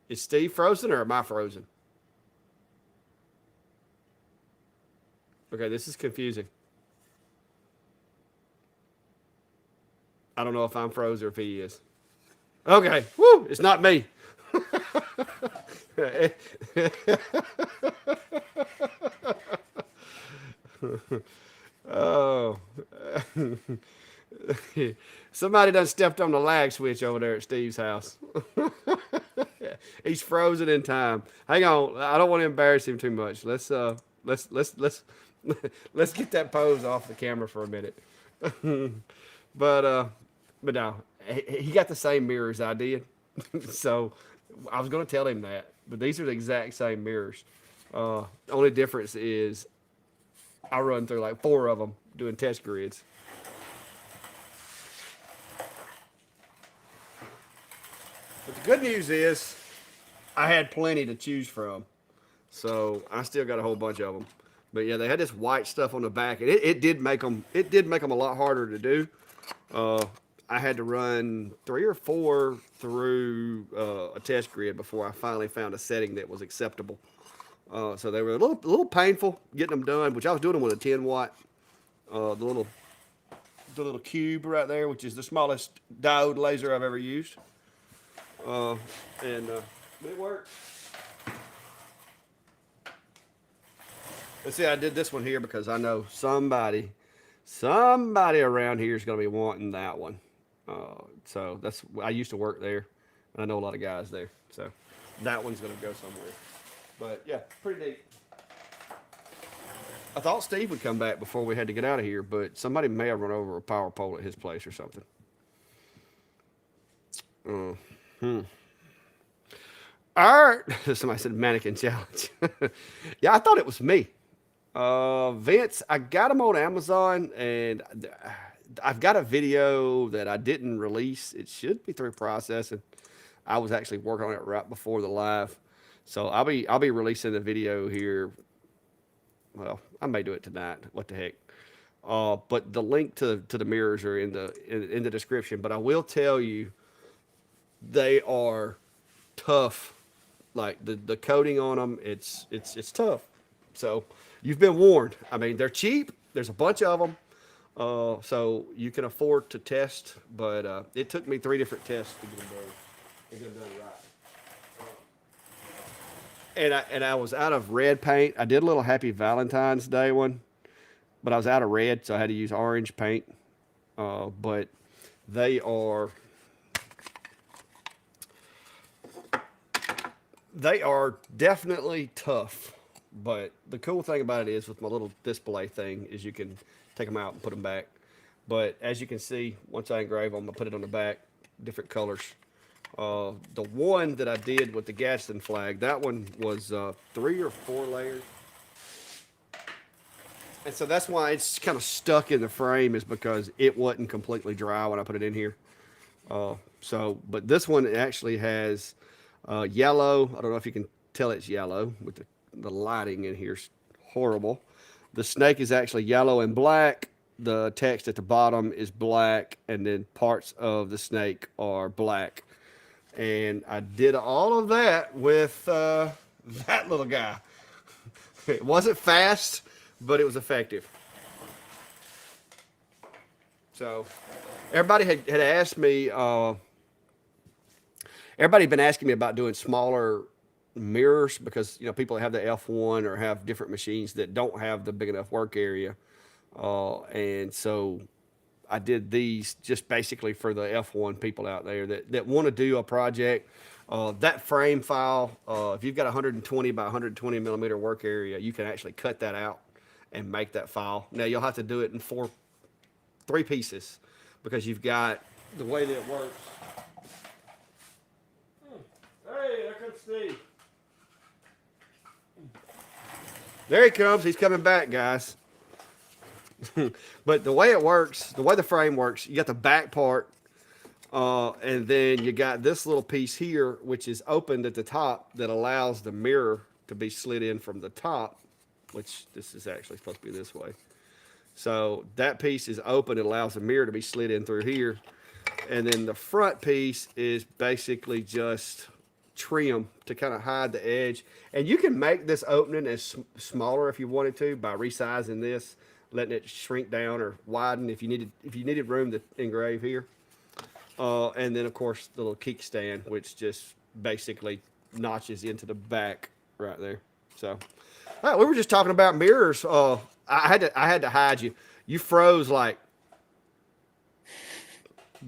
Speaker 1: is Steve frozen, or am I frozen? Okay, this is confusing. I don't know if I'm frozen or if he is. Okay, woo, it's not me. Oh, somebody done stepped on the lag switch over there at Steve's house. He's frozen in time. Hang on, I don't want to embarrass him too much. Let's let's get that pose off the camera for a minute. But but no, he got the same mirrors I did, so I was going to tell him that. But these are the exact same mirrors. The only difference is I run through like 4 of them doing test grids. But the good news is I had plenty to choose from, so I still got a whole bunch of them. But yeah, they had this white stuff on the back, and it did make them a lot harder to do. Uh, I had to run 3 or 4 through a test grid before I finally found a setting that was acceptable. So they were a little painful getting them done, which I was doing them with a 10 watt, the little cube right there, which is the smallest diode laser I've ever used. And it worked. Let's see, I did this one here because I know somebody around here is going to be wanting that one. So I used to work there, and I know a lot of guys there. So that one's going to go somewhere. But yeah, pretty neat. I thought Steve would come back before we had to get out of here, but somebody may have run over a power pole at his place or something. Hmm. All right. Somebody said mannequin challenge. Yeah, I thought it was me. Vince, I got them on Amazon, and I've got a video that I didn't release. It should be through processing. I was actually working on it right before the live, so I'll be releasing the video here. Well, I may do it tonight. What the heck? But the link to the mirrors are in the description. But I will tell you, they are tough. Like the coating on them, it's tough. So you've been warned. I mean, they're cheap. There's a bunch of them, so you can afford to test. But it took me 3 different tests to get them done right. And I was out of red paint. I did a little Happy Valentine's Day one, but I was out of red, so I had to use orange paint. But they are they are definitely tough. But the cool thing about it is with my little display thing is you can take them out and put them back. But as you can see, once I engrave them, I put it on the back, different colors. The one that I did with the Gadsden flag, that one was 3 or 4 layers. And so that's why it's kind of stuck in the frame, is because it wasn't completely dry when I put it in here. But this one actually has yellow. I don't know if you can tell it's yellow with the lighting in here's horrible. The snake is actually yellow and black. The text at the bottom is black, and then parts of the snake are black. And I did all of that with that little guy. It wasn't fast, but it was effective. So everybody had asked me, everybody been asking me about doing smaller mirrors because people that have the F1 or have different machines that don't have the big enough work area, and so I did these just basically for the F1 people out there that want to do a project. That frame file, if you've got 120 by 120 millimeter work area, you can actually cut that out and make that file. Now you'll have to do it in three pieces because you've got the way that it works. Hey, there comes Steve. There he comes. He's coming back, guys. But the way it works, the way the frame works, you got the back part, and then you got this little piece here, which is opened at the top that allows the mirror to be slid in from the top, which this is actually supposed to be this way. So that piece is open. It allows the mirror to be slid in through here. And then the front piece is basically just trim to kind of hide the edge. And you can make this opening as smaller if you wanted to by resizing this, letting it shrink down or widen if you needed room to engrave here. And then of course the little kickstand, which just basically notches into the back right there. So, all right, we were just talking about mirrors. I had to hide you. You froze like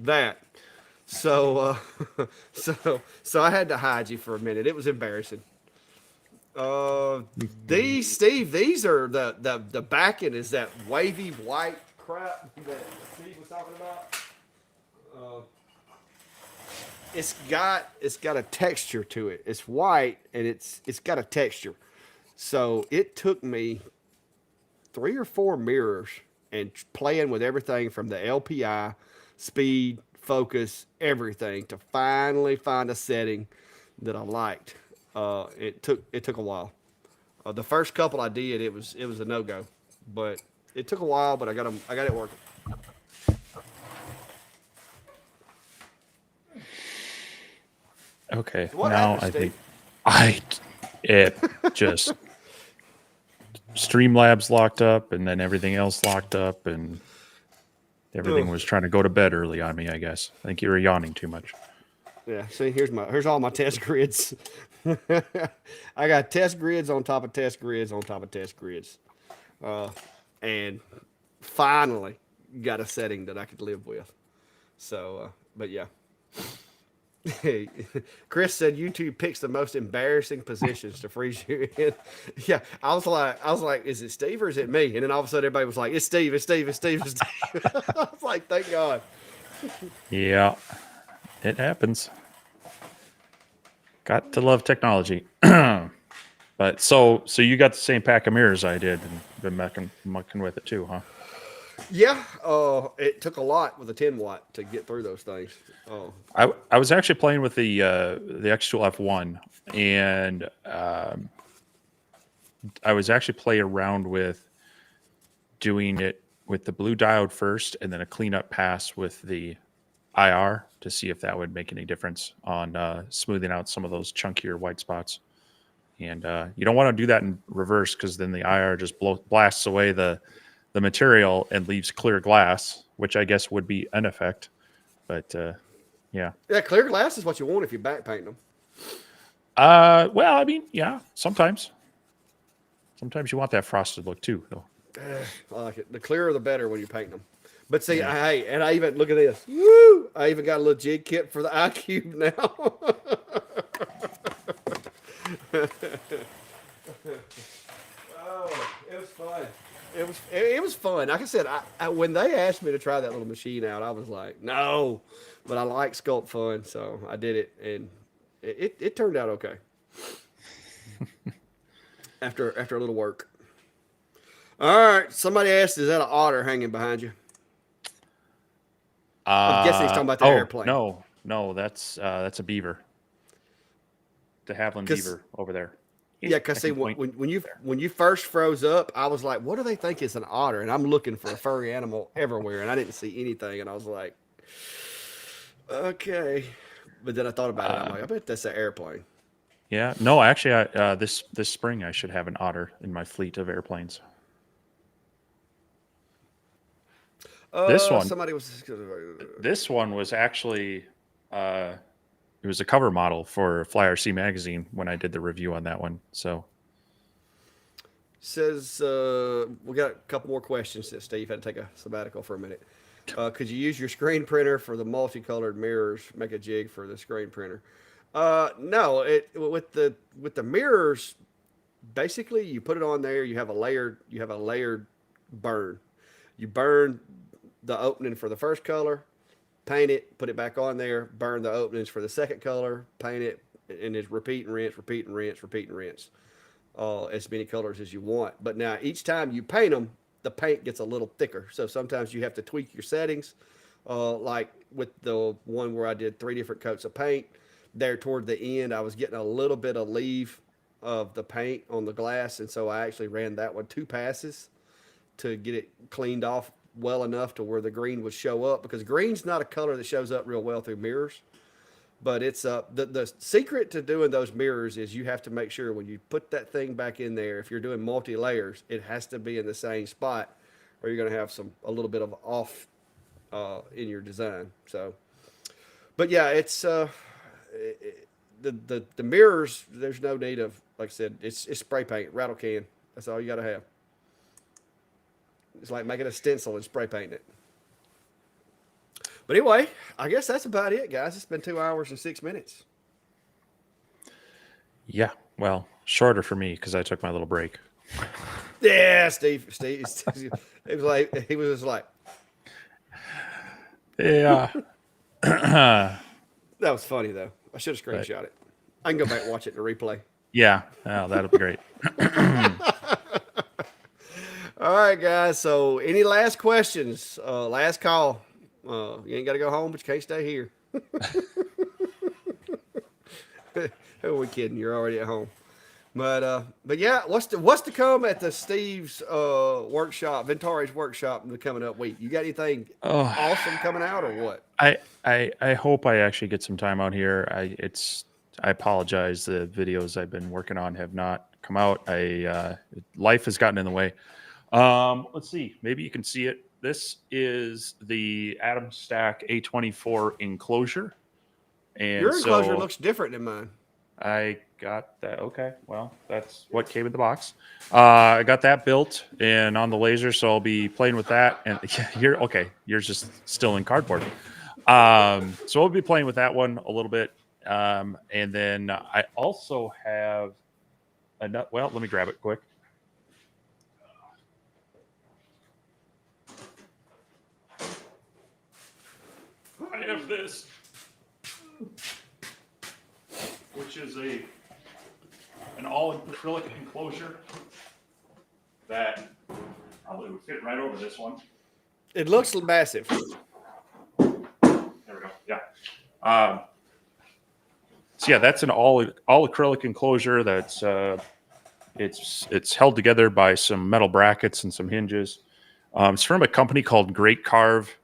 Speaker 1: that. So, so I had to hide you for a minute. It was embarrassing. These are the backing is that wavy white crap that Steve was talking about. It's got a texture to it. It's white and it's got a texture. So it took me 3 or 4 mirrors and playing with everything from the LPI, speed, focus, everything to finally find a setting that I liked. It took a while. The first couple I did, it was a no go, but it took a while. But I got it working.
Speaker 2: Okay,
Speaker 1: So what
Speaker 2: now
Speaker 1: happened,
Speaker 2: I think
Speaker 1: Steve?
Speaker 2: it just Streamlabs locked up, and then everything else locked up, and everything
Speaker 1: Ugh.
Speaker 2: was trying to go to bed early on me. I guess. I think you were yawning too much.
Speaker 1: Yeah. See, here's all my test grids. I got test grids on top of test grids on top of test grids, and finally got a setting that I could live with. So, but yeah. Chris said YouTube picks the most embarrassing positions to freeze you in. Yeah, I was like, is it Steve or is it me? And then all of a sudden, everybody was like, it's Steve, it's Steve, it's Steve, it's Steve. I was like, thank God.
Speaker 2: Yeah, it happens. Got to love technology. But so you got the same pack of mirrors I did, and been mucking with it too, huh?
Speaker 1: Yeah, it took a lot with a 10 watt to get through those things. Oh,
Speaker 2: I was actually playing with the X2 F1, and I was actually playing around with doing it with the blue diode first, and then a cleanup pass with the IR to see if that would make any difference on smoothing out some of those chunkier white spots. And you don't want to do that in reverse because then the IR just blasts away the material and leaves clear glass, which I guess would be an effect. But yeah.
Speaker 1: yeah, clear glass is what you want if you're back painting them.
Speaker 2: Well, I mean, yeah, sometimes you want that frosted look too, though.
Speaker 1: I like it. The clearer the better when you're painting them. But see,
Speaker 2: Yeah.
Speaker 1: hey, and I even look at this. Woo! I even got a little jig kit for the iCube now. Oh, it was fun. It was fun. Like I said, when they asked me to try that little machine out, I was like, no. But I like Sculpt Fun, so I did it, and it turned out okay. After a little work. All right. Somebody asked, "Is that an otter hanging behind you?" I'm guessing he's talking about the airplane.
Speaker 2: No, that's a beaver. The Haviland beaver over there.
Speaker 1: Yeah, because see, when you first froze up, I was like, "What do they think is an otter?" And I'm looking for a furry animal everywhere, and I didn't see anything. And I was like, "Okay," but then I thought about it. I'm like, "I bet that's an airplane."
Speaker 2: Yeah, no, actually, this spring I should have an otter in my fleet of airplanes. This one
Speaker 1: Somebody was.
Speaker 2: This one was actually it was a cover model for Fly RC magazine when I did the review on that one. So
Speaker 1: Says we got a couple more questions that Steve had to take a sabbatical for a minute. Could you use your screen printer for the multicolored mirrors? Make a jig for the screen printer. No, it with the mirrors. Basically, you put it on there. You have a layered burn. You burn the opening for the first color, paint it, put it back on there, burn the openings for the second color, paint it, and it's repeat and rinse, repeat and rinse, repeat and rinse. As many colors as you want. But now each time you paint them, the paint gets a little thicker. So sometimes you have to tweak your settings. Like with the one where I did 3 different coats of paint, there toward the end, I was getting a little bit of leave of the paint on the glass. And so I actually ran that one 2 passes to get it cleaned off well enough to where the green would show up, because green's not a color that shows up real well through mirrors. But it's the secret to doing those mirrors is you have to make sure when you put that thing back in there, if you're doing multi layers, it has to be in the same spot, or you're going to have a little bit of off in your design. So, but yeah, it's the mirrors. There's no need of, like I said, it's spray paint, rattle can. That's all you got to have. It's like making a stencil and spray painting it. But anyway, I guess that's about it, guys. It's been 2 hours and 6 minutes.
Speaker 2: yeah, well, shorter for me because I took my little break.
Speaker 1: Yeah, Steve, he was just like,
Speaker 2: Yeah.
Speaker 1: that was funny though. I should have
Speaker 2: But
Speaker 1: screenshot it. I can go back and watch it in the replay.
Speaker 2: yeah, oh, that'll be great.
Speaker 1: All right, guys. So, any last questions? Last call. You ain't got to go home, but you can't stay here. Who are we kidding? You're already at home. But yeah, what's to come at the Steve's workshop, Ventari's workshop in the coming up week? You got anything
Speaker 2: Oh,
Speaker 1: awesome coming out or what?
Speaker 2: I hope I actually get some time out here. I apologize. The videos I've been working on have not come out. Life has gotten in the way. Let's see. Maybe you can see it. This is the Atom Stack A24 enclosure, and
Speaker 1: Your enclosure
Speaker 2: so
Speaker 1: looks different than mine.
Speaker 2: I got that. Okay, well, that's what came in the box. I got that built and on the laser, so I'll be playing with that. And here, okay, yours just still in cardboard. So we'll be playing with that one a little bit, and then I also have a nut. Well, let me grab it quick. I have this, which is an all acrylic enclosure that probably would fit right over this one.
Speaker 1: It looks massive.
Speaker 2: There we go. Yeah. So yeah, that's an all acrylic enclosure. That's it's held together by some metal brackets and some hinges. It's from a company called Great Carve.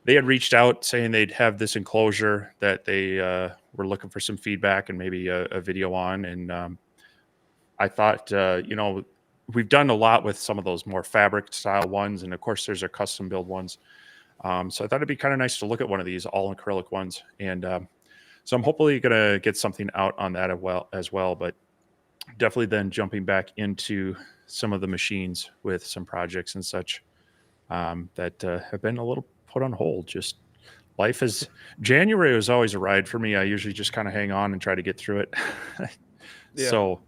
Speaker 2: They had reached out saying they'd have this enclosure that they were looking for some feedback and maybe a video on. And I thought, we've done a lot with some of those more fabric style ones. And of course, there's our custom build ones. So I thought it'd be kind of nice to look at one of these all acrylic ones. And so I'm hopefully going to get something out on that as well. But definitely then jumping back into some of the machines with some projects and such that have been a little put on hold. Just life is January was always a ride for me. I usually just kind of hang on and try to get through it.
Speaker 1: Yeah.
Speaker 2: So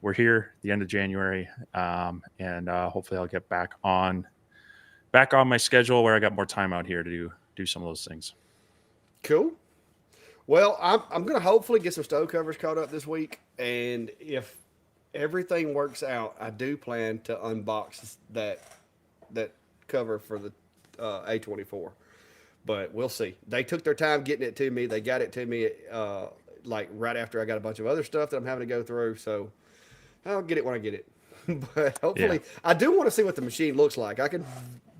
Speaker 2: we're here at the end of January, and hopefully I'll get back on my schedule where I got more time out here to do some of those things.
Speaker 1: Cool. Well, I'm going to hopefully get some stove covers caught up this week, and if everything works out, I do plan to unbox that cover for the A24. But we'll see. They took their time getting it to me. They got it to me like right after I got a bunch of other stuff that I'm having to go through. So I'll get it when I get it. But hopefully, I do want to see what the machine looks like. I can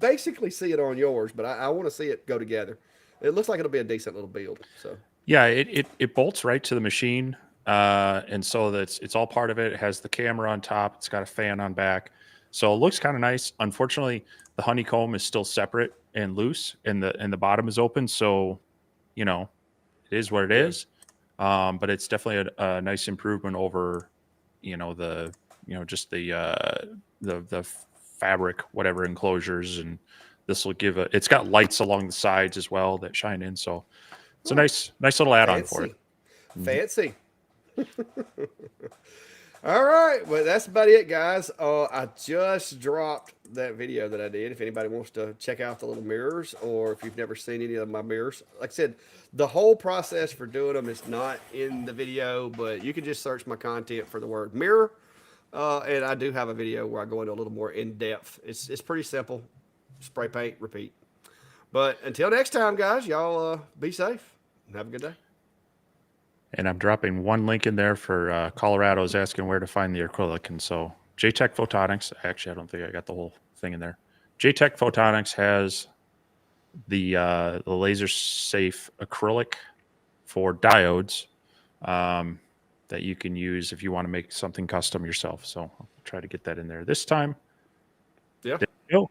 Speaker 1: basically see it on yours, but I want to see it go together. It looks like it'll be a decent little build. So
Speaker 2: yeah, it bolts right to the machine, and so it's all part of it. It has the camera on top. It's got a fan on back, so it looks kind of nice. Unfortunately, the honeycomb is still separate and loose, and the bottom is open. So, is what it
Speaker 1: Yeah.
Speaker 2: is. But it's definitely a nice improvement over, just the fabric, whatever enclosures, and this will give it's got lights along the sides as well that shine in. So it's a
Speaker 1: Oh,
Speaker 2: nice little add-on for it.
Speaker 1: fancy.
Speaker 2: Mhm.
Speaker 1: Fancy. All right, well, that's about it, guys. I just dropped that video that I did. If anybody wants to check out the little mirrors, or if you've never seen any of my mirrors, like I said, the whole process for doing them is not in the video, but you can just search my content for the word mirror. And I do have a video where I go into a little more in depth. It's pretty simple. Spray paint, repeat. But until next time, guys, y'all be safe and have a good day.
Speaker 2: And I'm dropping one link in there for Colorado's asking where to find the acrylic. And so JTech Photonics, actually, I don't think I got the whole thing in there. JTech Photonics has the laser safe acrylic for diodes that you can use if you want to make something custom yourself. So I'll try to get that in there this time.
Speaker 1: Yeah.
Speaker 2: There you go.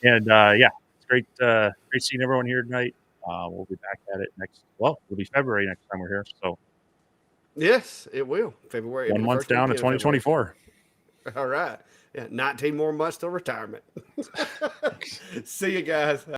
Speaker 2: And it's great seeing everyone here tonight. We'll be back at it it'll be February next time we're here. So
Speaker 1: Yes, it will. February. It'll
Speaker 2: 1
Speaker 1: be the
Speaker 2: month
Speaker 1: first
Speaker 2: down to
Speaker 1: weekend of February.
Speaker 2: 2024.
Speaker 1: All right. Yeah, 19 more months till retirement. See you guys.